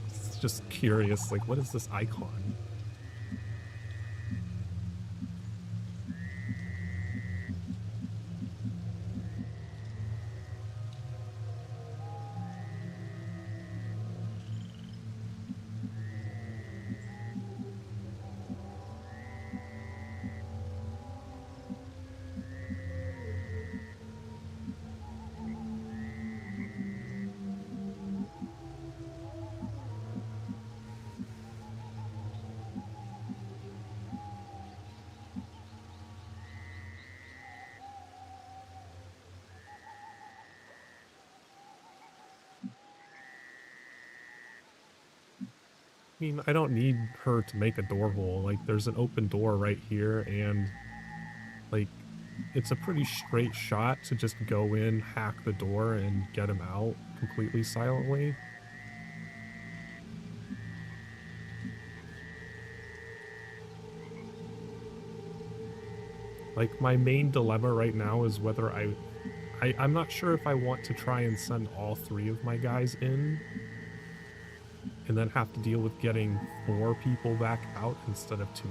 It's just curious, like, what is this icon? I mean, I don't need her to make a door hole. Like, there's an open door right here, and, like, it's a pretty straight shot to just go in, hack the door, and get him out completely silently. Like, my main dilemma right now is whether I'm not sure if I want to try and send all 3 of my guys in, and then have to deal with getting 4 people back out instead of 2.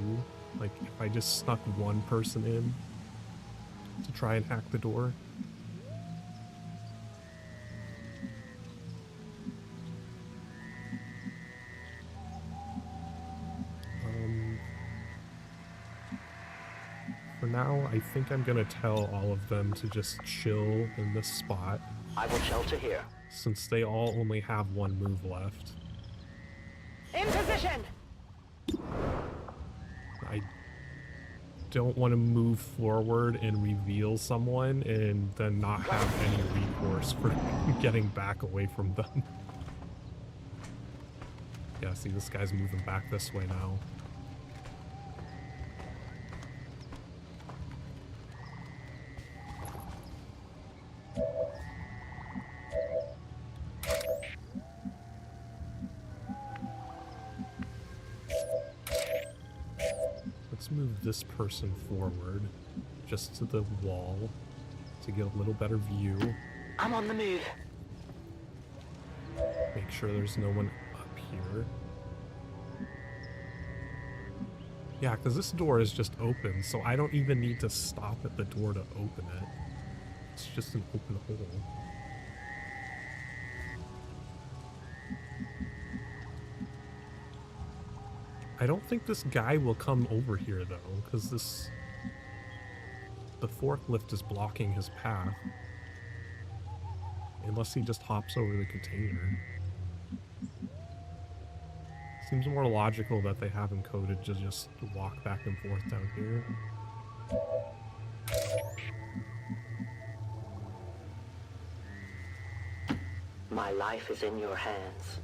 Like, if I just snuck 1 person in to try and hack the door. now, I think I'm gonna tell all of them to just chill in this spot. I will shelter here. Since they all only have one move left. In position! I don't want to move forward and reveal someone and then not have any recourse for getting back away from them. Yeah, see, this guy's moving back this way now. Let's move this person forward, just to the wall, to get a little better view. I'm on the move. Make sure there's no one up here. Yeah, because this door is just open, so I don't even need to stop at the door to open it. It's just an open hole. I don't think this guy will come over here, though, because the forklift is blocking his path. Unless he just hops over the container. Seems more logical that they have him coded to just walk back and forth down here. My life is in your hands.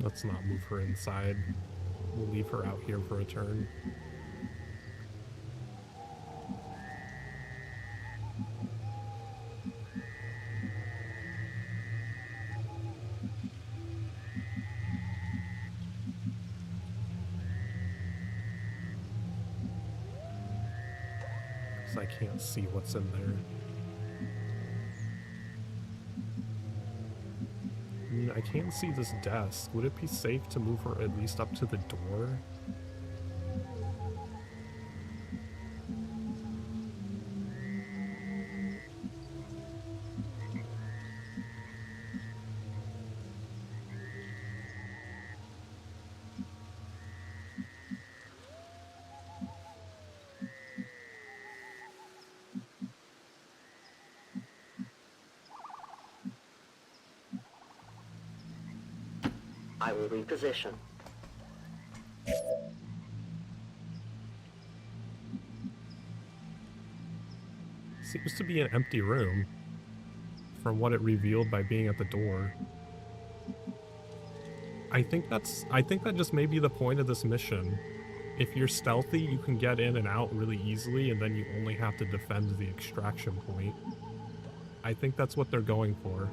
Let's not move her inside. We'll leave her out here for a turn. Because I can't see what's in there. I mean, I can't see this desk. Would it be safe to move her at least up to the door? I will reposition. Seems to be an empty room, from what it revealed by being at the door. I think that just may be the point of this mission. If you're stealthy, you can get in and out really easily, and then you only have to defend the extraction point. I think that's what they're going for.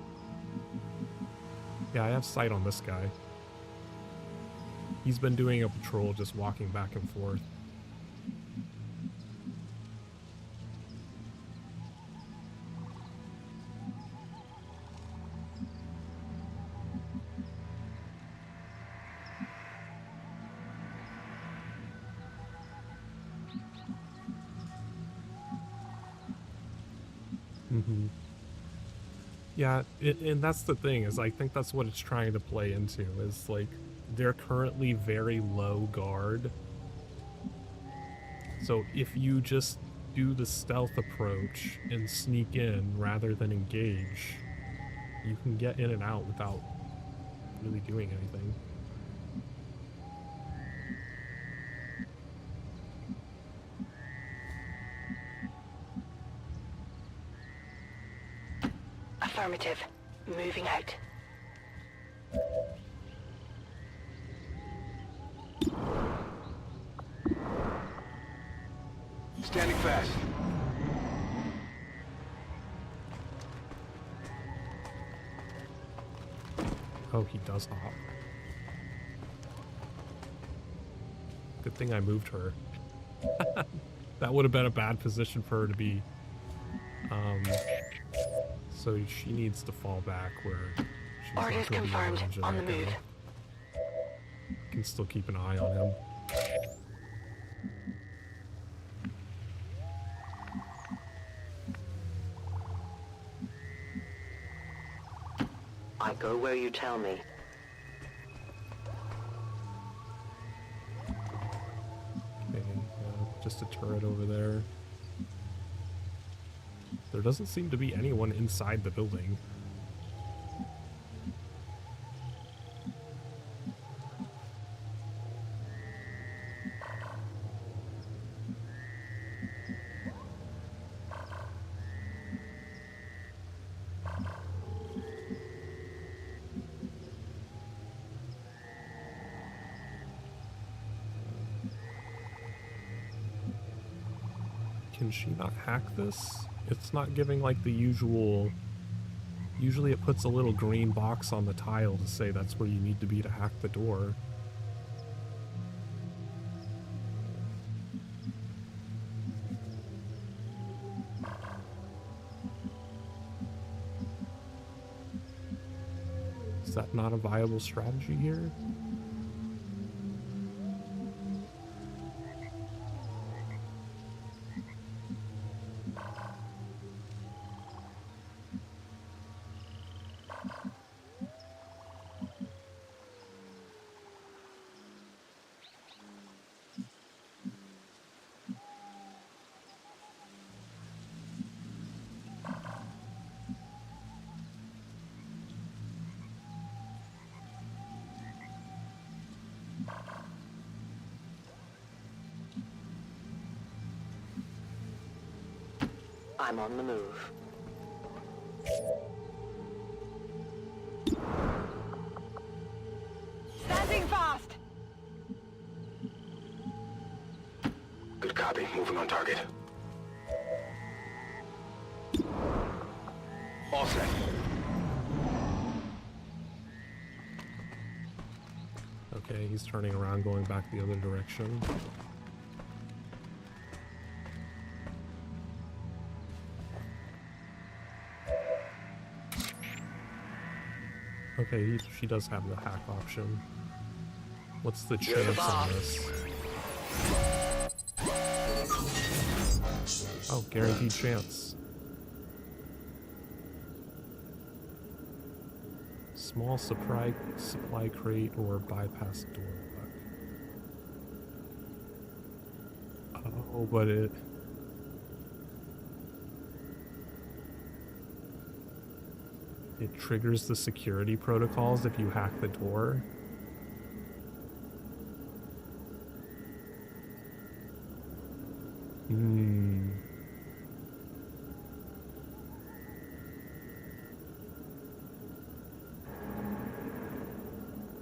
Yeah, I have sight on this guy. He's been doing a patrol, just walking back and forth. Yeah, and that's the thing, is I think that's what it's trying to play into, is like, they're currently very low guard. So if you just do the stealth approach and sneak in rather than engage, you can get in and out without really doing anything. Affirmative. Moving out. Standing fast. Oh, he does hop. Good thing I moved her. That would have been a bad position for her to be. So she needs to fall back where she's Orders confirmed. On the move. Can still keep an eye on him. Go where you tell me. Okay, just a turret over there. There doesn't seem to be anyone inside the building. Can she not hack this? It's not giving like the usual... Usually it puts a little green box on the tile to say that's where you need to be to hack the door. Is that not a viable strategy here? I'm on the move. Standing fast! Good copy. Moving on target. All set. Okay, he's turning around, going back the other direction. Okay, she does have the hack option. What's the chance on this? Oh, guaranteed chance. Small supply crate or bypass door lock. Oh, but it... It triggers the security protocols if you hack the door.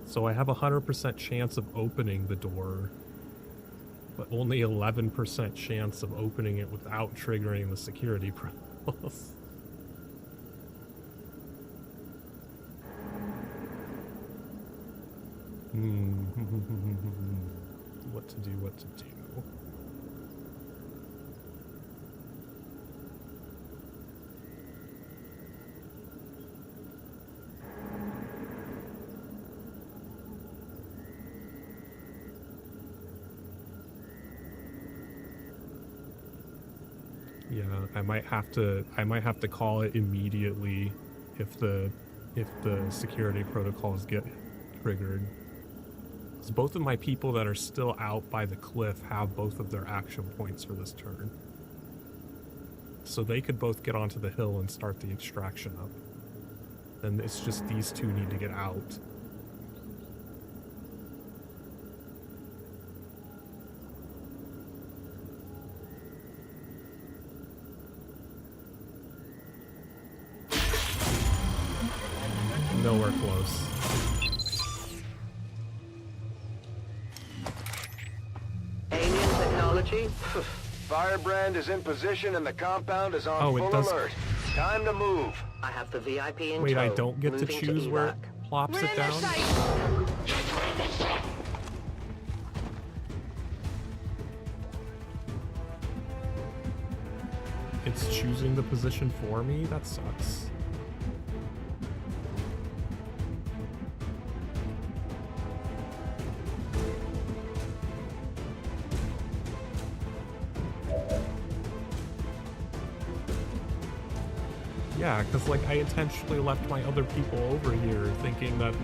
So I have a 100% chance of opening the door, but only 11% chance of opening it without triggering the security protocols. What to do, what to do. Yeah, I might have to call it immediately if the security protocols get triggered. Because both of my people that are still out by the cliff have both of their action points for this turn. So they could both get onto the hill and start the extraction up. Then it's just these two need to get out. Nowhere close. Alien technology? Firebrand is in position and the compound is on full does... alert. Time to move. I have the VIP in Wait, tow. I don't get to Moving choose where it evac. plops it down? It's choosing the position for me? That sucks. Yeah, because, like, I intentionally left my other people over here thinking that...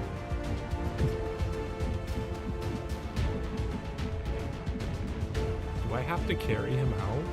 Do I have to carry him out?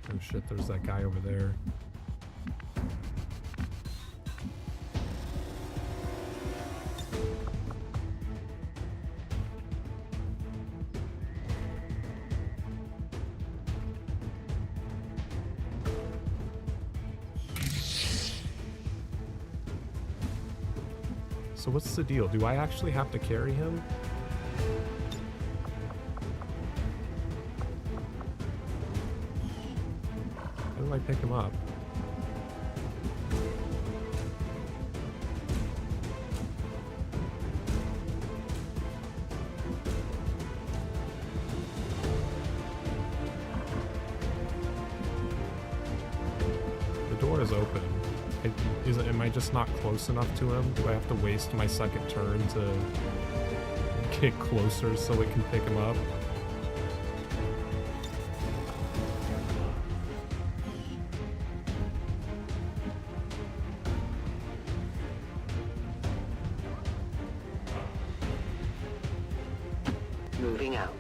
Oh shit, there's that guy over there. So what's the deal? Do I actually have to carry him? How do I pick him up? The door is open. Am I just not close enough to him? Do I have to waste my second turn to get closer so it can pick him up? Moving out.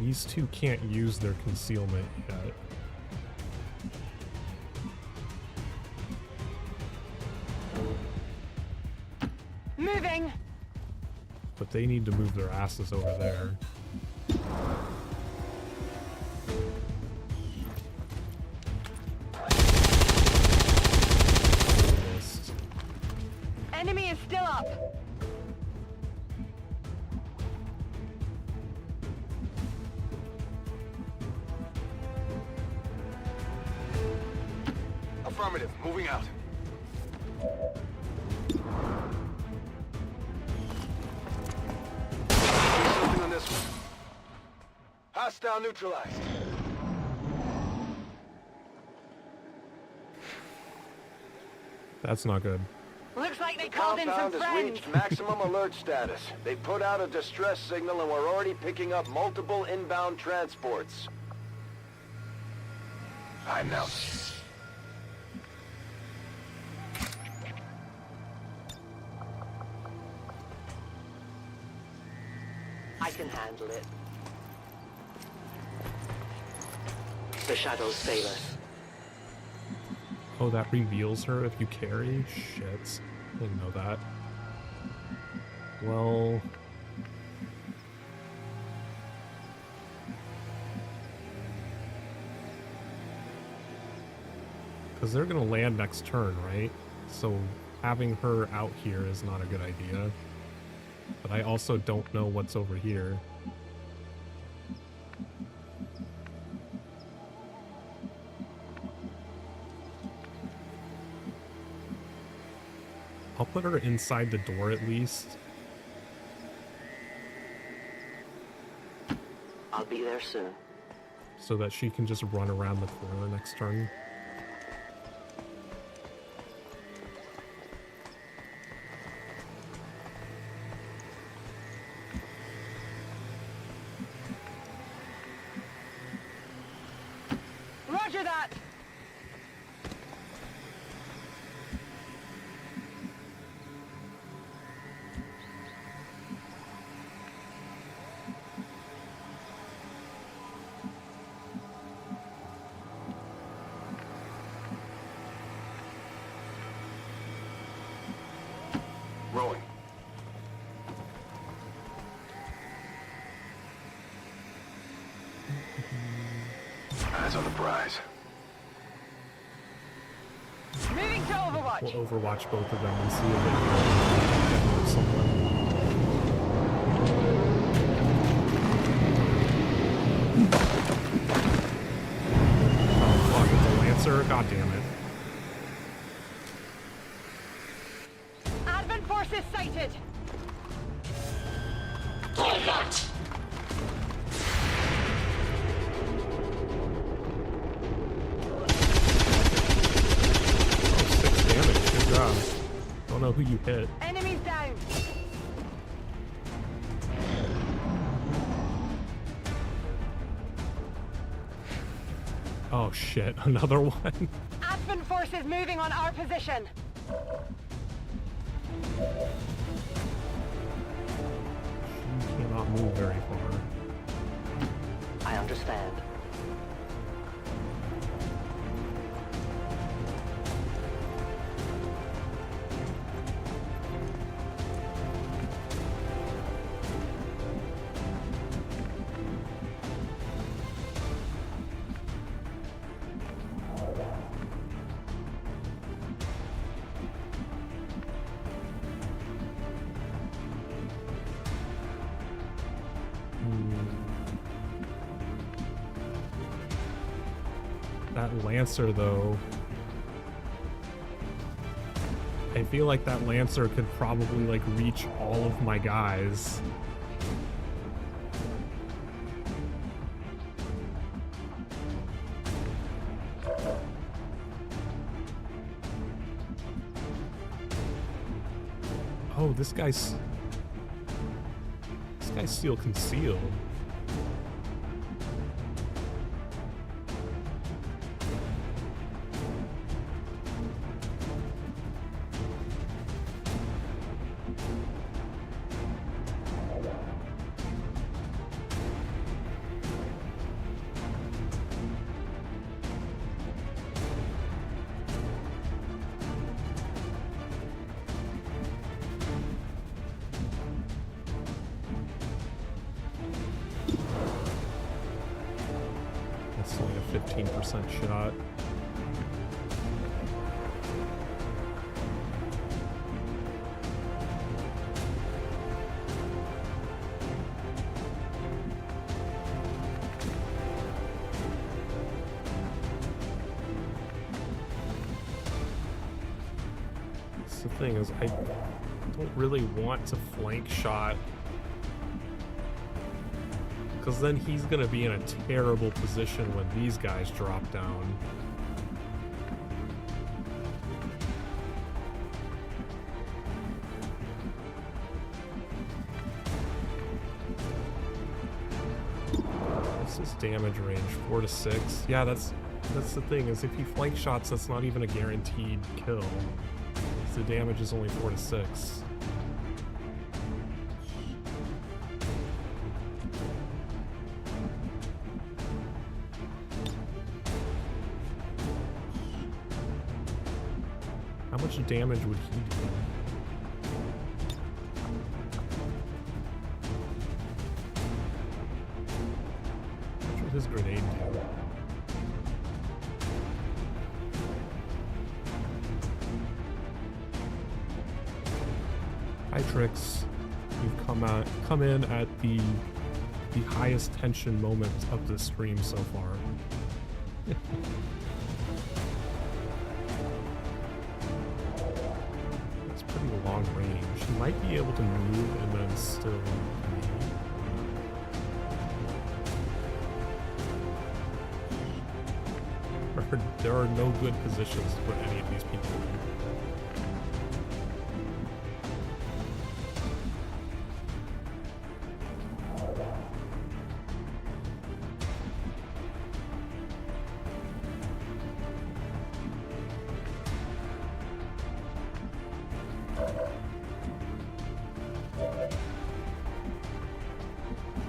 These two can't use their concealment yet. Moving. But they need to move their asses over there. Enemy is still up. Affirmative. Moving out. Something on this one. Hostile neutralized. That's not good. Looks like they The called in some compound has friends. reached maximum alert status. They put out a distress signal and we're already picking up multiple inbound transports. I'm now. I can handle it. The shadows fail us. Oh, that reveals her if you carry? Shit. I didn't know that. Well... because they're gonna land next turn, right? So having her out here is not a good idea. But I also don't know what's over here. I'll put her inside the door at least. I'll be there soon. So that she can just run around the corner next turn. Roger that. Rolling. Eyes on the prize. Moving to Overwatch. We'll overwatch both of them and see if they can get somewhere. Lancer, god damn it. Advent forces sighted. Target. Oh, 6 damage. Good job. Don't know who you hit. Enemies down. Oh shit, another one. Advent forces moving on our position. She cannot move very far. I understand. That Lancer, though, I feel like that Lancer could probably, like, reach all of my guys. Oh, this guy's still concealed. That's only a 15% shot. That's the thing, is I don't really want to flank shot, because then he's going to be in a terrible position when these guys drop down. What's his damage range? 4 to 6? Yeah, that's the thing, is if he flank shots, that's not even a guaranteed kill. The damage is only 4 to 6. How much damage would he do? How much would his grenade do? Hytrix, you've come in at the highest tension moment of the stream so far. It's pretty long range. You might be able to move and then still there are no good positions to put any of these people in.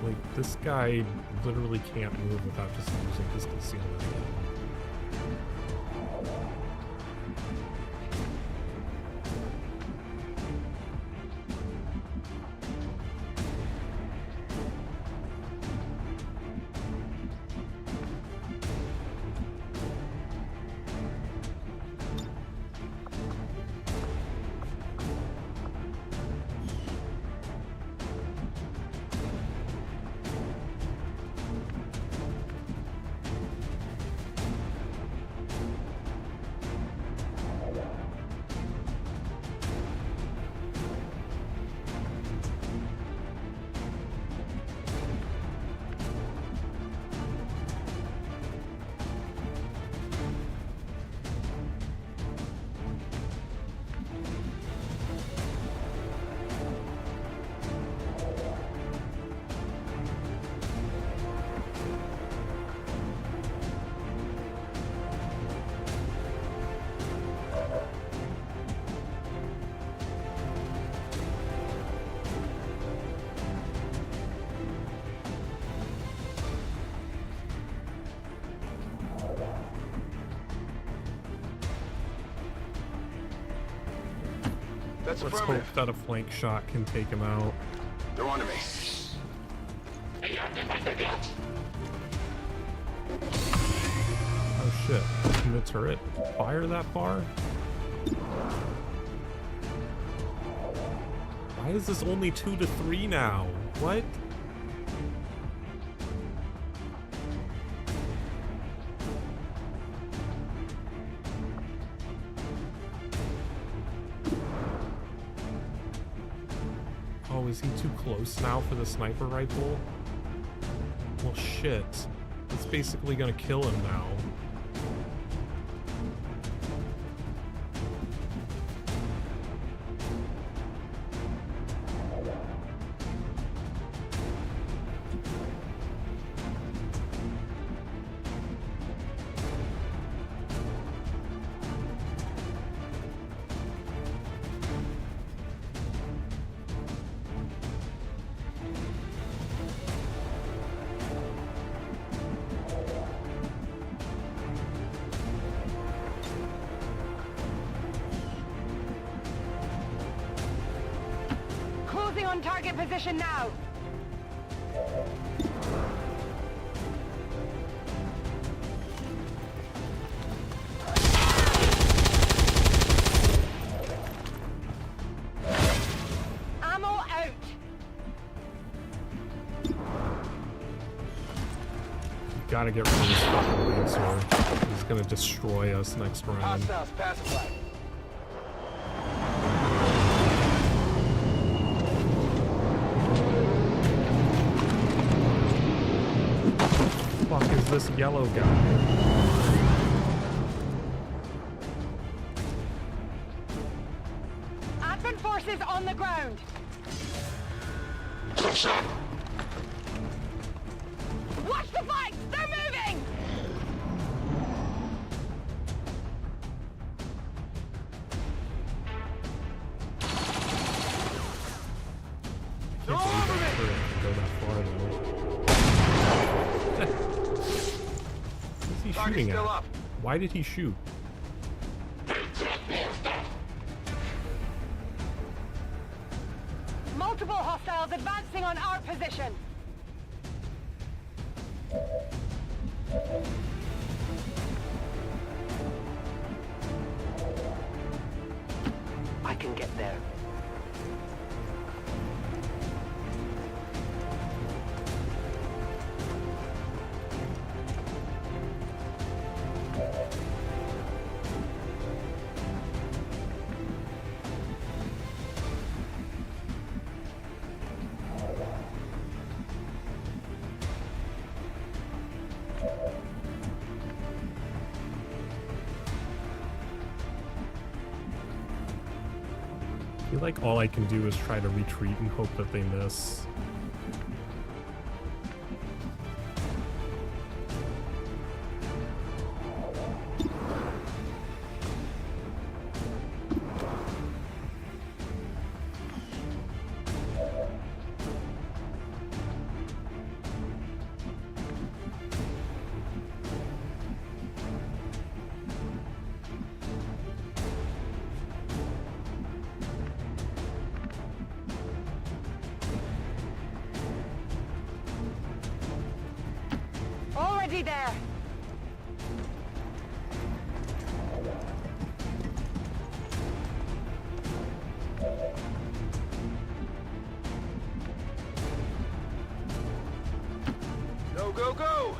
Like, this guy literally can't move without just using his concealment again. That's Let's hope that a flank shot can take him out. They're on to me. Oh shit. Can the turret fire that far? Why is this only 2 to 3 now? What? Oh, is he too close now for the sniper rifle? Well, shit. It's basically gonna kill him now. Closing on target position now. Ammo out. Gotta get rid of this fucking Lancer. He's gonna destroy us next round. Hostiles pacified. Fuck is this yellow guy? Advent forces on the ground. Watch the flanks! They're moving! Can't believe that turret can go that far though. What's he shooting at? Why did he shoot? Multiple hostiles advancing on our position. I can get there. I feel like all I can do is try to retreat and hope that they miss. Already there. Go, go, go!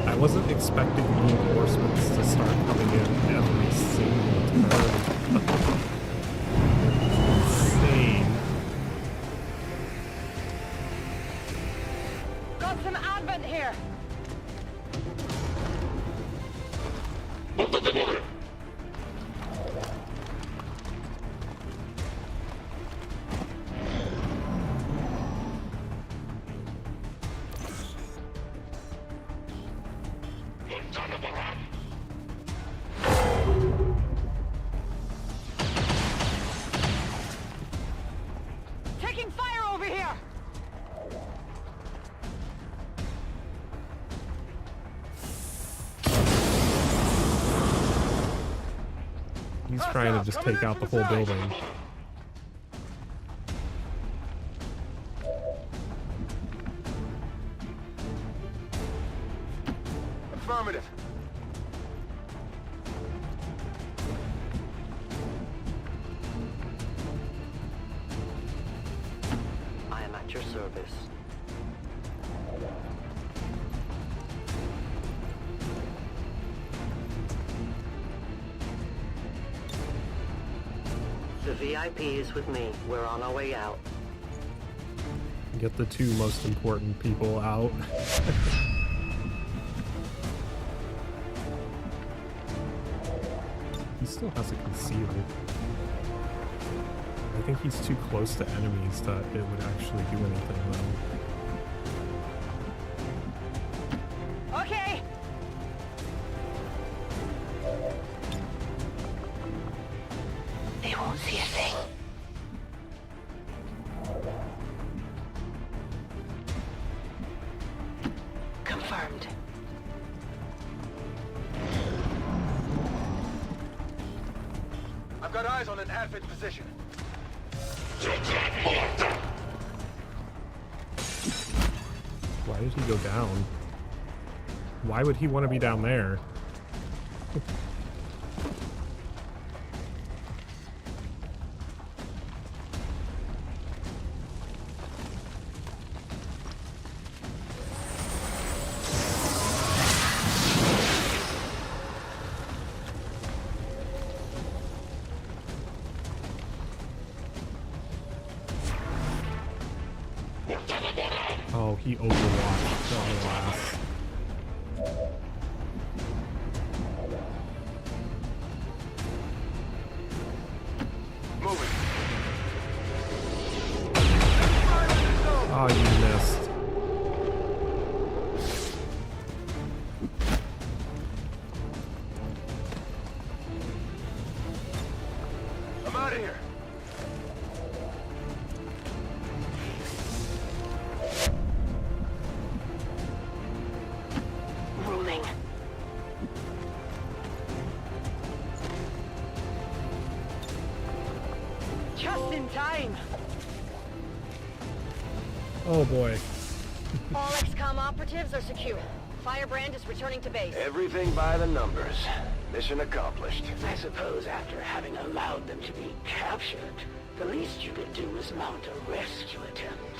I wasn't expecting reinforcements to start coming in every single turn. Insane. Got some advent here. He's trying to just take out the whole building. Affirmative. I am at your service. The VIP is with me. We're on our way out. Get the two most important people out. He still has a concealer. I think he's too close to enemies that it would actually do anything though. Okay. They won't see a thing. Confirmed. I've got eyes on an Advent position. Why did he go down? Why would he want to be down there? Oh, he overwatched the last. Moving. Oh, you missed. I'm out of here. Ruling. Just in time. Oh boy. All XCOM operatives are secure. Firebrand is returning to base. Everything by the numbers. Mission accomplished. I suppose after having allowed them to be captured, the least you could do is mount a rescue attempt.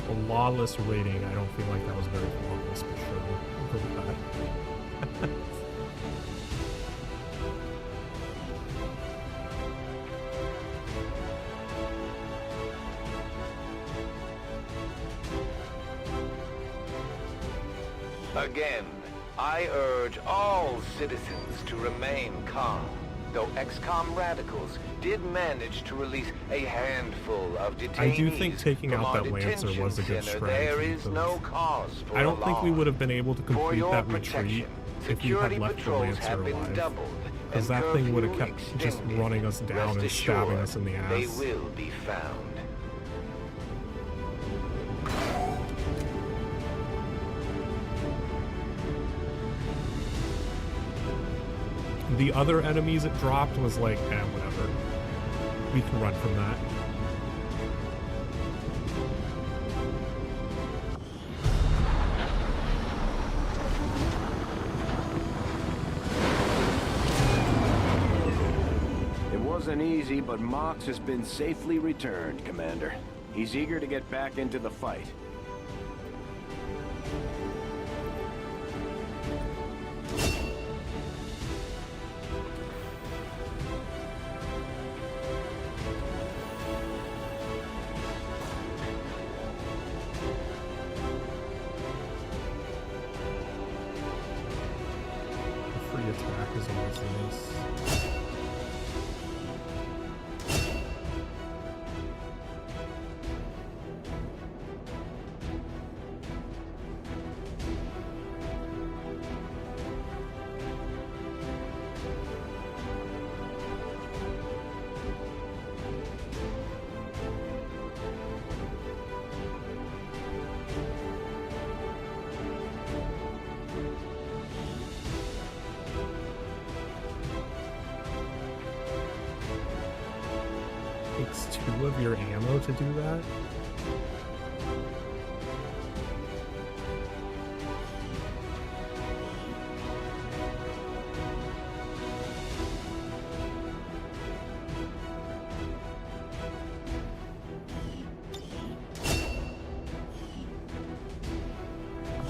A lawless rating, I don't feel like that was very lawless, but sure. I'll go with that. Again, I urge all citizens to remain calm. Though XCOM radicals did manage to release a handful of detainees I do think taking from out our that Lancer detention was a good center, strategy. there is no cause for I don't think we alarm. would have been able to For complete your that retreat protection, if we had security left the patrols Lancer have been alive. doubled, Because and that thing would have curfew kept just extended. running us down Rest and stabbing assured, us in the ass. They will be found. The other enemies it dropped was like, whatever. We can run from that. It wasn't easy, but Mox has been safely returned, Commander. He's eager to get back into the fight. Free attack is always nice. takes 2 of your ammo to do that?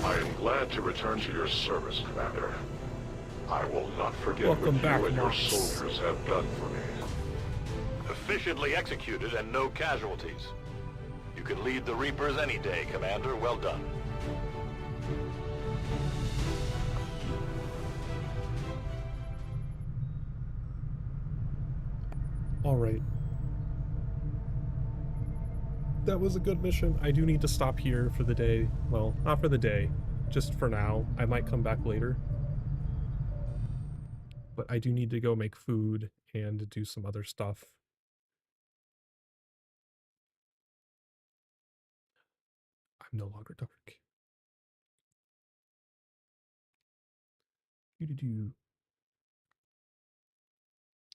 I am glad to return to your service, Commander. I will not forget Welcome what back, you and your Marcus. soldiers have done for me. Efficiently executed and no casualties. You can lead the Reapers any day, Commander. Well done. Alright. That was a good mission. I do need to stop here for the day. Well, not for the day. Just for now. I might come back later. But I do need to go make food and do some other stuff. I'm no longer dark. Doo-doo-doo.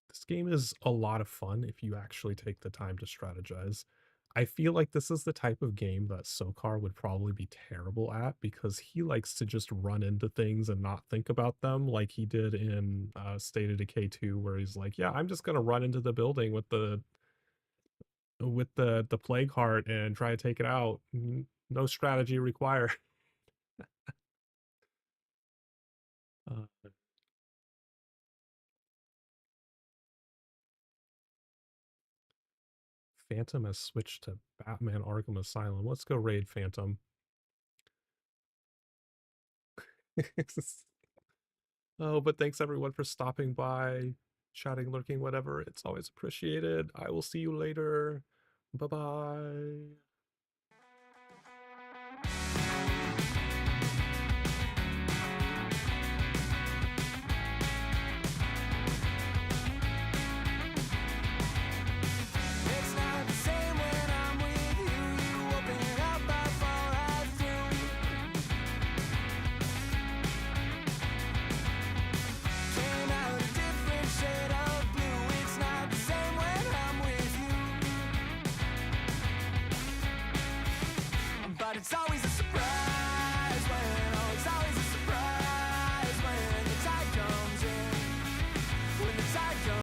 This game is a lot of fun if you actually take the time to strategize. I feel like this is the type of game that Sokar would probably be terrible at because he likes to just run into things and not think about them like he did in State of Decay 2 where he's like, yeah, I'm just going to run into the building with the plague heart and try to take it out. No strategy required. Phantom has switched to Batman Arkham Asylum. Let's go raid Phantom. Oh, but thanks everyone for stopping by, chatting, lurking, whatever. It's always appreciated. I will see you later. Bye-bye.